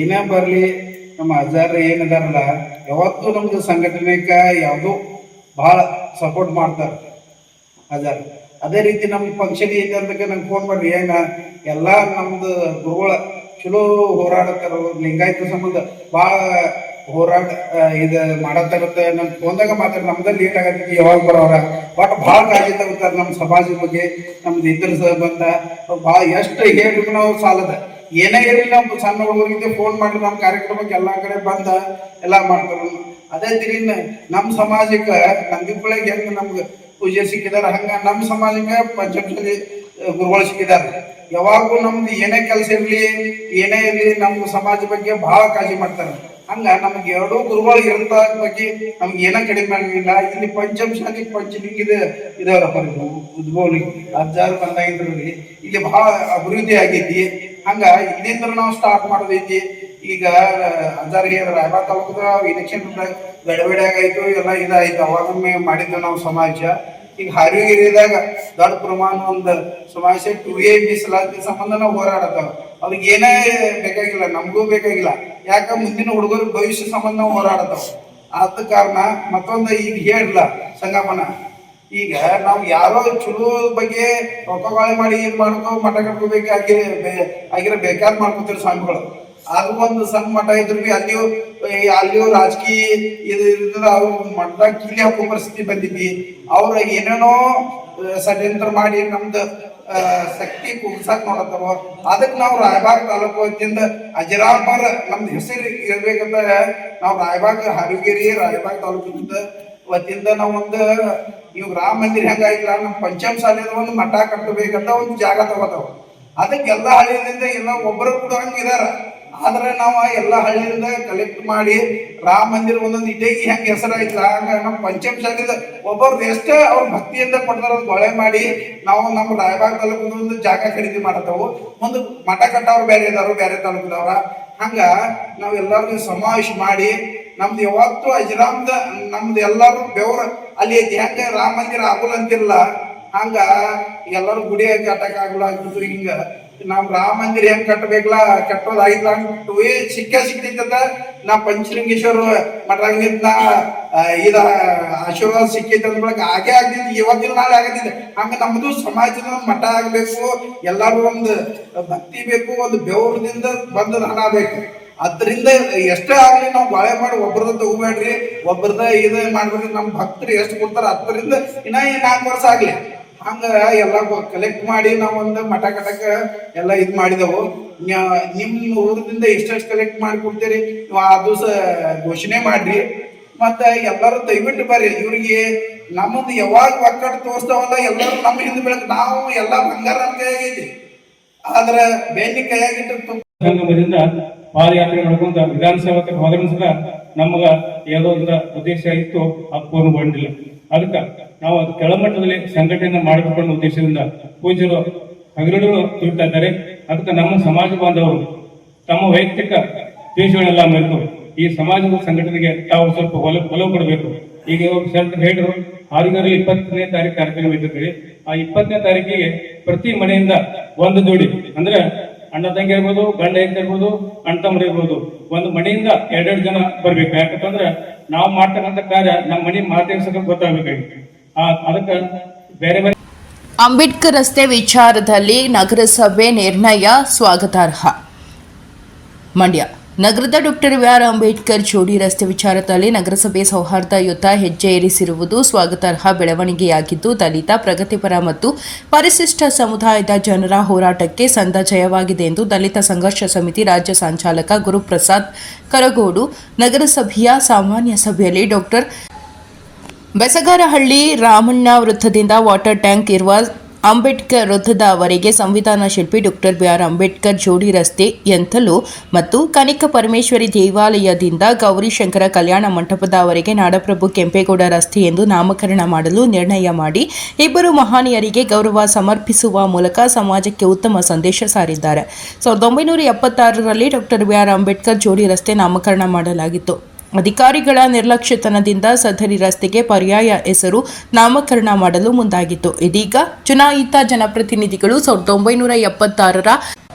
ಏನೇ ಬರಲಿ ನಮ್ಮ ಅಜ್ಜಾರ ಏನಿದಾರಲ್ಲ ಯಾವತ್ತೂ ನಮ್ದು ಸಂಘಟನೆಗೆ ಯಾವುದೂ ಭಾಳ ಸಪೋರ್ಟ್ ಮಾಡ್ತಾರೆ ಅಜ್ಜಾರ. ಅದೇ ರೀತಿ ನಮ್ಮ ಫಂಕ್ಷನ್ ಐತೆ ಅಂದಕ್ಕೆ ನಂಗೆ ಫೋನ್ ಮಾಡ್ರಿ, ಏನ ಎಲ್ಲ ನಮ್ದು ಗುರುಗಳ ಚಲೋ ಹೋರಾಡತ್ತಾರ, ಲಿಂಗಾಯತ ಸಂಬಂಧ ಭಾಳ ಹೋರಾಟ ಇದು ಮಾಡತ್ತಿರುತ್ತೆ. ನಮ್ಮ ಫೋನ್ದಾಗ ಮಾತಾಡಿ ನಮ್ದು ಲೇಟ್ ಆಗತ್ತೆ, ಯಾವಾಗ ಬರೋರ ಬಟ್ ಭಾಳ ಕಾಳಜಿ ತಗೋತಾರೆ ನಮ್ಮ ಸಮಾಜದ ಬಗ್ಗೆ, ನಮ್ದು ಇದ್ರ ಸಂಬಂಧ ಭಾಳ ಎಷ್ಟು ಹೇಳಿದ್ರು ನಾವು ಸಾಲದ. ಏನೇ ಇರಲಿ ನಮ್ಮ ಸಣ್ಣ ಹುಡುಗರಿಗೆ ಫೋನ್ ಮಾಡಿ ನಮ್ಮ ಕಾರ್ಯಕ್ರಮಕ್ಕೆ ಎಲ್ಲ ಕಡೆ ಬಂದ ಎಲ್ಲ ಮಾಡ್ತಾರೆ. ಅದೇ ತಿರಿ ನಮ್ಮ ಸಮಾಜಕ್ಕೆ ನಂದಿಪುಳಿಗೆ ಹೆಂಗೆ ನಮ್ಗೆ ಪೂಜೆ ಸಿಕ್ಕಿದಾರ ಹಂಗ ನಮ್ಮ ಸಮಾಜಕ್ಕೆ ಪಂಚಮಸಾಲಿ ಗುರುಗಳು ಸಿಕ್ಕಿದ್ದಾರೆ. ಯಾವಾಗೂ ನಮ್ದು ಏನೇ ಕೆಲಸ ಇರಲಿ ಏನೇ ಇರಲಿ ನಮ್ಮ ಸಮಾಜ ಬಗ್ಗೆ ಭಾಳ ಕಾಳಜಿ ಮಾಡ್ತಾರೆ. ಹಂಗ ನಮ್ಗೆ ಎರಡೂ ಗುರುಗಳು ಇರಂತ ಬಗ್ಗೆ ನಮ್ಗೆ ಏನೋ ಕಡಿಮೆ ಆಗಿಲ್ಲ. ಇಲ್ಲಿ ಪಂಚಮಸಾಲಿ ಪಂಚಲಿಂಗದ ಇದಾವಪ್ಪ ಉದ್ಭವಲಿ ಅಜ್ಜಾರು ಬಂದಾಗಿದ್ರಲ್ಲಿ ಇಲ್ಲಿ ಭಾಳ ಅಭಿವೃದ್ಧಿ ಆಗೈತಿ. ಹಂಗ ಇಲ್ಲಿಂದ ನಾವು ಸ್ಟಾರ್ಟ್ ಮಾಡೋದೈತಿ. ಈಗ ಅಜ್ಜಾರಿಗೆ ರಾಯಬಾಗ ತಾಲೂಕದ ಇಲೆಕ್ಷನ್ ಗಡಬಡಿ ಆಗಾಯ್ತು, ಎಲ್ಲ ಇದಾಯ್ತು. ಅವಾಗೊಮ್ಮೆ ಮಾಡಿದ್ದು ನಾವು ಸಮಾಜ. ಈಗ ಹಾರಿಗಿರಿದಾಗ ದೊಡ್ಡ ಪ್ರಮಾಣ ಒಂದು ಸಮಾವೇಶ 2A ಮೀಸಲಾತಿ ಸಂಬಂಧ ನಾವು ಹೋರಾಡತ್ತವ. ಅವ್ರಿಗೆ ಏನೇ ಬೇಕಾಗಿಲ್ಲ, ನಮಗೂ ಬೇಕಾಗಿಲ್ಲ. ಯಾಕ ಮುಂದಿನ ಹುಡುಗರ ಭವಿಷ್ಯ ಸಂಬಂಧ ನಾವು ಹೋರಾಡತ್ತವ. ಆದ ಕಾರಣ ಮತ್ತೊಂದು ಈಗ ಹೇಳಲ್ಲ ಸಂಗಮನ ಈಗ ನಾವು ಯಾರೋ ಚಲೋ ಬಗ್ಗೆ ರೊಕ್ಕಗಾಳಿ ಮಾಡಿ ಏನ್ ಮಾಡ್ಕೋ ಮಠ ಆಗಿರೋ ಬೇಕಾದ್ ಮಾಡ್ಕೋತೀರಿ ಸ್ವಾಮಿಗಳು. ಅದು ಒಂದು ಸಣ್ಣ ಮಠ ಇದ್ರು ಬಿ ಅಲ್ಲಿಯೂ ರಾಜಕೀಯ ಇದು ಅವ್ರು ಮಠದಾಗ ಕೀಲಿ ಹಾಕೋ ಪರಿಸ್ಥಿತಿ ಬಂದಿದ್ವಿ. ಅವ್ರ ಏನೇನೋ ಷಡ್ಯಂತ್ರ ಮಾಡಿ ನಮ್ದು ಶಕ್ತಿ ಕುಗ್ಸಾಕ್ ನೋಡತ್ತವ. ಅದಕ್ಕೆ ನಾವು ರಾಯಬಾಗ್ ತಾಲೂಕು ವತಿಯಿಂದ ಅಜರಾಮರ್ ನಮ್ದು ಹೆಸರು ಇರ್ಬೇಕಂತ ನಾವು ರಾಯಬಾಗ್ ಹಾವೇರಿ ರಾಯಬಾಗ್ ತಾಲೂಕಿನಿಂದ ವತಿಯಿಂದ ನಾವು ಒಂದು ಇವ್ ರಾಮ ಮಂದಿರ ಹೆಂಗಾಗಿಲ್ಲ ನಮ್ಮ ಪಂಚಮ ಶಾಲೆದ ಒಂದು ಮಠ ಕಟ್ಟಬೇಕಂತ ಒಂದು ಜಾಗ ತಗೋತಾವ. ಅದಕ್ಕೆ ಎಲ್ಲ ಹಳ್ಳಿಯಿಂದ ಎಲ್ಲ ಒಬ್ಬರು ಕೂಡ ಹಂಗಿದಾರ. ಆದ್ರೆ ನಾವು ಎಲ್ಲ ಹಳ್ಳಿಯಿಂದ ಕಲೆಕ್ಟ್ ಮಾಡಿ ರಾಮ ಮಂದಿರ ಒಂದೊಂದು ಇಟೇಗಿ ಹೆಂಗೆ ಹೆಸರಾಯ್ತಲ್ಲ ಹಂಗ ನಮ್ಮ ಪಂಚಮ ಶಾಲೆದ ಒಬ್ಬರದ್ದು ಎಷ್ಟೇ ಅವ್ರ ಭಕ್ತಿಯಿಂದ ಕೊಡ್ತಾರ ಗೊಳೆ ಮಾಡಿ ನಾವು ನಮ್ಮ ರಾಯಬಾಗ್ ತಾಲೂಕದ ಒಂದು ಜಾಗ ಖರೀದಿ ಮಾಡತ್ತವು. ಒಂದು ಮಠ ಕಟ್ಟವ್ರು ಬೇರೆ ಇದಾರು, ಬೇರೆ ತಾಲೂಕದವ್ರ. ಹಂಗ ನಾವ್ ಎಲ್ಲರಿಗೂ ಸಮಾವೇಶ ಮಾಡಿ ನಮ್ದು ಯಾವತ್ತು ಅಜರಾಮ್ದ ನಮ್ದು ಎಲ್ಲಾರು ಬೆವ್ರ ಅಲ್ಲಿ ಐತಿ. ಹೆಂಗ ರಾಮ ಮಂದಿರ ಆಗುಲ್ಲ ಅಂತಿರಲ್ಲ ಹಂಗ ಎಲ್ಲರೂ ಗುಡಿ ಕಟ್ಟಕ್ ಆಗಲ್ಲ ಆಗ್ತಿದ್ರು. ಹಿಂಗ ನಾವ್ ರಾಮ ಮಂದಿರ ಹೆಂಗ್ ಕಟ್ಟಬೇಕಲ್ಲ ಕಟ್ಟೋದಾಗಿಲ್ಲ ಸಿಕ್ತೈತಂತ ನಾ ಪಂಚಲಿಂಗೇಶ್ವರ ಮಠಂಗಿದ್ದ ಇದ ಆಶೀರ್ವಾದ ಸಿಕ್ಕೈತೆ ಅಂದ ಬಳಕ ಹಾಗೆ ಆಗ್ತಿತ್ತು. ಇವತ್ತಿನ ನಾಳೆ ಆಗತ್ತಿದೆ. ಹಂಗ ನಮ್ದು ಸಮಾಜದ ಮಠ ಆಗ್ಬೇಕು, ಎಲ್ಲಾರು ಒಂದು ಭಕ್ತಿ ಬೇಕು, ಒಂದು ಬೆವ್ರದಿಂದ ಬಂದ ಹಣ ಬೇಕು. ಅದರಿಂದ ಎಷ್ಟೇ ಆಗ್ಲಿ ನಾವು ಬಾಳೆ ಮಾಡಿ ಒಬ್ಬರದ ತಗೋಬೇಡ್ರಿ, ಒಬ್ಬರದ ಇದು ಮಾಡ್ಬೇಡ್ರಿ. ನಮ್ಮ ಭಕ್ತರು ಎಷ್ಟು ಕೊಡ್ತಾರ ಅದರಿಂದ ಇನ್ನ 4 ವರ್ಷ ಆಗ್ಲಿ ಹಂಗ ಎಲ್ಲ ಕಲೆಕ್ಟ್ ಮಾಡಿ ನಾವು ಒಂದು ಮಠ ಕಟ್ಟಕ ಎಲ್ಲ ಇದ್ ಮಾಡಿದೆವು. ನಿಮ್ಮ ಊರದಿಂದ ಎಷ್ಟೆಷ್ಟು ಕಲೆಕ್ಟ್ ಮಾಡಿ ಕೊಡ್ತೀರಿ ನೀವು ಆ ದಿವಸ ಘೋಷಣೆ ಮಾಡ್ರಿ. ಮತ್ತ ಎಲ್ಲರೂ ದಯವಿಟ್ಟು ಬರ್ರಿ. ಇವ್ರಿಗೆ ನಮ್ಮದು ಯಾವಾಗ ಒಕ್ಕಟ್ಟು ತೋರಿಸ್ತಾವಲ್ಲ ಎಲ್ಲರೂ ನಮ್ಮ ಹಿಂದೆ ಬೆಳಕ್ ನಾವು ಎಲ್ಲ ಬಂಗಾರ ನಮ್ಮ ಕೈಯಾಗೈತಿ. ಆದ್ರ ಬೇಲಿ ಕೈಯಾಗಿಟ್ಟು ಸಂಗಮದಿಂದ ಪಾದಯಾತ್ರೆ ಮಾಡ್ಕೊಂತ ವಿಧಾನಸಭೆ ಹೋದ್ರೂ ಸಹ ನಮಗ ಏನೋ ಒಂದು ಉದ್ದೇಶ ಇತ್ತು, ಅದು ಪೂರ್ಣಗೊಂಡಿಲ್ಲ. ಅದಕ್ಕೆ ನಾವು ಅದು ಕೆಳಮಟ್ಟದಲ್ಲಿ ಸಂಘಟನೆ ಮಾಡಬೇಕು ಅನ್ನೋ ಉದ್ದೇಶದಿಂದ ಪೂಜ್ಯರು ಹಗಲಿರುಳು ದುಡಿತಾ ಇದ್ದಾರೆ. ಅದಕ್ಕೆ ನಮ್ಮ ಸಮಾಜ ಬಾಂಧವರು ತಮ್ಮ ವೈಯಕ್ತಿಕ ದ್ವೇಷಗಳೆಲ್ಲ ಮರೆತು ಈ ಸಮಾಜದ ಸಂಘಟನೆಗೆ ತಾವು ಸ್ವಲ್ಪ ಒಲವು ಕೊಡಬೇಕು. ಈಗ ಹೇಳಿದ್ರು ಹಾವೇರಿ 20ನೇ ತಾರೀಕು ಕಾರ್ಯಕ್ರಮ ಇಟ್ಟಿದ್ದೀವಿ. ಆ 20ನೇ ತಾರೀಕಿಗೆ ಪ್ರತಿ ಮನೆಯಿಂದ ಒಂದು ಜೋಡಿ ಅಂದ್ರೆ ಅಣ್ಣ ತಂಗಿ ಇರ್ಬೋದು, ಗಂಡ ಹೆಂಡತಿ ಇರ್ಬೋದು, ಅಣ್ಣ ತಮ್ಮರು ಇರ್ಬೋದು, ಒಂದು ಮನೆಯಿಂದ 2 ಜನ ಬರ್ಬೇಕು. ಯಾಕಂತಂದ್ರೆ ನಾವು ಮಾಡ್ತಕ್ಕಂಥ ಕಾರ್ಯ ನಮ್ಮ ಮನೆ ಮಾತಾಡ್ಸಕ್ಕೆ ಗೊತ್ತಾಗಬೇಕಾಗಿತ್ತು. ಅದಕ್ಕೆ ಬೇರೆ ಬೇರೆ ಅಂಬೇಡ್ಕರ್ ರಸ್ತೆ ವಿಚಾರದಲ್ಲಿ ನಗರಸಭೆ ನಿರ್ಣಯ ಸ್ವಾಗತಾರ್ಹ. ಮಂಡ್ಯ ನಗರದ ಡಾಕ್ಟರ್ ಬಿ.ಆರ್. ಅಂಬೇಡ್ಕರ್ ಜೋಡಿ ರಸ್ತೆ ವಿಚಾರದಲ್ಲಿ ನಗರಸಭೆ ಸೌಹಾರ್ದಯುತ ಹೆಜ್ಜೆ ಇರಿಸಿರುವುದು ಸ್ವಾಗತಾರ್ಹ ಬೆಳವಣಿಗೆಯಾಗಿದ್ದು, ದಲಿತ, ಪ್ರಗತಿಪರ ಮತ್ತು ಪರಿಶಿಷ್ಟ ಸಮುದಾಯದ ಜನರ ಹೋರಾಟಕ್ಕೆ ಸಂದ ಜಯವಾಗಿದೆ ಎಂದು ದಲಿತ ಸಂಘರ್ಷ ಸಮಿತಿ ರಾಜ್ಯ ಸಂಚಾಲಕ ಗುರುಪ್ರಸಾದ್ ಕರಗೋಡು ನಗರಸಭೆಯ ಸಾಮಾನ್ಯ ಸಭೆಯಲ್ಲಿ ಡಾಕ್ಟರ್ ಬೆಸಗಾರಹಳ್ಳಿ ರಾಮಣ್ಣ ವೃತ್ತದಿಂದ ವಾಟರ್ ಟ್ಯಾಂಕ್ ಇರುವ ಅಂಬೇಡ್ಕರ್ ವೃತ್ತದವರೆಗೆ ಸಂವಿಧಾನ ಶಿಲ್ಪಿ ಡಾಕ್ಟರ್ ಬಿ.ಆರ್. ಅಂಬೇಡ್ಕರ್ ಜೋಡಿ ರಸ್ತೆ ಎಂತಲೂ ಮತ್ತು ಕನಿಕ ಪರಮೇಶ್ವರಿ ದೇವಾಲಯದಿಂದ ಗೌರಿಶಂಕರ ಕಲ್ಯಾಣ ಮಂಟಪದವರೆಗೆ ನಾಡಪ್ರಭು ಕೆಂಪೇಗೌಡ ರಸ್ತೆ ಎಂದು ನಾಮಕರಣ ಮಾಡಲು ನಿರ್ಣಯ ಮಾಡಿ ಇಬ್ಬರು ಮಹನೀಯರಿಗೆ ಗೌರವ ಸಮರ್ಪಿಸುವ ಮೂಲಕ ಸಮಾಜಕ್ಕೆ ಉತ್ತಮ ಸಂದೇಶ ಸಾರಿದ್ದಾರೆ. 1976ರಲ್ಲಿ ಡಾಕ್ಟರ್ ಬಿ.ಆರ್. ಅಂಬೇಡ್ಕರ್ ಜೋಡಿ ರಸ್ತೆ ನಾಮಕರಣ ಮಾಡಲಾಗಿತ್ತು. ಅಧಿಕಾರಿಗಳ ನಿರ್ಲಕ್ಷ್ಯತನದಿಂದ ಸದರಿ ರಸ್ತೆಗೆ ಪರ್ಯಾಯ ಹೆಸರು ನಾಮಕರಣ ಮಾಡಲು ಮುಂದಾಗಿತ್ತು. ಇದೀಗ ಚುನಾಯಿತ ಜನಪ್ರತಿನಿಧಿಗಳು 1976ರ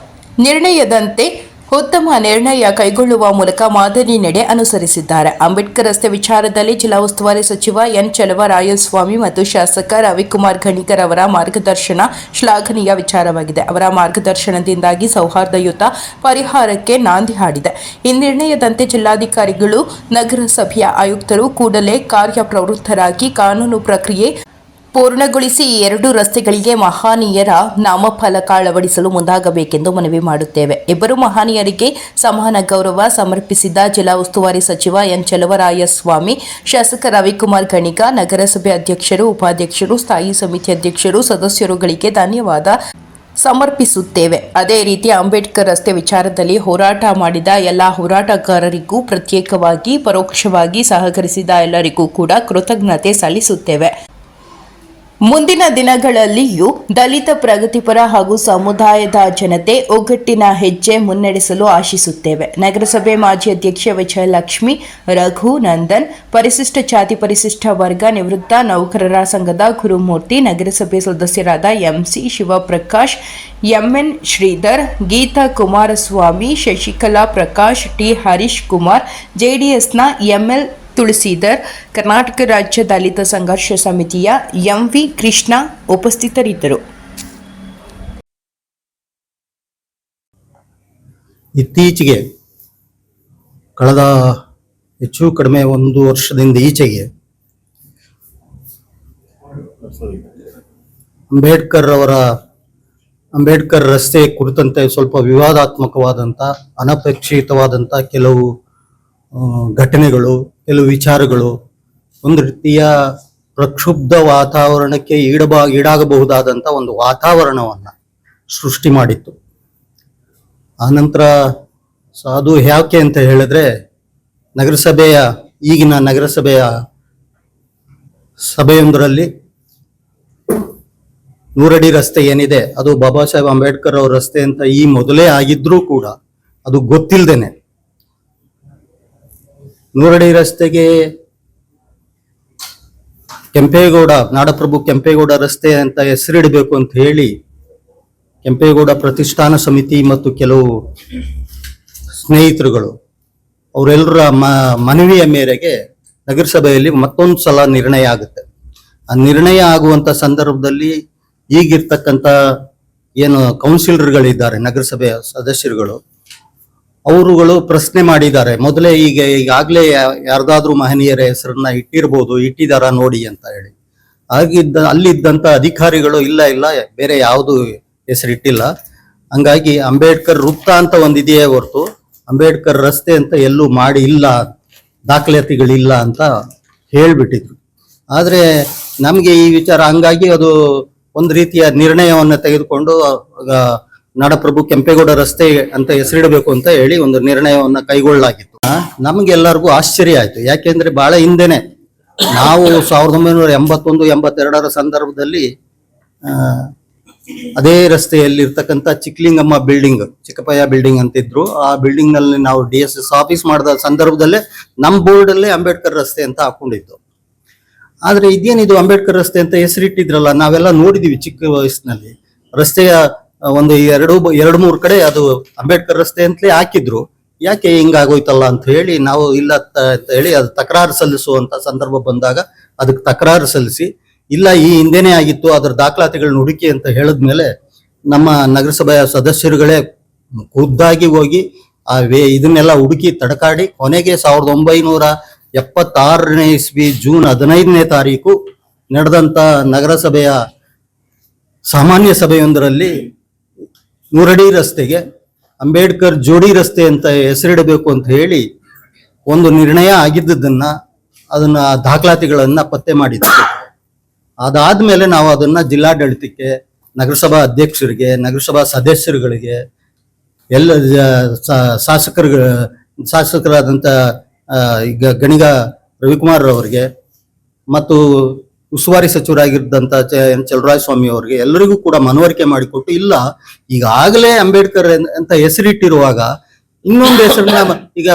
ನಿರ್ಣಯದಂತೆ ಉತ್ತಮ ನಿರ್ಣಯ ಕೈಗೊಳ್ಳುವ ಮೂಲಕ ಮಾದರಿ ನಡೆ ಅನುಸರಿಸಿದ್ದಾರೆ. ಅಂಬೇಡ್ಕರ್ ರಸ್ತೆ ವಿಚಾರದಲ್ಲಿ ಜಿಲ್ಲಾ ಉಸ್ತುವಾರಿ ಸಚಿವ ಎನ್. ಚಲುವರಾಯಸ್ವಾಮಿ ಮತ್ತು ಶಾಸಕ ರವಿಕುಮಾರ್ ಗಣಿಕರ್ ಅವರ ಮಾರ್ಗದರ್ಶನ ಶ್ಲಾಘನೀಯ ವಿಚಾರವಾಗಿದೆ. ಅವರ ಮಾರ್ಗದರ್ಶನದಿಂದಾಗಿ ಸೌಹಾರ್ದಯುತ ಪರಿಹಾರಕ್ಕೆ ನಾಂದಿ ಹಾಡಿದೆ. ಈ ನಿರ್ಣಯದಂತೆ ಜಿಲ್ಲಾಧಿಕಾರಿಗಳು, ನಗರಸಭೆಯ ಆಯುಕ್ತರು ಕೂಡಲೇ ಕಾರ್ಯಪ್ರವೃತ್ತರಾಗಿ ಕಾನೂನು ಪ್ರಕ್ರಿಯೆ ಪೂರ್ಣಗೊಳಿಸಿ ಈ 2 ರಸ್ತೆಗಳಿಗೆ ಮಹನೀಯರ ನಾಮಫಲಕ ಅಳವಡಿಸಲು ಮುಂದಾಗಬೇಕೆಂದು ಮನವಿ ಮಾಡುತ್ತೇವೆ. ಇಬ್ಬರು ಮಹನೀಯರಿಗೆ ಸಮಾನ ಗೌರವ ಸಮರ್ಪಿಸಿದ ಜಿಲ್ಲಾ ಉಸ್ತುವಾರಿ ಸಚಿವ ಎನ್. ಚಲುವರಾಯಸ್ವಾಮಿ, ಶಾಸಕ ರವಿಕುಮಾರ್ ಗಣಿಗ, ನಗರಸಭೆ ಅಧ್ಯಕ್ಷರು, ಉಪಾಧ್ಯಕ್ಷರು, ಸ್ಥಾಯಿ ಸಮಿತಿ ಅಧ್ಯಕ್ಷರು, ಸದಸ್ಯರುಗಳಿಗೆ ಧನ್ಯವಾದ ಸಮರ್ಪಿಸುತ್ತೇವೆ. ಅದೇ ರೀತಿ ಅಂಬೇಡ್ಕರ್ ರಸ್ತೆ ವಿಚಾರದಲ್ಲಿ ಹೋರಾಟ ಮಾಡಿದ ಎಲ್ಲ ಹೋರಾಟಗಾರರಿಗೂ, ಪ್ರತ್ಯೇಕವಾಗಿ ಪರೋಕ್ಷವಾಗಿ ಸಹಕರಿಸಿದ ಎಲ್ಲರಿಗೂ ಕೂಡ ಕೃತಜ್ಞತೆ ಸಲ್ಲಿಸುತ್ತೇವೆ. ಮುಂದಿನ ದಿನಗಳಲ್ಲಿಯೂ ದಲಿತ, ಪ್ರಗತಿಪರ ಹಾಗೂ ಸಮುದಾಯದ ಜನತೆ ಒಗ್ಗಟ್ಟಿನ ಹೆಜ್ಜೆ ಮುನ್ನಡೆಸಲು ಆಶಿಸುತ್ತೇವೆ. ನಗರಸಭೆ ಮಾಜಿ ಅಧ್ಯಕ್ಷೆ ವಿಜಯಲಕ್ಷ್ಮಿ, ರಘು ನಂದನ್, ಪರಿಶಿಷ್ಟ ಜಾತಿ ಪರಿಶಿಷ್ಟ ವರ್ಗ ನಿವೃತ್ತ ನೌಕರರ ಸಂಘದ ಗುರುಮೂರ್ತಿ, ನಗರಸಭೆ ಸದಸ್ಯರಾದ M C Shivaprakash, M N Sridhar, Geetha Kumaraswamy, Shashikala Prakash, T Harish Kumar, ಜೆಡಿಎಸ್ನ ಎಂಎಲ್ ತುಳಸೀಧರ್, ಕರ್ನಾಟಕ ರಾಜ್ಯ ದಲಿತ ಸಂಘರ್ಷ ಸಮಿತಿಯ ಎಂವಿ ಕೃಷ್ಣ ಉಪಸ್ಥಿತರಿದ್ದರು. ಇತ್ತೀಚೆಗೆ ಕಳೆದ ಹೆಚ್ಚು ಕಡಿಮೆ 1 ವರ್ಷದಿಂದ ಈಚೆಗೆ ಅಂಬೇಡ್ಕರ್ ರಸ್ತೆ ಕುರಿತಂತೆ ಸ್ವಲ್ಪ ವಿವಾದಾತ್ಮಕವಾದಂಥ ಅನಪೇಕ್ಷಿತವಾದಂಥ ಕೆಲವು ಘಟನೆಗಳು, ಕೆಲವು ವಿಚಾರಗಳು ಒಂದು ರೀತಿಯ ಪ್ರಕ್ಷುಬ್ಧ ವಾತಾವರಣಕ್ಕೆ ಈಡಾಗಬಹುದಾದಂಥ ಒಂದು ವಾತಾವರಣವನ್ನು ಸೃಷ್ಟಿ ಮಾಡಿತ್ತು. ಆನಂತರ ಅದು ಯಾಕೆ ಅಂತ ಹೇಳಿದ್ರೆ, ಈಗಿನ ನಗರಸಭೆಯ ಸಭೆಯೊಂದರಲ್ಲಿ 100 ಅಡಿ ರಸ್ತೆ ಏನಿದೆ ಅದು ಬಾಬಾ ಸಾಹೇಬ್ ಅಂಬೇಡ್ಕರ್ ಅವ್ರ ರಸ್ತೆ ಅಂತ ಈ ಮೊದಲೇ ಆಗಿದ್ರೂ ಕೂಡ ಅದು ಗೊತ್ತಿಲ್ಲದೇನೆ 100 ಅಡಿ ರಸ್ತೆಗೆ ನಾಡಪ್ರಭು ಕೆಂಪೇಗೌಡ ರಸ್ತೆ ಅಂತ ಹೆಸರಿಡಬೇಕು ಅಂತ ಹೇಳಿ ಕೆಂಪೇಗೌಡ ಪ್ರತಿಷ್ಠಾನ ಸಮಿತಿ ಮತ್ತು ಕೆಲವು ಸ್ನೇಹಿತರುಗಳು ಅವರೆಲ್ಲರ ಮನವಿಯ ಮೇರೆಗೆ ನಗರಸಭೆಯಲ್ಲಿ ಮತ್ತೊಂದು ಸಲ ನಿರ್ಣಯ ಆಗುತ್ತೆ. ಆ ನಿರ್ಣಯ ಆಗುವಂತ ಸಂದರ್ಭದಲ್ಲಿ ಈಗಿರ್ತಕ್ಕಂಥ ಏನು ಕೌನ್ಸಿಲರ್ಗಳಿದ್ದಾರೆ, ನಗರಸಭೆಯ ಸದಸ್ಯರುಗಳು, ಅವರುಗಳು ಪ್ರಶ್ನೆ ಮಾಡಿದ್ದಾರೆ. ಮೊದಲೇ ಈಗಾಗಲೇ ಯಾರ್ದಾದ್ರೂ ಮಹನೀಯರ ಹೆಸರನ್ನ ಇಟ್ಟಿದಾರ ನೋಡಿ ಅಂತ ಹೇಳಿ. ಅಲ್ಲಿದ್ದಂತ ಅಧಿಕಾರಿಗಳು ಇಲ್ಲ ಬೇರೆ ಯಾವುದು ಹೆಸರಿಟ್ಟಿಲ್ಲ, ಹಂಗಾಗಿ ಅಂಬೇಡ್ಕರ್ ವೃತ್ತ ಅಂತ ಒಂದಿದೆಯೇ ಹೊರತು ಅಂಬೇಡ್ಕರ್ ರಸ್ತೆ ಅಂತ ಎಲ್ಲೂ ಮಾಡಿ ಇಲ್ಲ, ದಾಖಲಾತಿಗಳಿಲ್ಲ ಅಂತ ಹೇಳ್ಬಿಟ್ಟಿದ್ರು. ಆದ್ರೆ ನಮ್ಗೆ ಈ ವಿಚಾರ ಹಂಗಾಗಿ ಅದು ಒಂದು ರೀತಿಯ ನಿರ್ಣಯವನ್ನು ತೆಗೆದುಕೊಂಡು ನಾಡಪ್ರಭು ಕೆಂಪೇಗೌಡ ರಸ್ತೆ ಅಂತ ಹೆಸರಿಡಬೇಕು ಅಂತ ಹೇಳಿ ಒಂದು ನಿರ್ಣಯವನ್ನ ಕೈಗೊಳ್ಳಲಾಗಿತ್ತು. ನಮ್ಗೆಲ್ಲರಿಗೂ ಆಶ್ಚರ್ಯ ಆಯ್ತು. ಯಾಕೆಂದ್ರೆ ಬಹಳ ಹಿಂದೆನೆ ನಾವು 1981-82 ಸಂದರ್ಭದಲ್ಲಿ ಅದೇ ರಸ್ತೆಯಲ್ಲಿ ಇರ್ತಕ್ಕಂಥ ಚಿಕ್ಕಲಿಂಗಮ್ಮ ಬಿಲ್ಡಿಂಗ್, ಚಿಕ್ಕಪ್ಪಯ್ಯ ಬಿಲ್ಡಿಂಗ್ ಅಂತಿದ್ರು, ಆ ಬಿಲ್ಡಿಂಗ್ ನಲ್ಲಿ ನಾವು DSS ಆಫೀಸ್ ಮಾಡಿದ ಸಂದರ್ಭದಲ್ಲೇ ನಮ್ಮ ಬೋರ್ಡ್ ಅಲ್ಲೇ ಅಂಬೇಡ್ಕರ್ ರಸ್ತೆ ಅಂತ ಹಾಕೊಂಡಿದ್ದು. ಆದ್ರೆ ಇದೇನಿದು ಅಂಬೇಡ್ಕರ್ ರಸ್ತೆ ಅಂತ ಹೆಸರಿಟ್ಟಿದ್ರಲ್ಲ, ನಾವೆಲ್ಲ ನೋಡಿದೀವಿ ಚಿಕ್ಕ ವಯಸ್ಸಿನಲ್ಲಿ. ರಸ್ತೆಯ ಒಂದು 2-3 ಕಡೆ ಅದು ಅಂಬೇಡ್ಕರ್ ರಸ್ತೆ ಅಂತಲೇ ಹಾಕಿದ್ರು. ಯಾಕೆ ಹಿಂಗಾಗೋಯ್ತಲ್ಲ ಅಂತ ಹೇಳಿ ನಾವು ಇಲ್ಲ ಅಂತ ಹೇಳಿ ಅದು ತಕರಾರು ಸಲ್ಲಿಸುವಂತ ಸಂದರ್ಭ ಬಂದಾಗ ಅದಕ್ಕೆ ತಕರಾರು ಸಲ್ಲಿಸಿ, ಇಲ್ಲ ಈ ಹಿಂದೆನೇ ಆಗಿತ್ತು, ಅದರ ದಾಖಲಾತಿಗಳನ್ನ ಹುಡುಕಿ ಅಂತ ಹೇಳಿದ್ಮೇಲೆ ನಮ್ಮ ನಗರಸಭೆಯ ಸದಸ್ಯರುಗಳೇ ಖುದ್ದಾಗಿ ಹೋಗಿ ಇದನ್ನೆಲ್ಲ ಹುಡುಕಿ ತಡಕಾಡಿ ಕೊನೆಗೆ 1976ನೇ ಇಸ್ವಿ ಜೂನ್ 15ನೇ ತಾರೀಕು ನಡೆದಂತ ನಗರಸಭೆಯ ಸಾಮಾನ್ಯ ಸಭೆಯೊಂದರಲ್ಲಿ 100 ಅಡಿ ರಸ್ತೆಗೆ ಅಂಬೇಡ್ಕರ್ ಜೋಡಿ ರಸ್ತೆ ಅಂತ ಹೆಸರಿಡಬೇಕು ಅಂತ ಹೇಳಿ ಒಂದು ನಿರ್ಣಯ ಅದನ್ನ ದಾಖಲಾತಿಗಳನ್ನ ಪತ್ತೆ ಮಾಡಿದ್ವಿ. ಅದಾದ್ಮೇಲೆ ನಾವು ಅದನ್ನ ಜಿಲ್ಲಾಡಳಿತಕ್ಕೆ, ನಗರಸಭಾ ಅಧ್ಯಕ್ಷರಿಗೆ, ನಗರಸಭಾ ಸದಸ್ಯರುಗಳಿಗೆ, ಎಲ್ಲ ಶಾಸಕರಾದಂಥ ಈಗ ಗಣಿಗ ರವಿಕುಮಾರ್ ಅವರಿಗೆ ಮತ್ತು ಉಸ್ತುವಾರಿ ಸಚಿವರಾಗಿದ್ದಂಥ ಚಲರಾಯ ಸ್ವಾಮಿ ಅವರಿಗೆ ಎಲ್ಲರಿಗೂ ಕೂಡ ಮನವರಿಕೆ ಮಾಡಿಕೊಟ್ಟು, ಇಲ್ಲ ಈಗಾಗಲೇ ಅಂಬೇಡ್ಕರ್ ಅಂತ ಹೆಸರಿಟ್ಟಿರುವಾಗ ಇನ್ನೊಂದು ಹೆಸರನ್ನ ಈಗ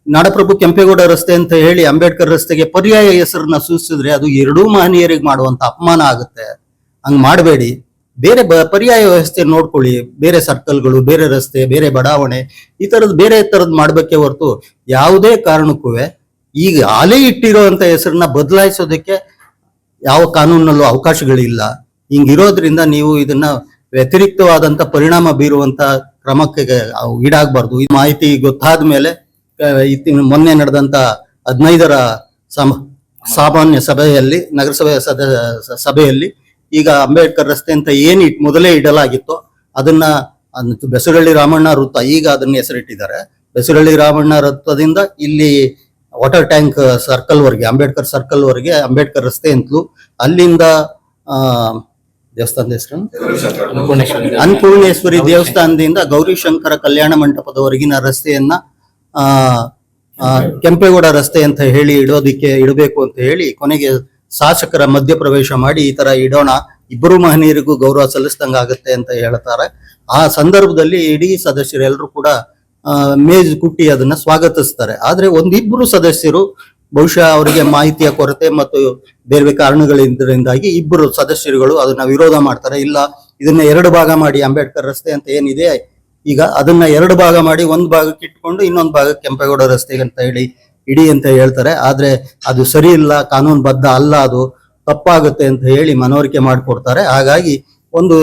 ನಾಡಪ್ರಭು ಕೆಂಪೇಗೌಡ ರಸ್ತೆ ಅಂತ ಹೇಳಿ ಅಂಬೇಡ್ಕರ್ ರಸ್ತೆಗೆ ಪರ್ಯಾಯ ಹೆಸರನ್ನ ಸೂಚಿಸಿದ್ರೆ ಅದು ಎರಡೂ ಮಹನೀಯರಿಗೆ ಮಾಡುವಂತ ಅಪಮಾನ ಆಗುತ್ತೆ. ಹಂಗ್ ಮಾಡಬೇಡಿ, ಬೇರೆ ಪರ್ಯಾಯ ವ್ಯವಸ್ಥೆ ನೋಡ್ಕೊಳ್ಳಿ, ಬೇರೆ ಸರ್ಕಲ್ಗಳು, ಬೇರೆ ರಸ್ತೆ, ಬೇರೆ ಬಡಾವಣೆ, ಈ ತರದ್ ಬೇರೆ ತರದ್ ಮಾಡ್ಬೇಕೇ ಹೊರತು ಯಾವುದೇ ಕಾರಣಕ್ಕೂ ಈಗ ಅಲೆ ಇಟ್ಟಿರುವಂತ ಹೆಸರನ್ನ ಬದಲಾಯಿಸೋದಕ್ಕೆ ಯಾವ ಕಾನೂನಲ್ಲೂ ಅವಕಾಶಗಳಿಲ್ಲ. ಹಿಂಗಿರೋದ್ರಿಂದ ನೀವು ಇದನ್ನ ವ್ಯತಿರಿಕ್ತವಾದಂತ ಪರಿಣಾಮ ಬೀರುವಂತ ಕ್ರಮಕ್ಕೆ ಈಡಾಗಬಾರ್ದು. ಈ ಮಾಹಿತಿ ಗೊತ್ತಾದ ಮೇಲೆ ಮೊನ್ನೆ ನಡೆದಂತ 15ರ ಸಾಮಾನ್ಯ ಸಭೆಯಲ್ಲಿ, ನಗರಸಭೆಯ ಸಭೆಯಲ್ಲಿ ಈಗ ಅಂಬೇಡ್ಕರ್ ರಸ್ತೆ ಅಂತ ಮೊದಲೇ ಇಡಲಾಗಿತ್ತು ಅದನ್ನ ಬೆಸರಳ್ಳಿ ರಾಮಣ್ಣ ವೃತ್ತ, ಈಗ ಅದನ್ನ ಹೆಸರಿಟ್ಟಿದ್ದಾರೆ. ಬೆಸರಳ್ಳಿ ರಾಮಣ್ಣ ವೃತ್ತದಿಂದ ಇಲ್ಲಿ ವಾಟರ್ ಟ್ಯಾಂಕ್ ಸರ್ಕಲ್ ವರೆಗೆ, ಅಂಬೇಡ್ಕರ್ ಸರ್ಕಲ್ ವರೆಗೆ ಅಂಬೇಡ್ಕರ್ ರಸ್ತೆ ಅಂತಲೂ, ಅಲ್ಲಿಂದ ದೇವಸ್ಥಾನದ ಹೆಸರು ಅನ್ನಪೂರ್ಣೇಶ್ವರಿ ದೇವಸ್ಥಾನದಿಂದ ಗೌರಿಶಂಕರ ಕಲ್ಯಾಣ ಮಂಟಪದವರೆಗಿನ ರಸ್ತೆಯನ್ನ ಕೆಂಪೇಗೌಡ ರಸ್ತೆ ಅಂತ ಹೇಳಿ ಇಡಬೇಕು ಅಂತ ಹೇಳಿ ಕೊನೆಗೆ ಶಾಸಕರ ಮಧ್ಯಪ್ರವೇಶ ಮಾಡಿ ಈ ತರ ಇಡೋಣ, ಇಬ್ಬರು ಮಹನೀಯರಿಗೂ ಗೌರವ ಸಲ್ಲಿಸಿದಂಗ ಆಗುತ್ತೆ ಅಂತ ಹೇಳ್ತಾರೆ. ಆ ಸಂದರ್ಭದಲ್ಲಿ ಇಡೀ ಸದಸ್ಯರೆಲ್ಲರೂ ಕೂಡ ಮೇಜ್ ಕುಟ್ಟಿ ಅದನ್ನ ಸ್ವಾಗತಿಸ್ತಾರೆ. ಆದ್ರೆ ಒಂದಿಬ್ರು ಸದಸ್ಯರು ಬಹುಶಃ ಅವರಿಗೆ ಮಾಹಿತಿಯ ಕೊರತೆ ಮತ್ತು ಬೇರೆ ಕಾರಣಗಳಿಂದಾಗಿ ಇಬ್ಬರು ಸದಸ್ಯರುಗಳು ಅದನ್ನ ವಿರೋಧ ಮಾಡ್ತಾರೆ. ಇಲ್ಲ, ಇದನ್ನ 2 ಭಾಗ ಮಾಡಿ, ಅಂಬೇಡ್ಕರ್ ರಸ್ತೆ ಅಂತ ಏನಿದೆ ಈಗ ಅದನ್ನ 2 ಭಾಗ ಮಾಡಿ, ಒಂದು ಭಾಗಕ್ಕೆ ಇಟ್ಕೊಂಡು ಇನ್ನೊಂದು ಭಾಗಕ್ಕೆ ಕೆಂಪೇಗೌಡ ರಸ್ತೆಗೆ ಅಂತ ಹೇಳಿ ಇಡಿ ಅಂತ ಹೇಳ್ತಾರೆ. ಆದ್ರೆ ಅದು ಸರಿ ಇಲ್ಲ, ಕಾನೂನುಬದ್ಧ ಅಲ್ಲ, ಅದು ತಪ್ಪಾಗುತ್ತೆ ಅಂತ ಹೇಳಿ ಮನವರಿಕೆ ಮಾಡಿಕೊಡ್ತಾರೆ. ಹಾಗಾಗಿ ಒಂದು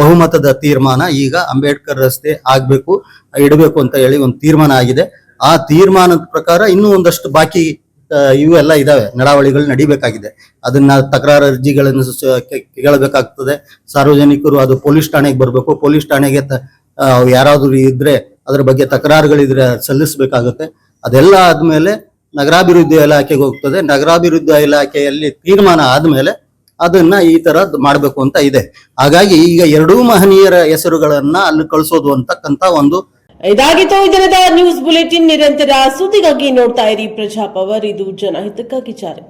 ಬಹುಮತದ ತೀರ್ಮಾನ ಈಗ ಅಂಬೇಡ್ಕರ್ ರಸ್ತೆ ಆಗ್ಬೇಕು, ಇಡಬೇಕು ಅಂತ ಹೇಳಿ ಒಂದು ತೀರ್ಮಾನ ಆಗಿದೆ. ಆ ತೀರ್ಮಾನದ ಪ್ರಕಾರ ಇನ್ನೂ ಒಂದಷ್ಟು ಬಾಕಿ ಇವೆಲ್ಲ ಇದಾವೆ, ನಡಾವಳಿಗಳು ನಡಿಬೇಕಾಗಿದೆ. ಅದನ್ನ ತಕರಾರು ಅರ್ಜಿಗಳನ್ನು ಕೇಳಬೇಕಾಗ್ತದೆ. ಸಾರ್ವಜನಿಕರು ಅದು ಪೊಲೀಸ್ ಠಾಣೆಗೆ ಬರಬೇಕು. ಪೊಲೀಸ್ ಠಾಣೆಗೆ ಯಾರಾದ್ರೂ ಇದ್ರೆ ಅದ್ರ ಬಗ್ಗೆ ತಕರಾರುಗಳಿದ್ರೆ ಸಲ್ಲಿಸಬೇಕಾಗುತ್ತೆ. ಅದೆಲ್ಲ ಆದ್ಮೇಲೆ ನಗರಾಭಿವೃದ್ಧಿ ಇಲಾಖೆಗೆ ಹೋಗ್ತದೆ. ನಗರಾಭಿವೃದ್ಧಿ ಇಲಾಖೆಯಲ್ಲಿ ತೀರ್ಮಾನ ಆದ್ಮೇಲೆ ಅದನ್ನ ಈ ತರ ಮಾಡಬೇಕು ಅಂತ ಇದೆ. ಹಾಗಾಗಿ ಈಗ ಎರಡೂ ಮಹನೀಯರ ಹೆಸರುಗಳನ್ನ ಅಲ್ಲಿ ಕಳಿಸೋದು ಅಂತಕ್ಕಂತ ಒಂದು. ಇದಾಗಿತ್ತು ಈ ದಿನದ ನ್ಯೂಸ್ ಬುಲೆಟಿನ್. ನಿರಂತರ ಸುದ್ದಿಗಾಗಿ ನೋಡ್ತಾ ಇರಿ ಪ್ರಜಾಪವರ್. ಇದು ಜನಹಿತಕ್ಕಾಗಿ ಜಾರಿ.